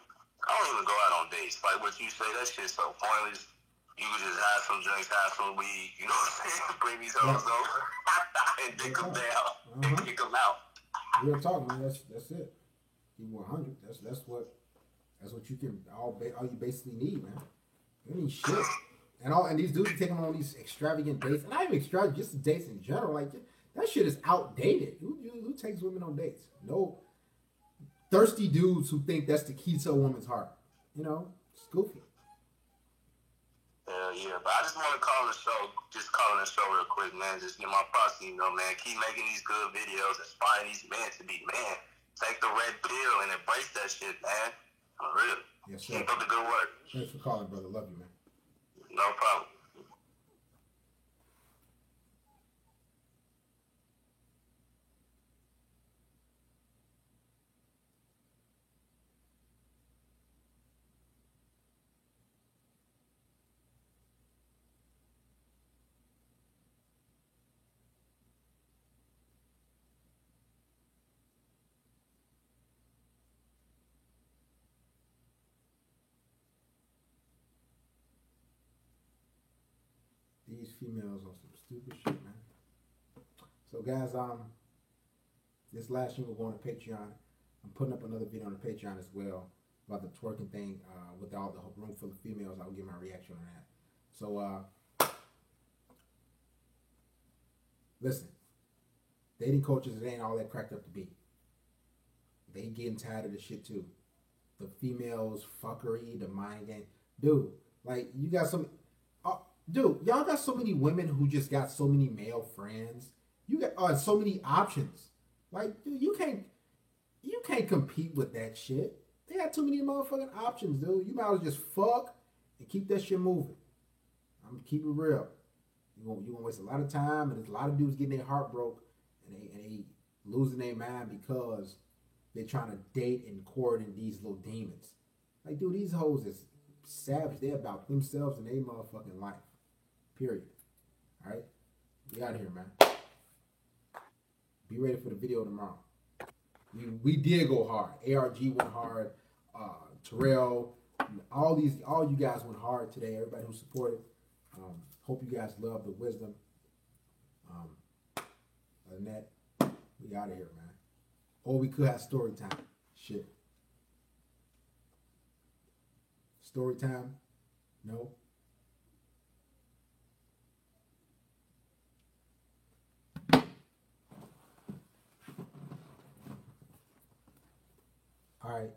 even go out on dates. Like what you say, that shit's so pointless. You could just have some drinks, have some weed, you know what I'm saying? Bring these hoes over and dick them down and kick them out. Real talk, man. That's it. Keep 100. That's what you can all you basically need, man. You need shit. And these dudes are taking on these extravagant dates, and not even extravagant, just dates in general. Like that shit is outdated. Who takes women on dates? No. Thirsty dudes who think that's the key to a woman's heart. You know, it's goofy. Yeah, but I just want to call the show real quick, man. Just get my props, you know, man. Keep making these good videos, inspiring these men to be men. Take the red pill and embrace that shit, man. For real. Yes, sir. Keep up the good work. Thanks for calling, brother. Love you, man. No problem. These females on some stupid shit, man. So guys, this last year we're going to Patreon. I'm putting up another video on the Patreon as well about the twerking thing with all the room full of females. I'll give my reaction on that. So listen, dating coaches, it ain't all that cracked up to be. They getting tired of this shit too. The females fuckery, the mind game, dude. Like you got some, dude. Y'all got so many women who just got so many male friends. You got so many options. Like, dude, you can't compete with that shit. They got too many motherfucking options, dude. You might as well just fuck and keep that shit moving. I'm gonna keep it real. You gonna waste a lot of time, and there's a lot of dudes getting their heart broke, and they losing their mind because they're trying to date and court in these little demons. Like, dude, these hoes is savage. They're about themselves and their motherfucking life. Period. All right, we out of here, man. Be ready for the video tomorrow. We did go hard. ARG went hard. Terrell, all you guys went hard today. Everybody who supported. Hope you guys love the wisdom. Other than that, we out of here, man. Or we could have story time. Shit. Story time? No. All right.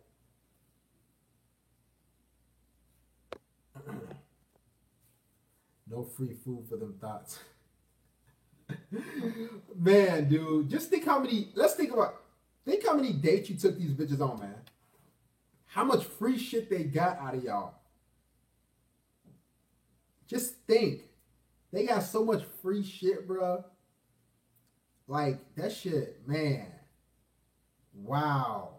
No free food for them thoughts. Man, dude, just think how many dates you took these bitches on, man. How much free shit they got out of y'all. Just think. They got so much free shit, bro. Like, that shit, man. Wow.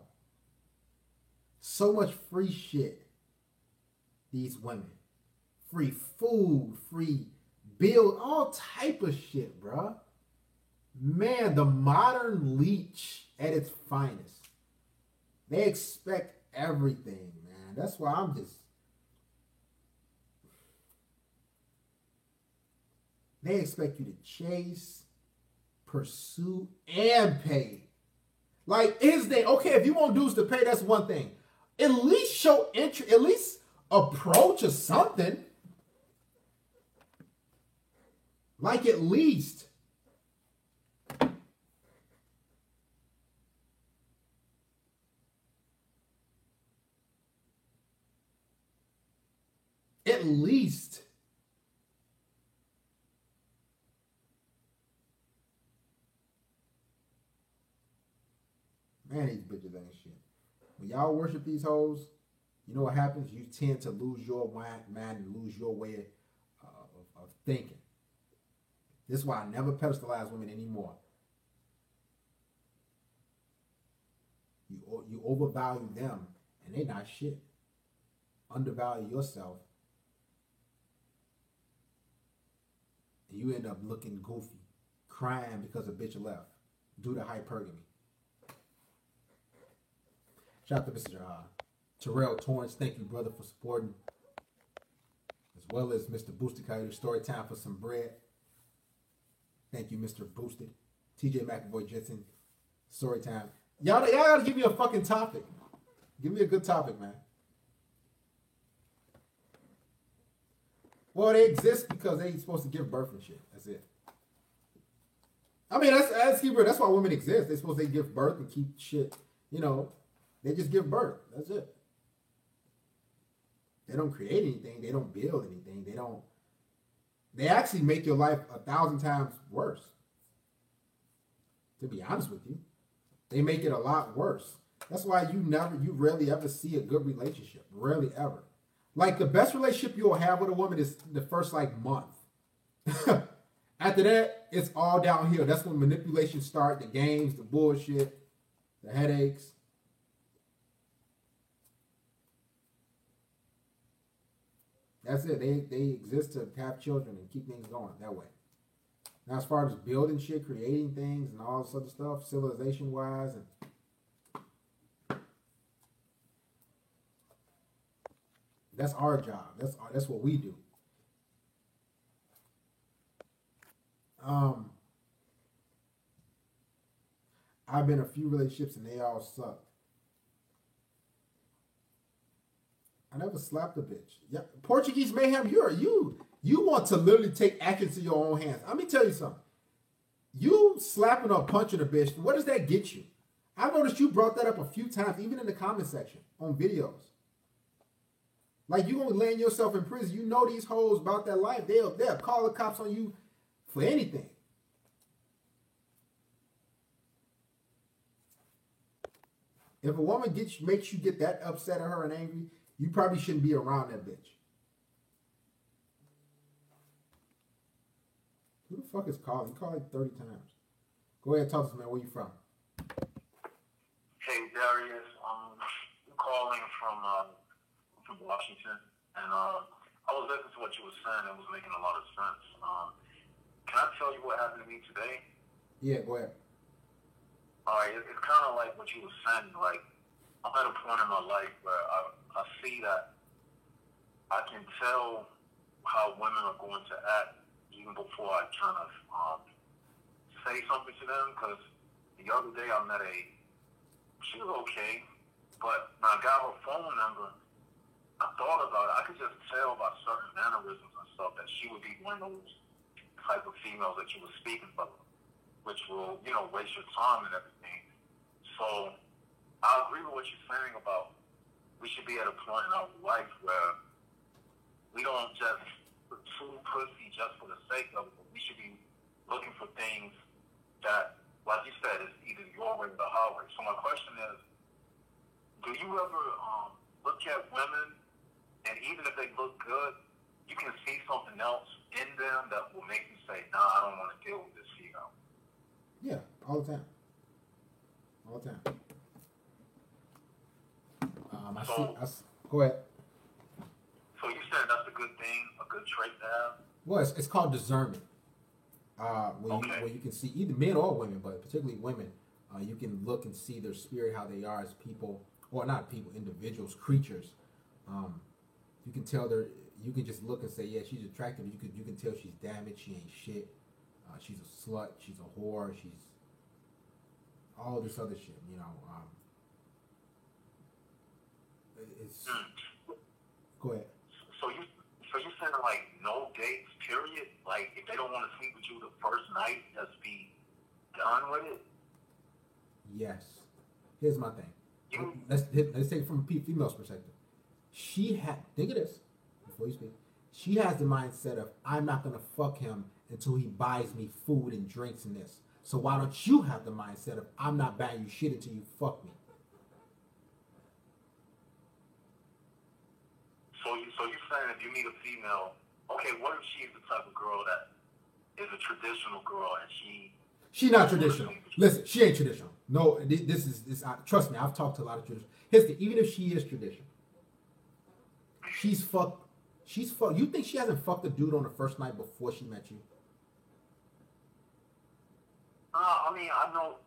So much free shit. These women. Free food, free bill, all type of shit, bro. Man, the modern leech at its finest. They expect everything, man. That's why I'm just... They expect you to chase, pursue, and pay. Like, okay, if you want dudes to pay, that's one thing. At least show interest, at least approach or something. Like, at least. At least. Man, these bitches ain't shit. When y'all worship these hoes, you know what happens? You tend to lose your mind and lose your way of thinking. This is why I never pedestalize women anymore. You overvalue them, and they not shit. Undervalue yourself, and you end up looking goofy, crying because a bitch left due to hypergamy. Shout out to Mr. Terrell Torrance. Thank you, brother, for supporting. As well as Mr. Boosted Coyote. Story time for some bread. Thank you, Mr. Boosted. TJ McAvoy Jetson. Story time. Y'all gotta give me a fucking topic. Give me a good topic, man. Well, they exist because they supposed to give birth and shit. That's it. I mean, that's why women exist. They're supposed to give birth and keep shit, you know. They just give birth. That's it. They don't create anything. They don't build anything. They actually make your life 1,000 times worse. To be honest with you. They make it a lot worse. That's why you rarely ever see a good relationship. Rarely ever. Like, the best relationship you'll have with a woman is the first, month. After that, it's all downhill. That's when manipulation starts, the games, the bullshit, the headaches. That's it. They exist to have children and keep things going that way. Now, as far as building shit, creating things, and all this other stuff, civilization-wise, and that's our job. That's what we do. I've been in a few relationships and they all suck. I never slapped a bitch. Yeah, Portuguese mayhem. You want to literally take action to your own hands. Let me tell you something. You slapping or punching a bitch, what does that get you? I noticed you brought that up a few times, even in the comment section on videos. Like, you gonna land yourself in prison. You know these hoes about that life. They'll call the cops on you for anything. If a woman makes you get that upset at her and angry, you probably shouldn't be around that bitch. Who the fuck is calling? You called like 30 times. Go ahead, talk to us, man. Where you from? Hey, Darius. I'm calling from Washington, and I was listening to what you were saying. It was making a lot of sense. Can I tell you what happened to me today? Yeah, go ahead. All right, it's kind of like what you were saying. Like, I'm at a point in my life where I see that I can tell how women are going to act even before I kind of say something to them. Because the other day I met she was okay, but when I got her phone number, I thought about it. I could just tell by certain mannerisms and stuff that she would be one of those type of females that you were speaking about, which will, waste your time and everything. So I agree with what you're saying about we should be at a point in our life where we don't just pursue pussy just for the sake of it, but we should be looking for things that, like you said, is either your way or the highway. So my question is, do you ever look at women, and even if they look good, you can see something else in them that will make you say, nah, I don't want to deal with this female? Yeah, all the time. All the time. Go ahead. So you said that's a good thing, a good trait to have? Well, it's called discernment. Where you can see either men or women, but particularly women, you can look and see their spirit, how they are as people, or not people, individuals, creatures. You can tell you can just look and say, yeah, she's attractive. You can tell she's damaged, she ain't shit. She's a slut, she's a whore, she's all this other shit, It's Go ahead. So you saying like no dates, period? Like if they don't want to sleep with you the first night, just be done with it? Yes. Here's my thing. Let's take it from a female's perspective. Think of this before you speak. She has the mindset of, I'm not gonna fuck him until he buys me food and drinks and this. So why don't you have the mindset of, I'm not buying you shit until you fuck me? So you're saying if you meet a female, okay, what if she's the type of girl that is a traditional girl and she's not traditional. Listen, she ain't traditional. No, trust me, I've talked to a lot of traditional. Even if she is traditional, she's fucked. You think she hasn't fucked a dude on the first night before she met you? I don't know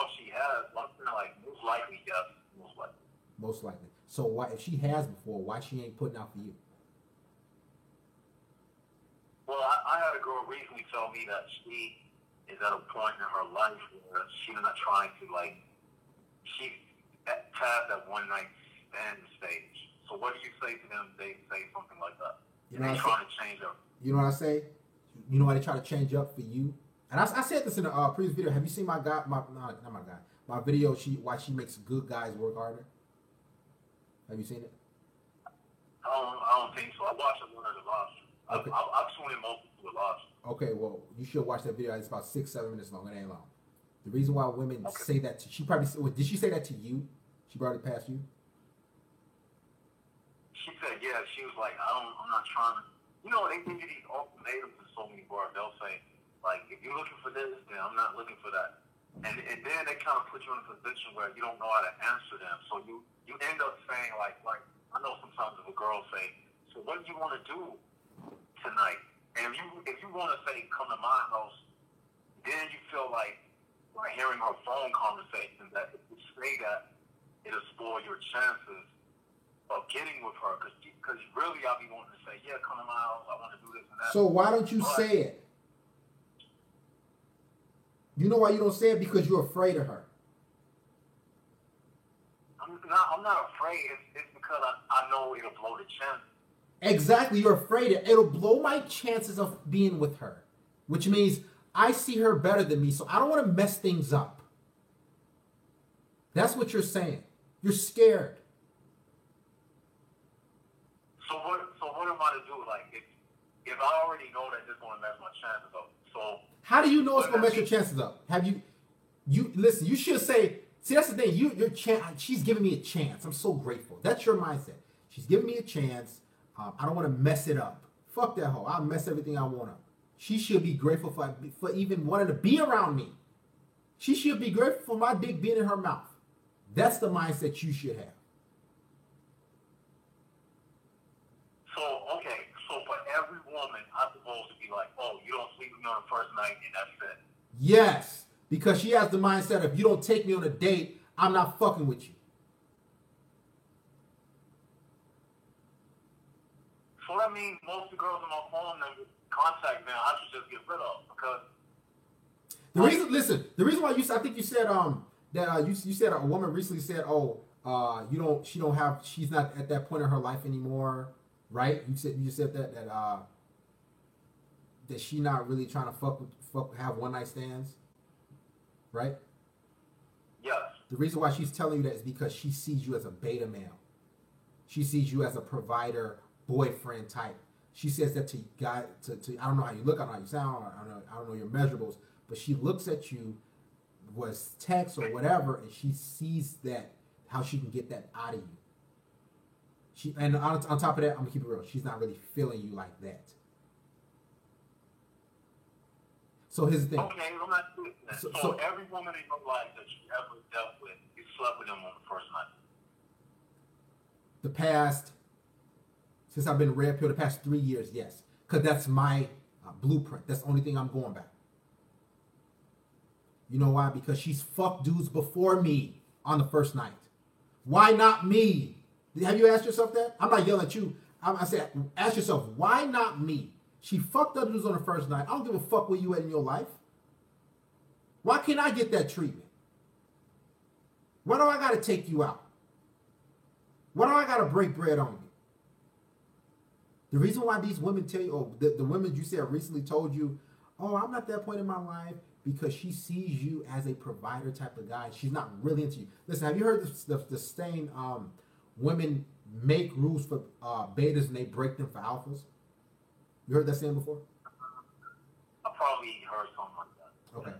if she has. But I'm saying, like, most likely, yes. Most likely. So why, if she has before, why she ain't putting out for you? Well, I had a girl recently tell me that she is at a point in her life where she's not trying to, she's past that one night stand stage. So what do you say to them if they say something like that? They're trying to change up. You know what I say? You know why they try to change up for you? And I said this in a previous video. Have you seen my video? Why she makes good guys work harder? Have you seen it? I don't think so. I watched it one of the last. Okay. I've tuned in multiple last. Okay, well, you should watch that video. It's about 6-7 minutes long. It ain't long. The reason why women say that, did she say that to you? She brought it past you? She said, yeah. She was like, I'm not trying to. They give you these ultimatums in so many bars. They'll say, like, if you're looking for this, then I'm not looking for that. And then they kind of put you in a position where you don't know how to answer them. So you end up saying, like I know sometimes if a girl say, so what do you want to do tonight? And if you want to say, come to my house, then you feel like hearing her phone conversation that if you say that, it'll spoil your chances of getting with her. Because really I'll be wanting to say, yeah, come to my house, I want to do this and that. So why don't you say it? You know why you don't say it? Because you're afraid of her. I'm not afraid. It's because I know it'll blow the chance. Exactly. You're afraid it'll blow my chances of being with her. Which means I see her better than me, so I don't want to mess things up. That's what you're saying. You're scared. So what am I to do? Like, if I already know that this is going to mess my chances up, so how do you know it's going to mess your chances up? Have you listen? You should say. See, that's the thing. She's giving me a chance. I'm so grateful. That's your mindset. She's giving me a chance. I don't want to mess it up. Fuck that hoe. I'll mess everything I want up. She should be grateful for even wanting to be around me. She should be grateful for my dick being in her mouth. That's the mindset you should have. So for every woman, I'm supposed to be like, oh, you don't sleep with me on the first night, and that's it. Yes, because she has the mindset of, if you don't take me on a date, I'm not fucking with you. So that means most of the girls on my phone number contact me, I should just get rid of, because the reason why I think you said that you said a woman recently said, she's not at that point in her life anymore, right? You said that she's not really trying to have one night stands, right? Yes. The reason why she's telling you that is because she sees you as a beta male. She sees you as a provider, boyfriend type. She says that to guy to I don't know how you look, I don't know how you sound, I don't know your measurables, but she looks at you, was text or whatever, and she sees that how she can get that out of you. And on top of that, I'm gonna keep it real. She's not really feeling you like that. So here's the thing. Okay, I'm not doing that. So every woman in your life that you ever dealt with, you slept with them on the first night. The past, since I've been Red Pill, the past 3 years, yes, because that's my blueprint. That's the only thing I'm going by. You know why? Because she's fucked dudes before me on the first night. Why not me? Have you asked yourself that? I'm not yelling at you. I said, ask yourself, why not me? She fucked up dudes on the first night. I don't give a fuck where you at in your life. Why can't I get that treatment? Why do I got to take you out? Why do I got to break bread on you? The reason why these women tell you, the women you said recently told you, oh, I'm not that point in my life, because she sees you as a provider type of guy. She's not really into you. Listen, have you heard the saying, women make rules for betas and they break them for alphas? You heard that saying before? I probably heard something like that. Okay.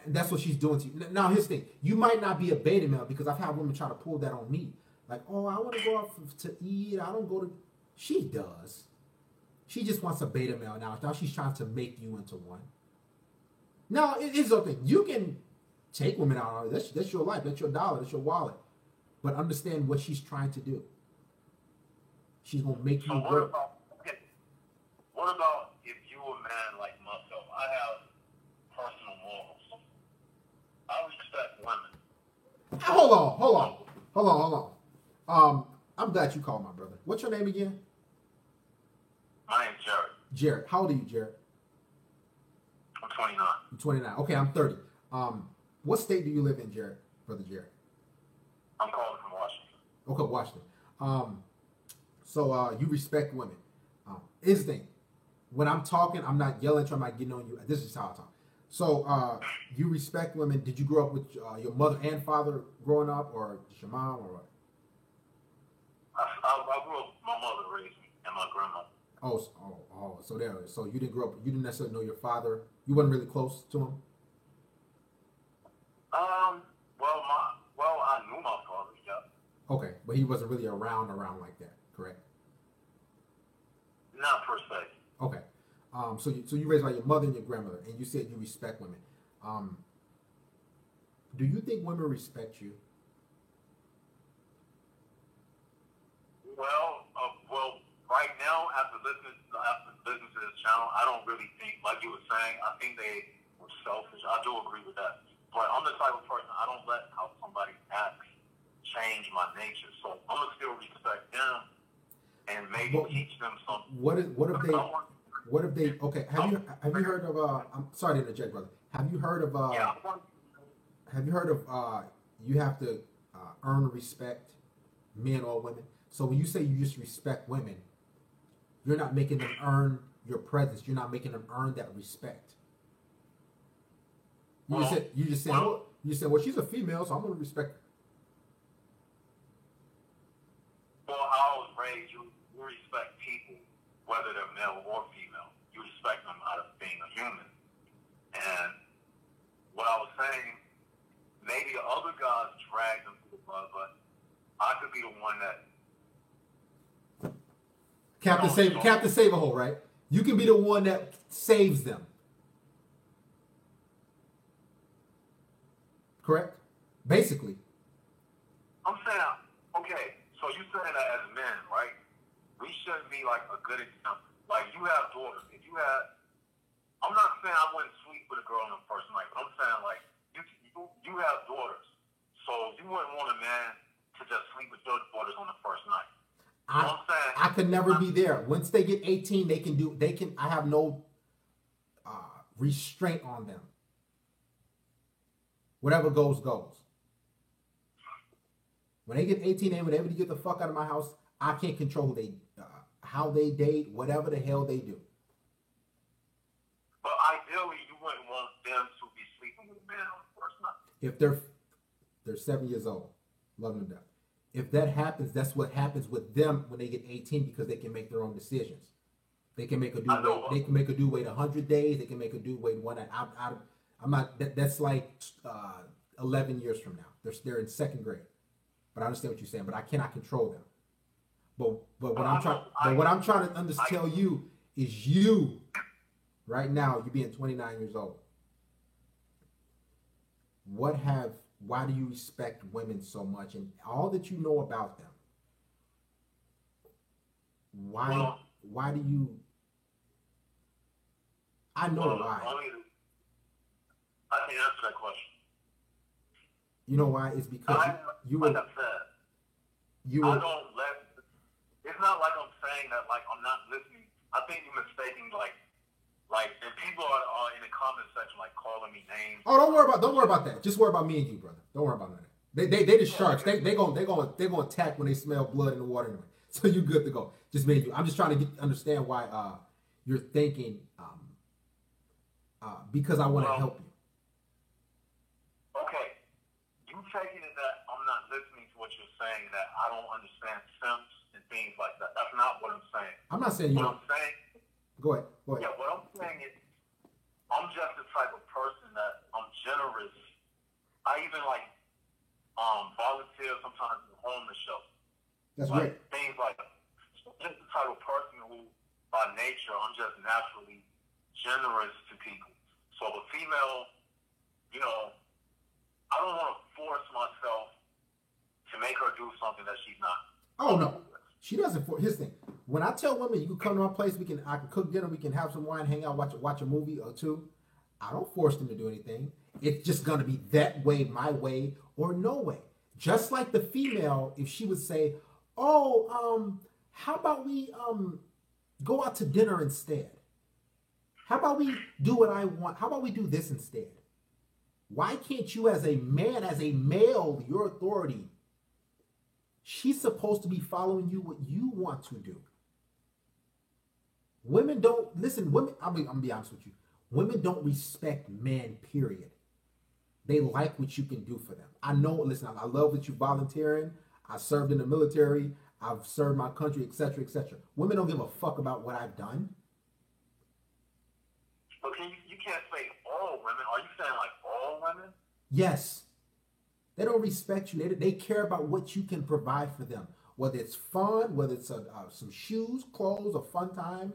And that's what she's doing to you. Now, here's the thing. You might not be a beta male, because I've had women try to pull that on me. Like, oh, I want to go out to eat. I don't go to... She does. She just wants a beta male now. Now she's trying to make you into one. Now, it's okay. You can take women out. That's your life. That's your dollar. That's your wallet. But understand what she's trying to do. She's going to make you work. What about if you a man like myself? I have personal morals. I respect women. Hold on. I'm glad you called, my brother. What's your name again? My name's Jared. Jared. How old are you, Jared? I'm 29. You're 29. Okay, I'm 30. What state do you live in, Jared? Brother Jared? I'm calling from Washington. Okay, Washington. So you respect women. Here's the thing. When I'm talking, I'm not yelling at you. I'm not getting on you. This is how I talk. So you respect women. Did you grow up with your mother and father growing up, or just your mom, or what? I grew up. My mother raised me, and my grandmother. So you didn't grow up. You didn't necessarily know your father. You wasn't really close to him. Well, I knew my father. Yeah. Okay, but he wasn't really around like that, correct? Not per se. Okay. So you raised by your mother and your grandmother, and you said you respect women. Do you think women respect you? Well, right now, after listening to this channel, I don't really think, like you were saying, I think they were selfish. I do agree with that. But I'm the type of person, I don't let how somebody acts change my nature. So I'm going to still respect them and maybe teach them something. What if they, okay, have you heard of, I'm sorry to interject, brother. Have you heard of, you have to earn respect, men or women? So when you say you just respect women, you're not making them earn your presence. You're not making them earn that respect. You just said, well, she's a female, so I'm gonna respect her. Well, I was raised, you respect people, whether they're male or female. You respect them out of being a human. And what I was saying, maybe other guys drag them through the mud, but I could be the one that Captain Save-A-Hole, right? You can be the one that saves them. Correct? Basically. I'm saying, okay, so you saying that as men, right? We shouldn't be like a good example. Like, you have daughters. If you had, I'm not saying I wouldn't sleep with a girl on the first night, but I'm saying, like, you have daughters. So you wouldn't want a man to just sleep with your daughters on the first night. I could never be there. Once they get 18, I have no restraint on them. Whatever goes, goes. When they get 18, they able to get the fuck out of my house. I can't control how they date, whatever the hell they do. But ideally, you wouldn't want them to be sleeping with a man on the first night. If they're 7 years old, love them to death. If that happens, that's what happens with them when they get 18 because they can make their own decisions. They can make a dude wait. They can make a dude wait 100 days. They can make a dude wait one night. I'm not. That's like 11 years from now. They're in second grade. But I understand what you're saying. But I cannot control them. But what I'm trying to tell you is you, right now, you being 29 years old. Why do you respect women so much and all that you know about them? Why do you? I know why. I can answer that question. You know why? It's because you were. Like I said, I don't let. It's not like I'm saying that like I'm not listening. I think you're mistaking and people are in the comment section like calling me names. Oh, don't worry about that. Just worry about me and you, brother. Don't worry about that. They just sharks. They gonna attack when they smell blood in the water anyway. So you good to go. Just me and you. I'm just trying to understand why you're thinking because I want to help you. Okay, you taking it that I'm not listening to what you're saying, that I don't understand simps and things like that. That's not what I'm saying. I'm not saying you don't. Go ahead. Yeah, what I'm saying is, I'm just the type of person that I'm generous. I even volunteer sometimes in the homeless shelter. That's great. Things like that. So I'm just the type of person who, by nature, I'm just naturally generous to people. So the female, I don't want to force myself to make her do something that she's not. Oh no, she doesn't. Here's the thing. When I tell women you can come to my place, I can cook dinner, we can have some wine, hang out, watch a movie or two. I don't force them to do anything. It's just gonna be that way, my way, or no way. Just like the female, if she would say, "Oh, how about we go out to dinner instead? How about we do what I want? How about we do this instead?" Why can't you, as a man, as a male, your authority? She's supposed to be following you what you want to do. Women don't listen. I'm gonna be honest with you. Women don't respect men. Period. They like what you can do for them. I know. Listen, I love that you're volunteering. I served in the military. I've served my country, etc., etc. Women don't give a fuck about what I've done. Okay, you can't say all women. Are you saying like all women? Yes. They don't respect you. They care about what you can provide for them. Whether it's fun, whether it's some shoes, clothes, a fun time.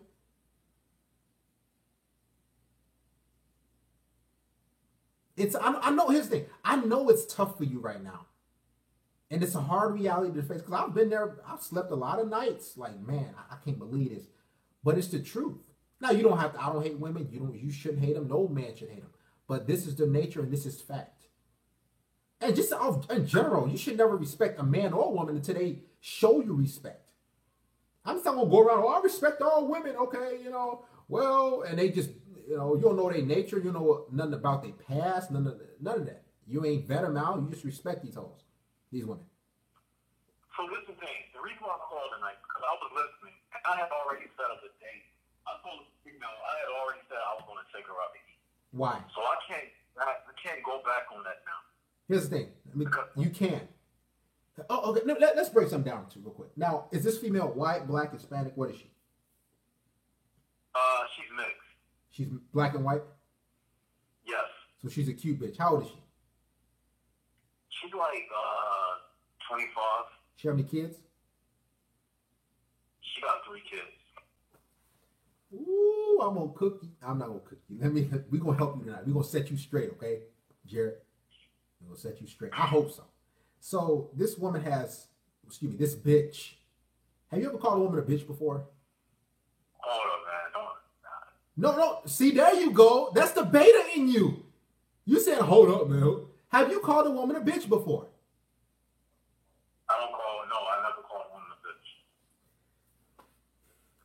I know, here's the thing. I know it's tough for you right now. And it's a hard reality to face because I've been there. I've slept a lot of nights. Like, man, I can't believe this. But it's the truth. Now, you don't have to, I don't hate women. You shouldn't hate them. No man should hate them. But this is their nature and this is fact. And just in general, you should never respect a man or a woman until they show you respect. I'm just not going to go around, I respect all women, okay, well, and they just, you don't know their nature, you know nothing about their past, none of that. You ain't vet them out, you just respect these hoes, these women. So this is the thing, the reason why I called tonight, because I was listening, and I had already set up a date. I had already said I was going to take her out to eat. Why? So I can't can't go back on that now. Here's the thing. I mean, you can. Oh, okay. Let's break something down too, real quick. Now, is this female white, black, Hispanic? What is she? She's mixed. She's black and white? Yes. So she's a cute bitch. How old is she? She's like 25. She have any kids? She got 3 kids. Ooh, I'm gonna cook you. I'm not gonna cook you. We're gonna help you tonight. We're gonna set you straight, okay, Jared? We're gonna set you straight. I hope so. So this woman has, this bitch. Have you ever called a woman a bitch before? Hold up, man. No. See, there you go. That's the beta in you. You said, hold up, man. Have you called a woman a bitch before? I never call a woman a bitch.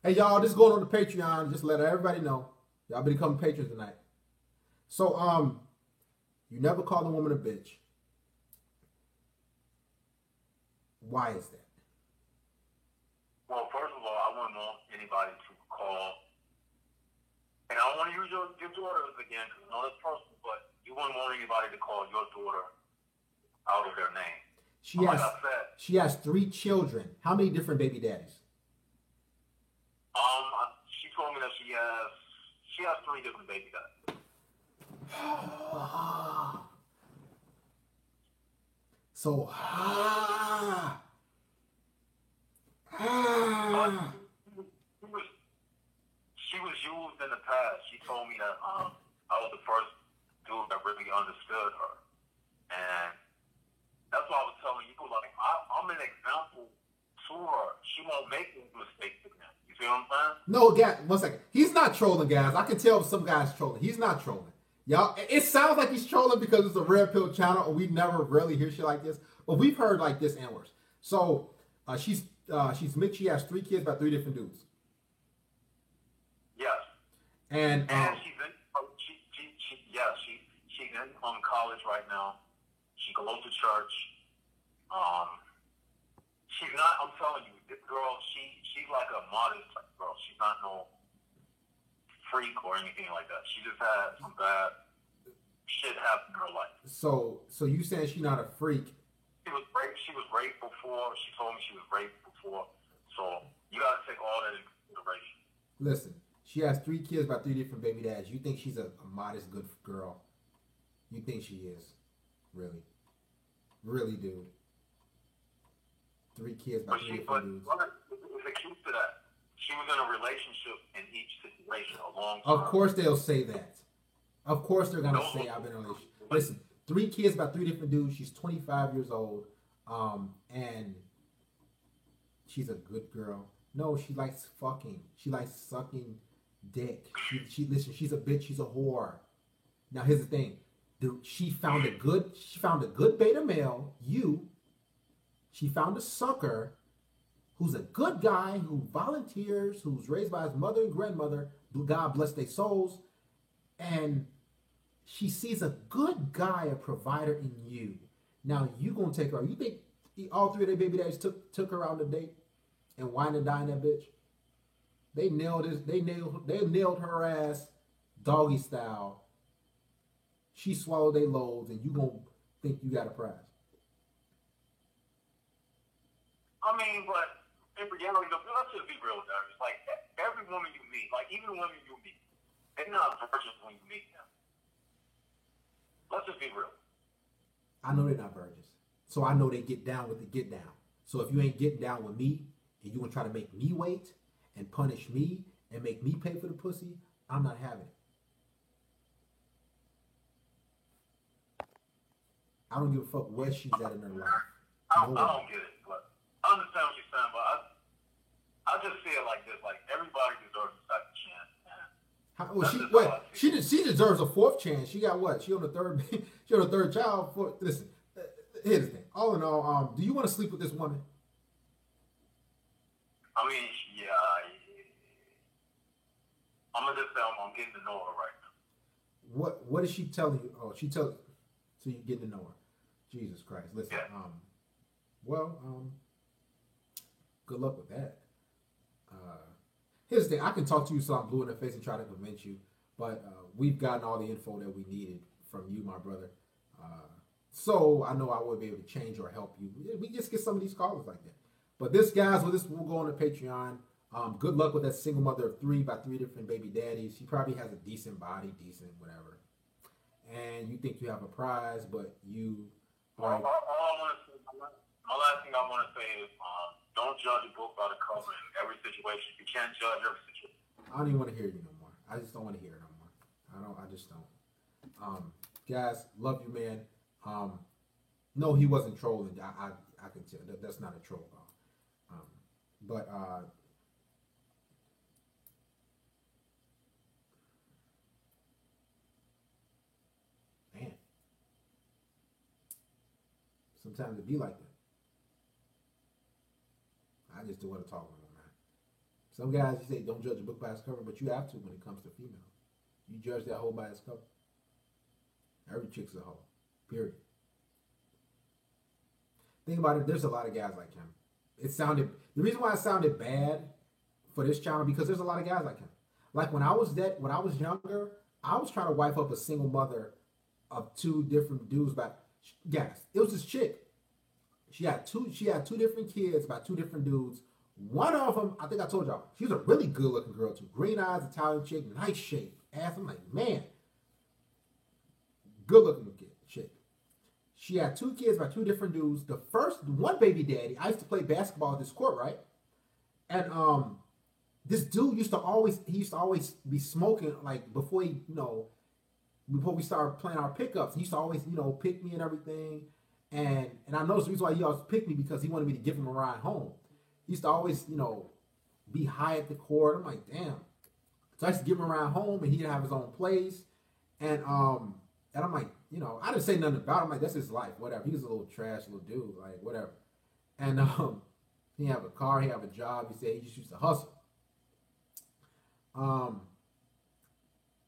Hey, y'all, this is going on the Patreon. Just let everybody know. Y'all become patrons tonight. So, you never called a woman a bitch. Why is that? Well, first of all, I wouldn't want anybody to call. And I don't want to use your daughters again, because I know that's personal, but you wouldn't want anybody to call your daughter out of their name. She has 3 children. How many different baby daddies? She told me that she has 3 different baby daddies. So, she was used in the past. She told me that I was the first dude that really understood her, and that's why I was telling you, like, I'm an example to her. She won't make these mistakes again. You see what I'm saying? No, guys, 1 second. He's not trolling, guys. I can tell some guys trolling. He's not trolling. Y'all, it sounds like he's trolling because it's a Red Pill channel and we never really hear shit like this. But we've heard like this and worse. So she's mixed. She has 3 kids by 3 different dudes. Yes. And she's in she's in college right now. She goes to church. She's not. I'm telling you, this girl. She's like a modest type girl. She's not no freak or anything like that. She just had some bad shit happen in her life. So you saying she's not a freak? She was raped before. She told me she was raped before. So you gotta take all that into consideration. Listen, she has 3 kids by 3 different baby dads. You think she's a modest, good girl? You think she is? Really? Really, dude? 3 kids by 3 different dudes. It's a key to that. She was in a relationship in each situation a long time. Of course they'll say that. Of course they're gonna say I've been in a relationship. Listen, 3 kids by 3 different dudes. She's 25 years old, and she's a good girl. No, she likes fucking. She likes sucking dick. Listen. She's a bitch. She's a whore. Now here's the thing. She found a good beta male. She found a sucker who's a good guy, who volunteers, who's raised by his mother and grandmother, God bless their souls, and she sees a good guy, a provider in you. Now you gonna take her. You think all 3 of their baby daddies took her out on a date and wine and dine that bitch? They nailed her ass doggy style. She swallowed their loads, and you gonna think you got a prize. I mean, but in reality, let's just be real, Darius. Like, every woman you meet, like, even the women you meet, they're not virgins when you meet them. Let's just be real. I know they're not virgins. So I know they get down with the get down. So if you ain't getting down with me, and you gonna try to make me wait, and punish me, and make me pay for the pussy, I'm not having it. I don't give a fuck where she's at in her life. I don't get it, but I understand what you're saying, but I just see it like this: like, everybody deserves a second chance. She deserves a 4th chance. She got what? She on the 3rd. She on the 3rd child. Listen, here's the thing. All in all, do you want to sleep with this woman? I mean, yeah. I'm gonna just say I'm getting to know her right now. What is she telling you? Oh, she tells. So you get to know her. Jesus Christ. Listen. Yeah. Good luck with that. Here's the thing. I can talk to you so I'm blue in the face and try to convince you, but we've gotten all the info that we needed from you, my brother. So I know I will be able to change or help you. We just get some of these callers like that. But this, guys, with this, we'll go on to Patreon. Good luck with that single mother of 3 by 3 different baby daddies. She probably has a decent body, decent whatever. And you think you have a prize, but you are. My last thing I want to say is don't judge a book by the cover in every situation. You can't judge every situation. I don't even want to hear you no more. I just don't want to hear it no more. I just don't. Guys, love you, man. No, he wasn't trolling. I can tell that's not a troll call. But man, sometimes it be like that. I just don't want to talk no more, man. Some guys, you say don't judge a book by its cover, but you have to when it comes to females. You judge that hoe by its cover. Every chick's a hoe. Period. Think about it. There's a lot of guys like him. The reason why it sounded bad for this channel, because there's a lot of guys like him. Like when I was younger, I was trying to wife up a single mother of 2 different dudes. But guys, it was this chick. She had two different kids by 2 different dudes. One of them, I think I told y'all, she was a really good looking girl too. Green eyes, Italian chick, nice shape, ass. I'm like, man, good looking chick. She had 2 kids by 2 different dudes. The first one baby daddy, I used to play basketball at this court, right? And this dude used to always be smoking, like before we started playing our pickups. He used to always, pick me and everything. And I noticed the reason why he always picked me because he wanted me to give him a ride home. He used to always, be high at the court. I'm like, damn. So I used to give him a ride home, and he didn't have his own place. And I'm like, I didn't say nothing about him. I'm like, that's his life, whatever. He was a little trash little dude, like whatever. And he have a car, he have a job. He said he just used to hustle.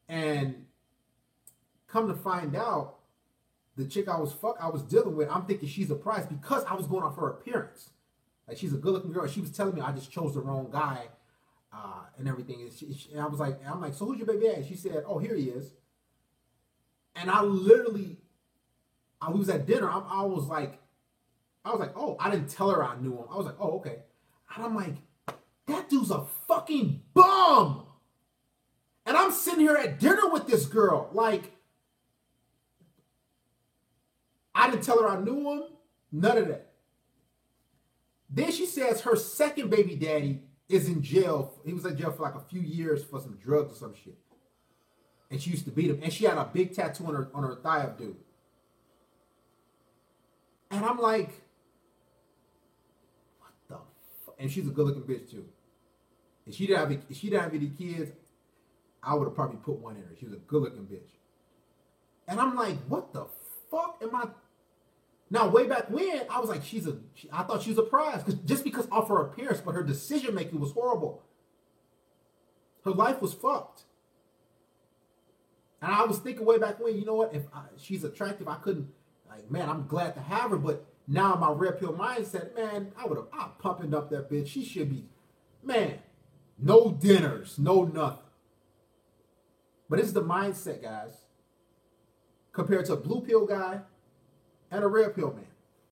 And come to find out, the chick I was dealing with, I'm thinking she's a prize because I was going off her appearance. Like, she's a good-looking girl. She was telling me I just chose the wrong guy and everything. And I was like, I'm like, so who's your baby daddy? She said, oh, here he is. And we was at dinner. I was like, oh, I didn't tell her I knew him. I was like, oh, okay. And I'm like, that dude's a fucking bum. And I'm sitting here at dinner with this girl. Like, I didn't tell her I knew him. None of that. Then she says her second baby daddy is in jail. He was in jail for like a few years for some drugs or some shit. And she used to beat him. And she had a big tattoo on her thigh of dude. And I'm like, what the fuck? And she's a good looking bitch too. If she didn't have any kids, I would have probably put one in her. She was a good looking bitch. And I'm like, what the fuck am I? Now, way back when, I was like, I thought she was a prize. Just because of her appearance, but her decision making was horrible. Her life was fucked. And I was thinking way back when, you know what? If she's attractive, I couldn't, like, man, I'm glad to have her. But now my red pill mindset, man, I'm pumping up that bitch. She should be, man, no dinners, no nothing. But it's the mindset, guys. Compared to a blue pill guy and a red pill man.